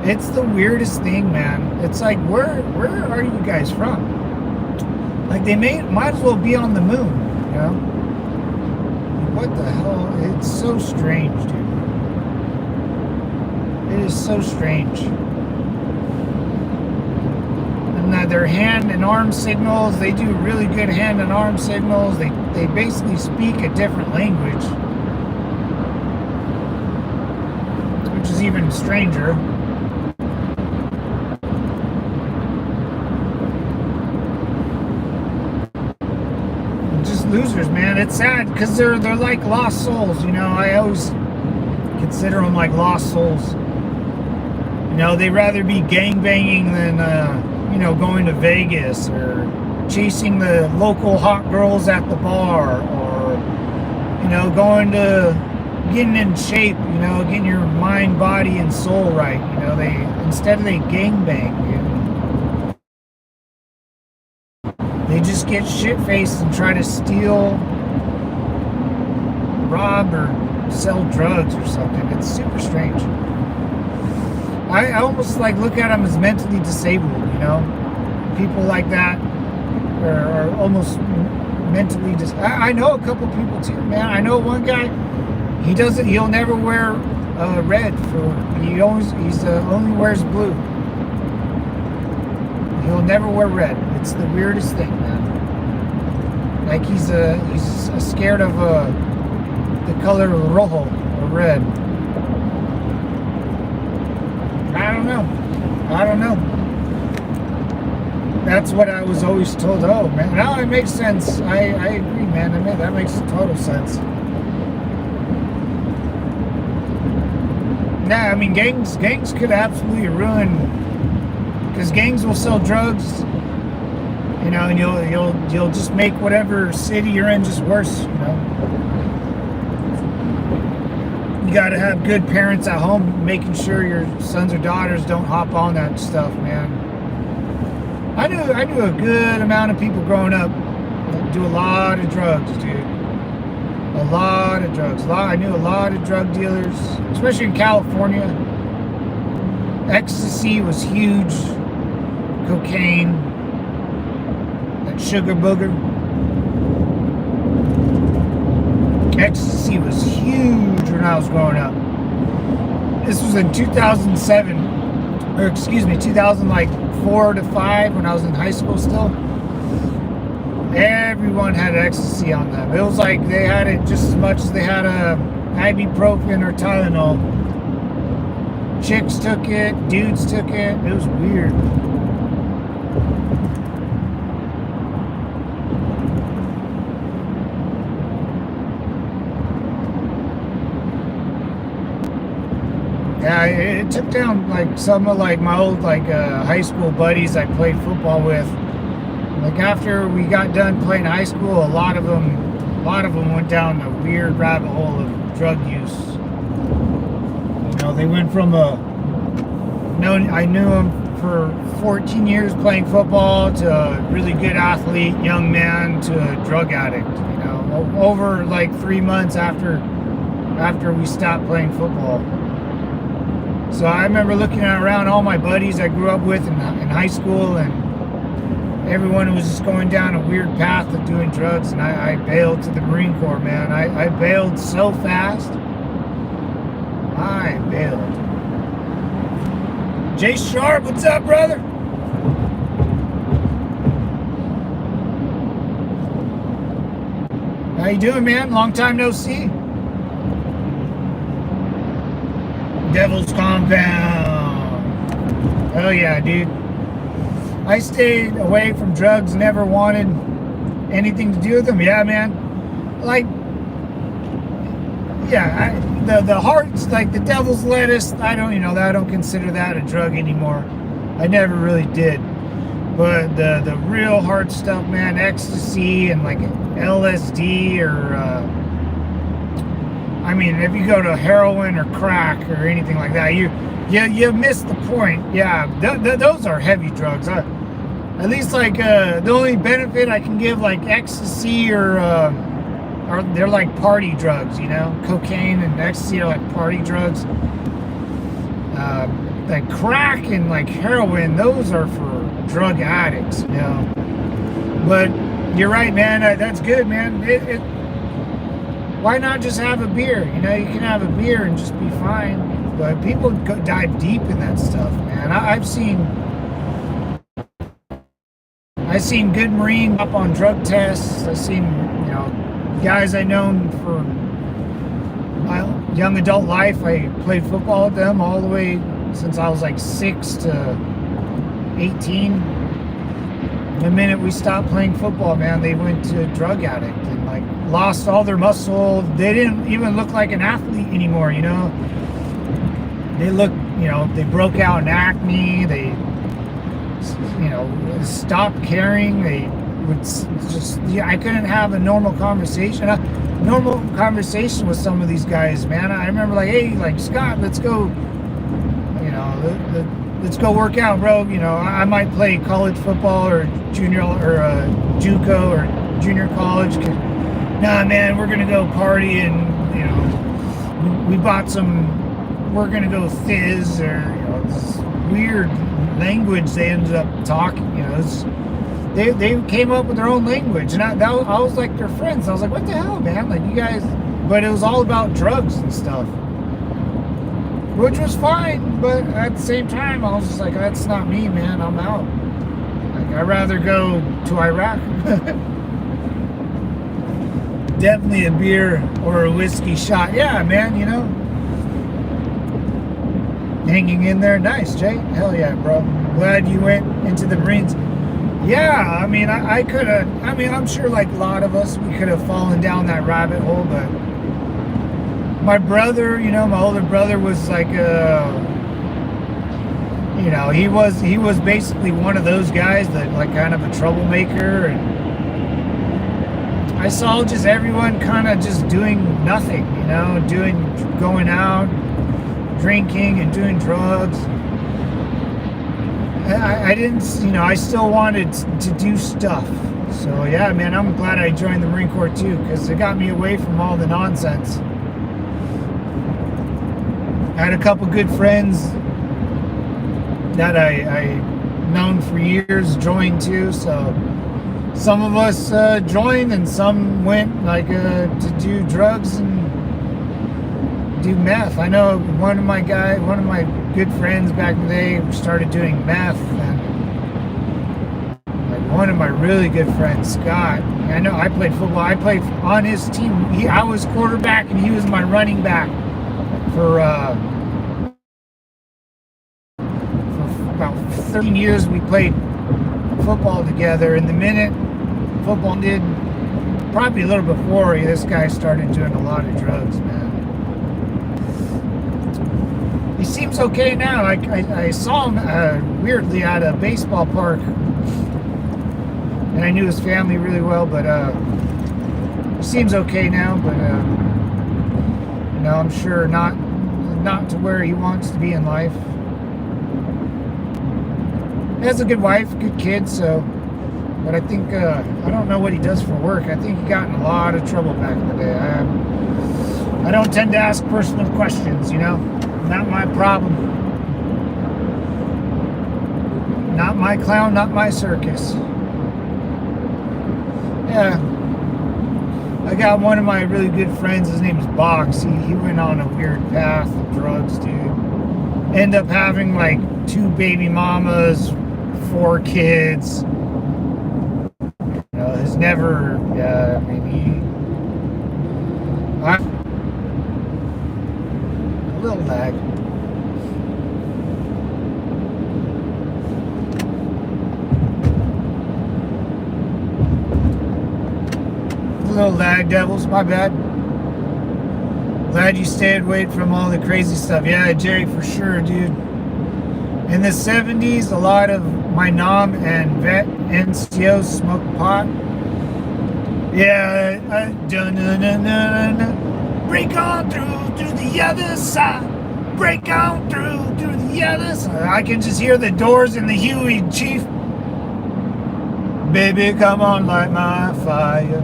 it's the weirdest thing, man. It's like, where are you guys from? Like, they might as well be on the moon, What the hell? It's so strange, dude. It is so strange. And their hand and arm signals, they do really good hand and arm signals. They basically speak a different language, which is even stranger. Just losers, man. It's sad because they're like lost souls, I always consider them like lost souls. They'd rather be gangbanging than going to Vegas or chasing the local hot girls at the bar, or going to getting in shape, getting your mind, body, and soul right. Instead they gangbang, they just get shit-faced and try to steal, rob, or sell drugs or something. It's super strange. I almost look at them as mentally disabled, People like that are almost mentally I know a couple people too, man. I know one guy, he'll never wear red he only wears blue. He'll never wear red. It's the weirdest thing, man. Like he's scared of the color rojo or red. I don't know. That's what I was always told. Oh man, now it makes sense. I agree, man. That makes total sense. Nah, I mean, gangs could absolutely ruin, because gangs will sell drugs, and you'll just make whatever city you're in just worse, You gotta have good parents at home making sure your sons or daughters don't hop on that stuff, man. I knew a good amount of people growing up that do a lot of drugs, dude. A lot of drugs. I knew a lot of drug dealers, especially in California. Ecstasy was huge. Cocaine. That sugar booger. Ecstasy was huge when I was growing up. This was in 2007, or excuse me, 2004 to 5 when I was in high school still. Everyone had ecstasy on them. It was like they had it just as much as they had ibuprofen or Tylenol. Chicks took it, dudes took it. It was weird. Yeah, it took down like some of like my old high school buddies I played football with. Like after we got done playing high school, a lot of them went down a weird rabbit hole of drug use. You know, they went from I knew them for 14 years playing football to a really good athlete, young man, to a drug addict. You know, over like 3 months after we stopped playing football. So I remember looking around all my buddies I grew up with in high school, and everyone was just going down a weird path of doing drugs, and I bailed to the Marine Corps, man. I bailed so fast. I bailed. Jay Sharp, what's up, brother? How you doing, man? Long time no see. Devil's Compound. Hell yeah, dude. I stayed away from drugs, never wanted anything to do with them. Yeah, man. Like, yeah, the hearts, like the devil's lettuce, I don't consider that a drug anymore. I never really did. But the real hard stuff, man, ecstasy and like LSD or I mean, if you go to heroin or crack or anything like that, you miss the point. Yeah, those are heavy drugs. At least like the only benefit I can give, like ecstasy or they're like party drugs. You know, cocaine and ecstasy are like party drugs. Like crack and like heroin, those are for drug addicts. You know, but you're right, man. That's good, man. Why not just have a beer? You know, you can have a beer and just be fine. But people dive deep in that stuff, man. I've seen good Marine up on drug tests. I've seen, you know, guys I known for my young adult life. I played football with them all the way since I was like 6 to 18. The minute we stopped playing football, man, they went to drug addict and like lost all their muscle. They didn't even look like an athlete anymore, you know. They looked, you know, they broke out in acne. They, you know, stopped caring. They would just, yeah, I couldn't have a normal conversation. With some of these guys, man. I remember like, hey, like Scott, let's go, you know, let's go work out, bro. You know, I might play college football or junior or JUCO or junior college. Nah, man, we're gonna go party and, you know, we bought some. We're gonna go fizz or, you know, this weird language they ended up talking. You know, they came up with their own language, and I was like their friends. I was like, what the hell, man? Like you guys, but it was all about drugs and stuff. Which was fine, but at the same time, I was just like, that's not me, man. I'm out. Like, I'd rather go to Iraq. Definitely a beer or a whiskey shot. Yeah, man, you know. Hanging in there. Nice, Jay. Hell yeah, bro. Glad you went into the Marines. Yeah, I mean, I could have, I mean, I'm sure like a lot of us, we could have fallen down that rabbit hole, but my brother, you know, my older brother was like, you know, he was basically one of those guys that like kind of a troublemaker, and I saw just everyone kind of just doing nothing, you know, going out, drinking and doing drugs. I didn't, you know, I still wanted to do stuff. So yeah, man, I'm glad I joined the Marine Corps too, because it got me away from all the nonsense. I had a couple good friends that I known for years joined too, so some of us joined, and some went like to do drugs and do meth. I know one of my good friends back in the day started doing meth, and like one of my really good friends, Scott. I know I played football. I played on his team. I was quarterback, and he was my running back for about 13 years. We played football together, and the minute football did, probably a little before, this guy started doing a lot of drugs, man. He seems okay now. I saw him weirdly at a baseball park, and I knew his family really well, but he seems okay now, but I'm sure not to where he wants to be in life. He has a good wife, good kids, but I think, I don't know what he does for work. I think he got in a lot of trouble back in the day. I don't tend to ask personal questions, not my problem. Not my clown, not my circus. Yeah. I got one of my really good friends, his name is Box. He went on a weird path of drugs, dude. Ended up having like 2 baby mamas, 4 kids. Has never, a little lag. A little lag, devils, my bad. Glad you stayed away from all the crazy stuff. Yeah, Jerry, for sure, dude. In the 70s, a lot of my nom and vet NCOs smoked pot. Yeah, break on through the other side. Break on through the other side. I can just hear the Doors in the Huey, Chief. Baby, come on, light my fire.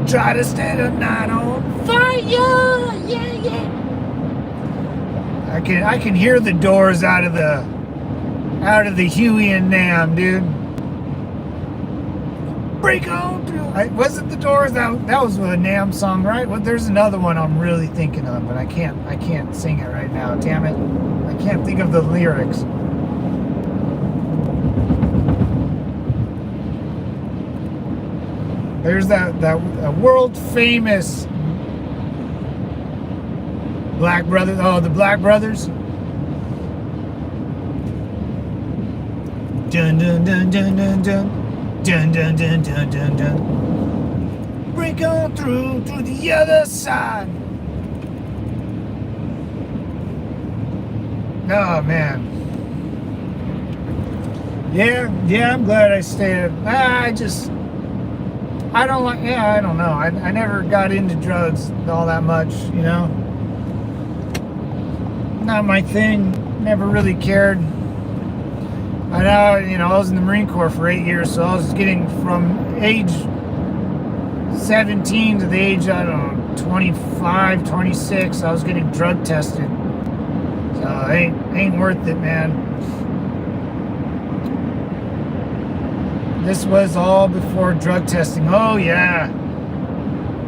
Try to stay the night on fire. Yeah, yeah. I can hear the Doors out of the Huey and Nam, dude. Break on through. Wasn't the Doors? That was a Nam song, right? Well, there's another one I'm really thinking of, but I can't sing it right now. Damn it! I can't think of the lyrics. There's that world famous Black Brothers. Oh, the Black Brothers. Dun dun dun dun dun dun. Dun dun dun dun dun dun. Break on through the other side. Oh man. Yeah, I'm glad I stayed. I don't know. I never got into drugs all that much, Not my thing. Never really cared. I know, I was in the Marine Corps for 8 years, so I was getting from age 17 to the age, 25, 26, I was getting drug tested. So ain't worth it, man. This was all before drug testing. Oh yeah.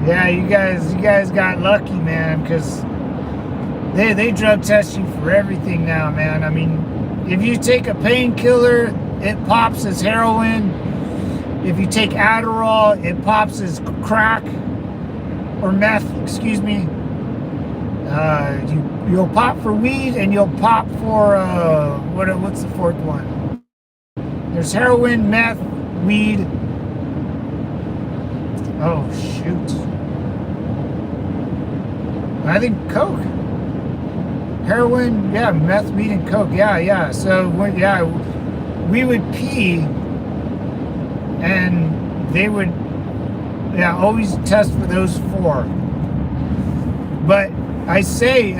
Yeah, you guys got lucky, man, because they drug test you for everything now, man. I mean, if you take a painkiller, it pops as heroin. If you take Adderall, it pops as crack or meth, excuse me. You'll pop for weed, and you'll pop for what's the 4th one? There's heroin, meth, weed. Oh shoot. I think coke. Heroin, yeah, meth, weed, and coke, yeah. So, we would pee, and they would, always test for those 4. But I say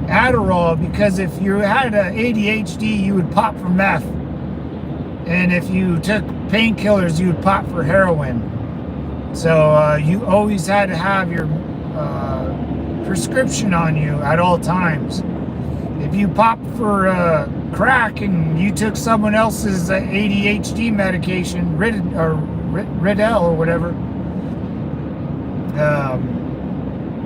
Adderall because if you had ADHD, you would pop for meth, and if you took painkillers, you would pop for heroin. So you always had to have your prescription on you at all times. If you popped for crack and you took someone else's ADHD medication, Riddell or whatever.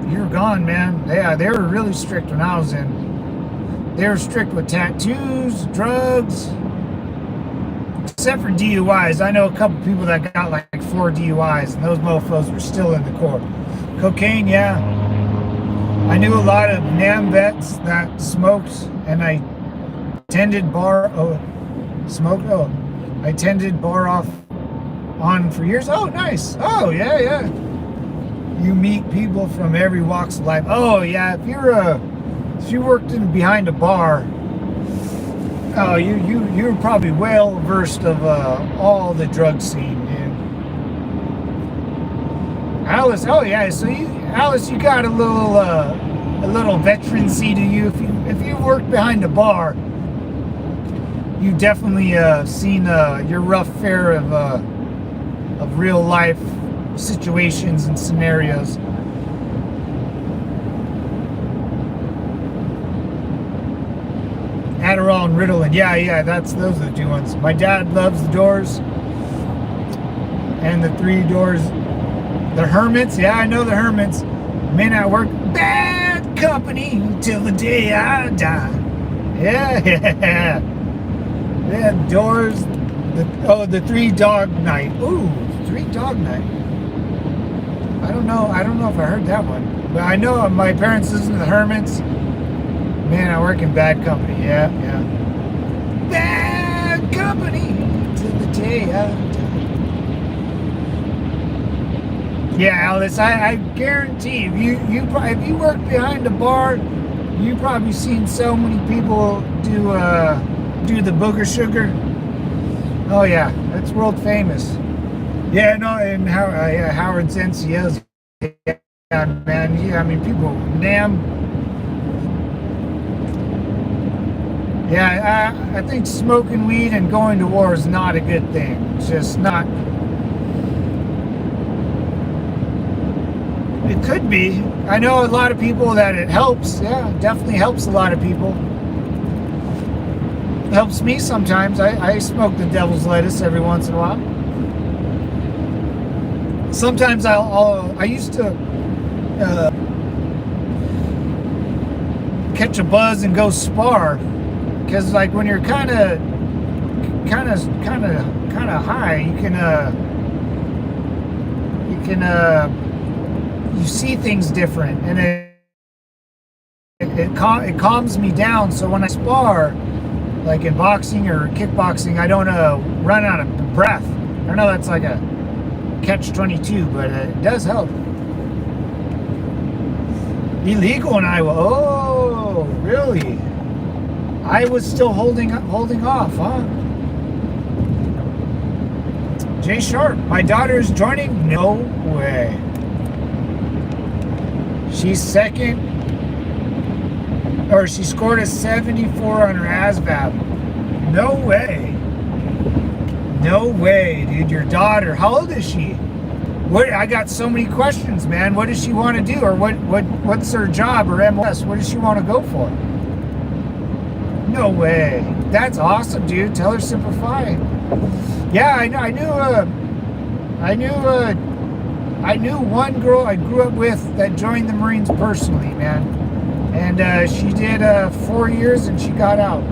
You were gone, man. Yeah, they were really strict when I was in. They were strict with tattoos, drugs, except for DUIs. I know a couple people that got like 4 DUIs, and those mofos were still in the Corps. Cocaine, yeah. I knew a lot of NAM vets that smoked, and I tended bar. I tended bar off on for years. Oh, nice. Oh, yeah, yeah. You meet people from every walks of life. Oh, yeah. If you worked in behind a bar, oh, you're probably well versed of all the drug scene, dude. Alice, oh yeah. So Alice, you got a little veterancy to you. If you worked behind a bar, you definitely seen your rough fare of real life situations and scenarios. Adderall and Ritalin, yeah, those are the 2 ones. My dad loves the Doors and the 3 Doors. The Hermits, yeah, I know the Hermits. May not work. Bad company till the day I die. Yeah. Yeah, Doors. The 3 Dog Night. Ooh, 3 Dog Night. I don't know if I heard that one. But I know my parents listen to the Hermits. Man, I work in bad company. Yeah. Bad company till the day I die. Yeah, Alice, I guarantee if you work behind a bar, you've probably seen so many people do the booger sugar. Oh yeah, that's world famous. Yeah, no, and Howard's NCOs. Yeah, man. Yeah, I mean people NAM. Yeah, I think smoking weed and going to war is not a good thing. It's just not. It could be. I know a lot of people that it helps. Yeah, it definitely helps a lot of people. It helps me sometimes. I smoke the devil's lettuce every once in a while. Sometimes I used to catch a buzz and go spar. Because like when you're kind of high, you see things different, and it calms me down. So when I spar, like in boxing or kickboxing, I don't run out of breath. I know that's like a catch-22, but it does help. Illegal in Iowa. Oh, really? I was still holding off, huh? Jay Sharp, my daughter is joining? No way. She's second, or she scored a 74 on her ASVAB. No way. No way, dude. Your daughter, how old is she? I got so many questions, man. What does she want to do? Or what's her job or MLS? What does she want to go for? No way. That's awesome, dude. Tell her simplify. Yeah, I knew one girl I grew up with that joined the Marines personally, man. And she did 4 years and she got out.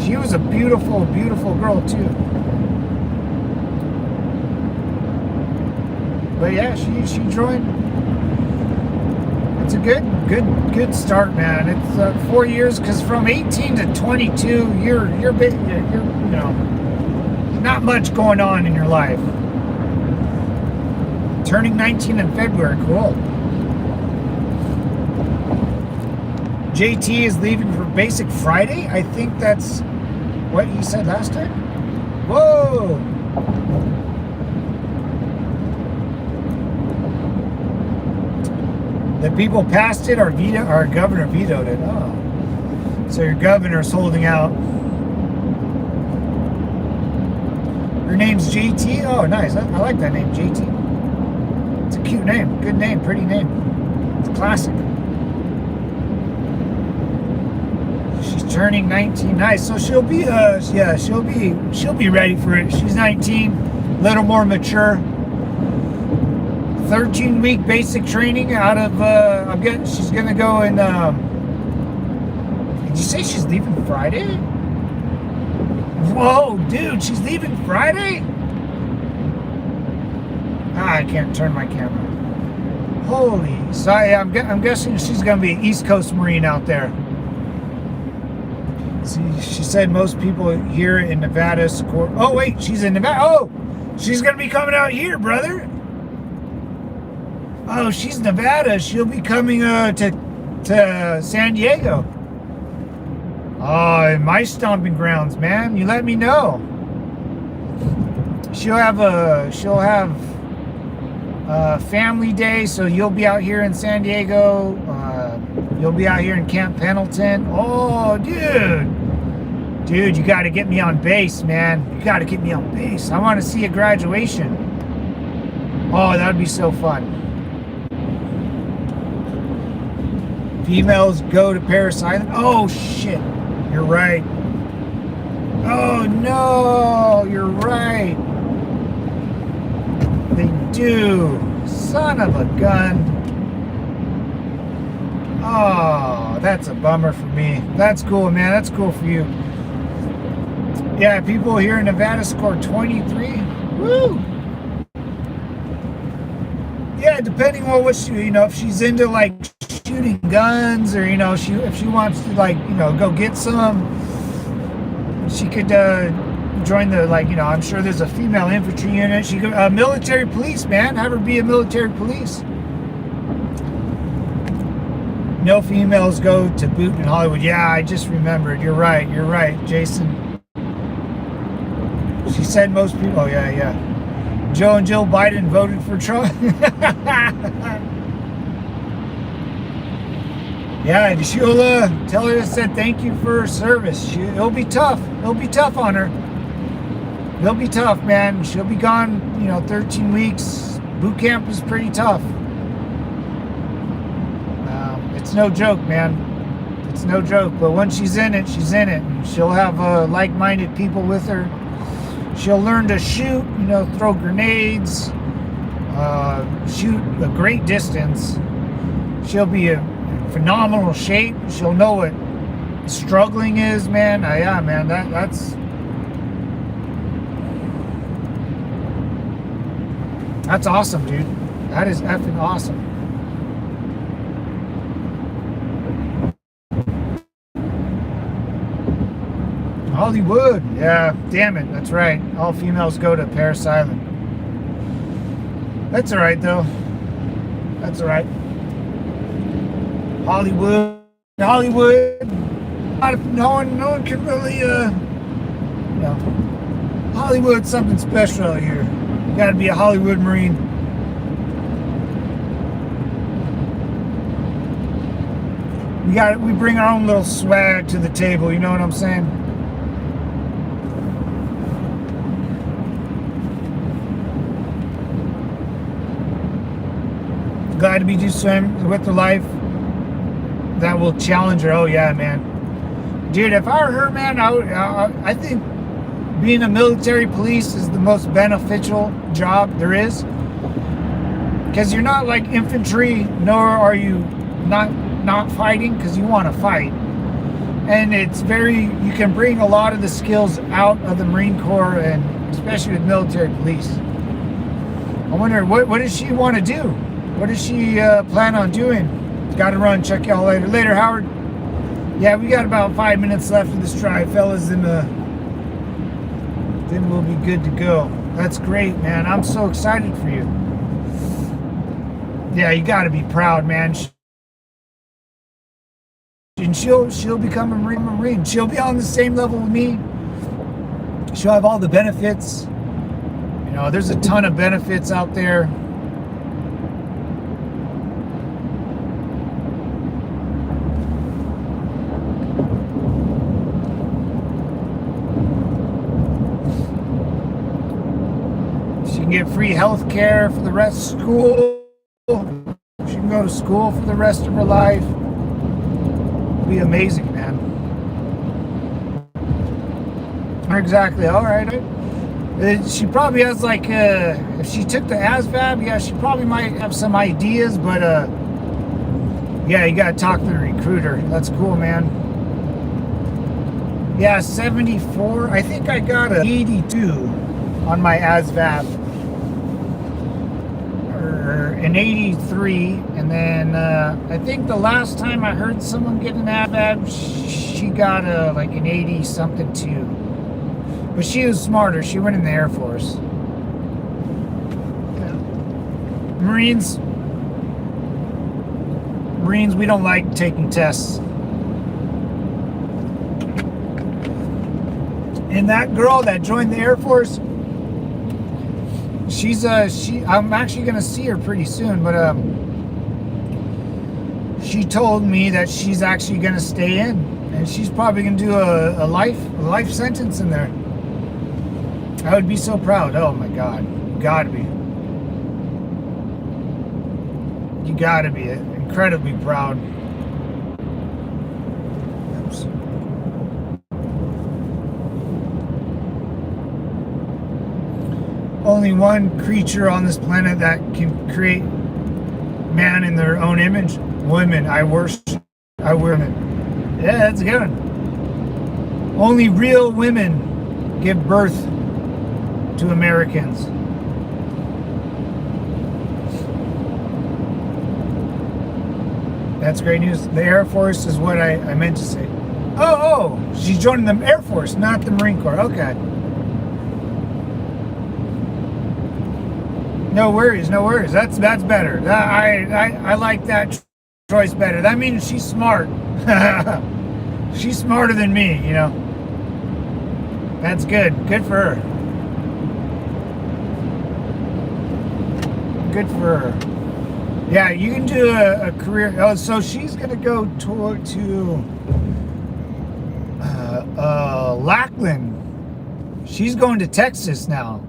She was a beautiful, beautiful girl too. But yeah, she joined. It's a good start, man. It's 4 years, because from 18 to 22, you're not much going on in your life. Turning 19 in February, cool. JT is leaving for Basic Friday. I think that's what he said last time. Whoa. The people passed it, our governor vetoed it. Oh, so your governor's holding out. Her name's JT. Oh, nice. I like that name, JT. It's a cute name, good name, pretty name. It's classic. She's turning 19. Nice. So she'll be ready for it. She's 19. little more mature. 13-week basic training out of, she's gonna go in, did you say she's leaving Friday? Whoa, dude, she's leaving Friday? I can't turn my camera. Holy, so I'm guessing she's gonna be an East Coast Marine out there. See, she said most people here in Nevada score. Oh wait, she's in Nevada. Oh, she's gonna be coming out here, brother. Oh, she's Nevada. She'll be coming to San Diego. Oh, my stomping grounds, man. You let me know. She'll have family day, so you'll be out here in San Diego. You'll be out here in Camp Pendleton. Oh, dude, you got to get me on base, man. You got to get me on base. I want to see a graduation. Oh, that would be so fun. Females go to Paris Island. Oh shit, you're right. Oh no, you're right. They do. Son of a gun. Oh, that's a bummer for me. That's cool, man. That's cool for you. Yeah, people here in Nevada scored 23. Woo! Yeah, depending on what she, if she's into like shooting guns, or if she wants to go get some, she could join the I'm sure there's a female infantry unit. She could military police, man. Have her be a military police. No females go to boot in Hollywood. Yeah, I just remembered. You're right, Jason. She said most people. Oh yeah. Joe and Jill Biden voted for Trump. Yeah, she'll tell her I said thank you for her service. It'll be tough. It'll be tough on her. It'll be tough, man. She'll be gone, 13 weeks. Boot camp is pretty tough. It's no joke, man. It's no joke. But once she's in it, she's in it. And she'll have like-minded people with her. She'll learn to shoot, throw grenades, shoot a great distance. She'll be in phenomenal shape. She'll know what struggling is, man. Yeah, man, that's awesome, dude. That is effing awesome. Hollywood, yeah, damn it, that's right. All females go to Paris Island. That's all right, though. That's all right. Hollywood. No one can really, Hollywood's something special out here. You got to be a Hollywood Marine. We bring our own little swag to the table. You know what I'm saying? Glad to be just with the life that will challenge her. Oh yeah, man, dude. If I were her, man, I think being a military police is the most beneficial job there is, because you're not like infantry, nor are you not fighting, because you want to fight, and you can bring a lot of the skills out of the Marine Corps, and especially with military police. I wonder what does she want to do? What does she plan on doing? Got to run. Check y'all later. Later, Howard. Yeah, we got about 5 minutes left of this drive, fellas, and then we'll be good to go. That's great, man. I'm so excited for you. Yeah, you got to be proud, man. And she'll become a Marine. She'll be on the same level with me. She'll have all the benefits. There's a ton of benefits out there. Get free health care for the rest of school. She can go to school for the rest of her life. It'll be amazing, man. Exactly. All right. She probably has like, if she took the ASVAB, yeah, she probably might have some ideas, but yeah, you gotta talk to the recruiter. That's cool, man. Yeah, 74. I think I got a 82 on my ASVAB. Or an 83, and then I think the last time I heard someone get an ASVAB, she got like an 80 something too. But she was smarter. She went in the Air Force. Yeah. Marines, we don't like taking tests. And that girl that joined the Air Force, I'm actually gonna see her pretty soon, but she told me that she's actually gonna stay in, and she's probably gonna do a life sentence in there. I would be so proud. Oh my God, you gotta be incredibly proud. Oops. Only one creature on this planet that can create man in their own image. Women. I worship women. Yeah, that's a good one. Only real women give birth to Americans. That's great news. The Air Force is what I meant to say. Oh, she's joining the Air Force, not the Marine Corps. Okay. No worries. That's better. I like that choice better. That means she's smart. She's smarter than me, you know. That's good. Good for her. Good for her. Yeah, you can do a career. Oh, so she's gonna go to Lackland. She's going to Texas now.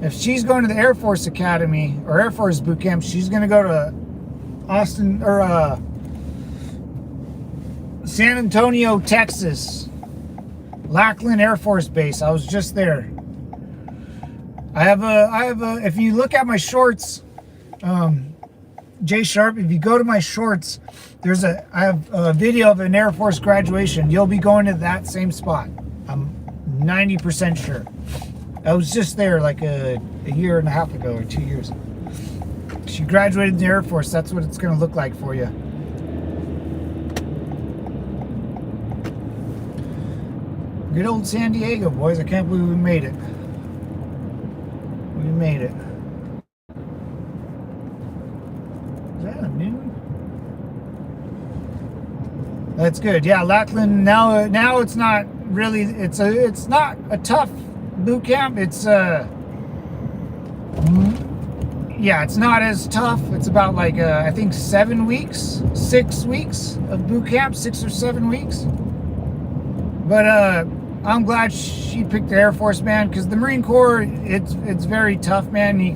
If she's going to the Air Force Academy or Air Force Boot Camp, she's going to go to Austin or San Antonio, Texas. Lackland Air Force Base. I was just there. I have a. If you look at my shorts, Jay Sharp. If you go to my shorts, I have a video of an Air Force graduation. You'll be going to that same spot. I'm 90% sure. I was just there like a year and a half ago or 2 years. She graduated in the Air Force. That's what it's going to look like for you. Good old San Diego, boys. I can't believe we made it. We made it. Is that a noon? That's good. Yeah, Lackland. Now it's not really. It's not a tough boot camp. It's yeah, it's not as tough. It's about like I think 6 weeks of boot camp, 6 or 7 weeks. But I'm glad she picked the Air Force, man, because the Marine Corps, it's very tough, man. You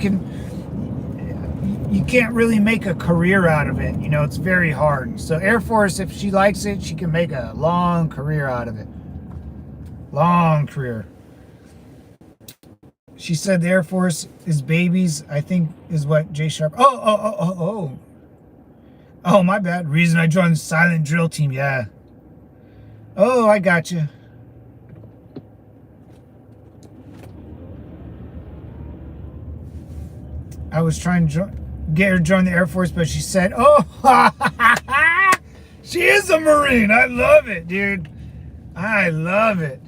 can't really make a career out of it. You know, it's very hard. So Air Force, if she likes it, she can make a long career out of it. Long career. She said the Air Force is babies, I think is what Jay Sharp. Oh, my bad. Reason I joined the silent drill team. Yeah. Oh, I got you. I was trying to get her to join the Air Force, but she said, oh, she is a Marine. I love it, dude. I love it.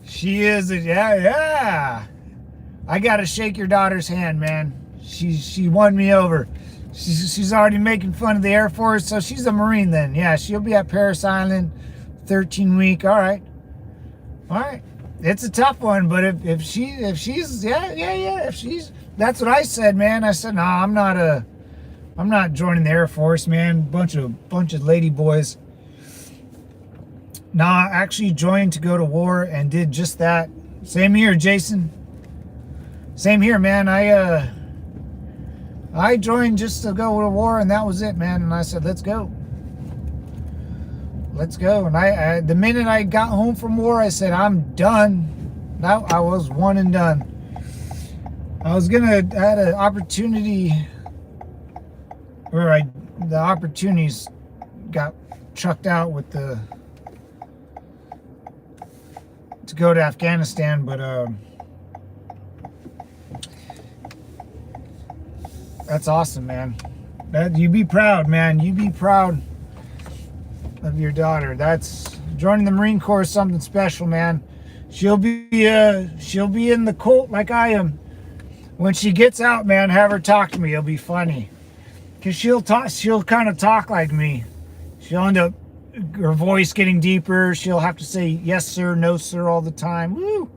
She is yeah. I gotta shake your daughter's hand, man. She won me over. She's already making fun of the Air Force, so she's a Marine then. Yeah, she'll be at Paris Island, 13-week. All right. It's a tough one, but if she's that's what I said, man. I said, no, I'm not joining the Air Force, man. Bunch of lady boys. Nah, I actually joined to go to war and did just that. Same here, Jason. Same here, man. I joined just to go to war, and that was it, man. And I said, let's go. And I the minute I got home from war, I said, I'm done. That I was one and done. I had an opportunity, or the opportunities got chucked out with to go to Afghanistan, but that's awesome, man. You be proud, man. You be proud of your daughter. That's joining the Marine Corps is something special, man. She'll be in the cult like I am. When she gets out, man, have her talk to me. It'll be funny. Cause she'll kind of talk like me. She'll end up her voice getting deeper. She'll have to say yes sir, no sir all the time. Woo!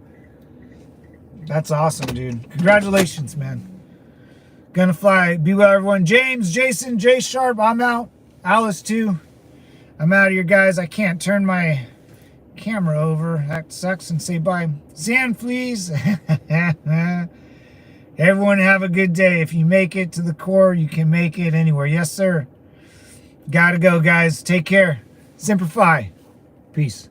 That's awesome, dude. Congratulations, man. Gonna fly. Be well, everyone. James, Jason, Jay Sharp. I'm out. Alice too. I'm out of here, guys. I can't turn my camera over. That sucks. And say bye. Zan, please. Everyone have a good day. If you make it to the Corps, you can make it anywhere. Yes, sir. Gotta go, guys. Take care. Semper Fi. Peace.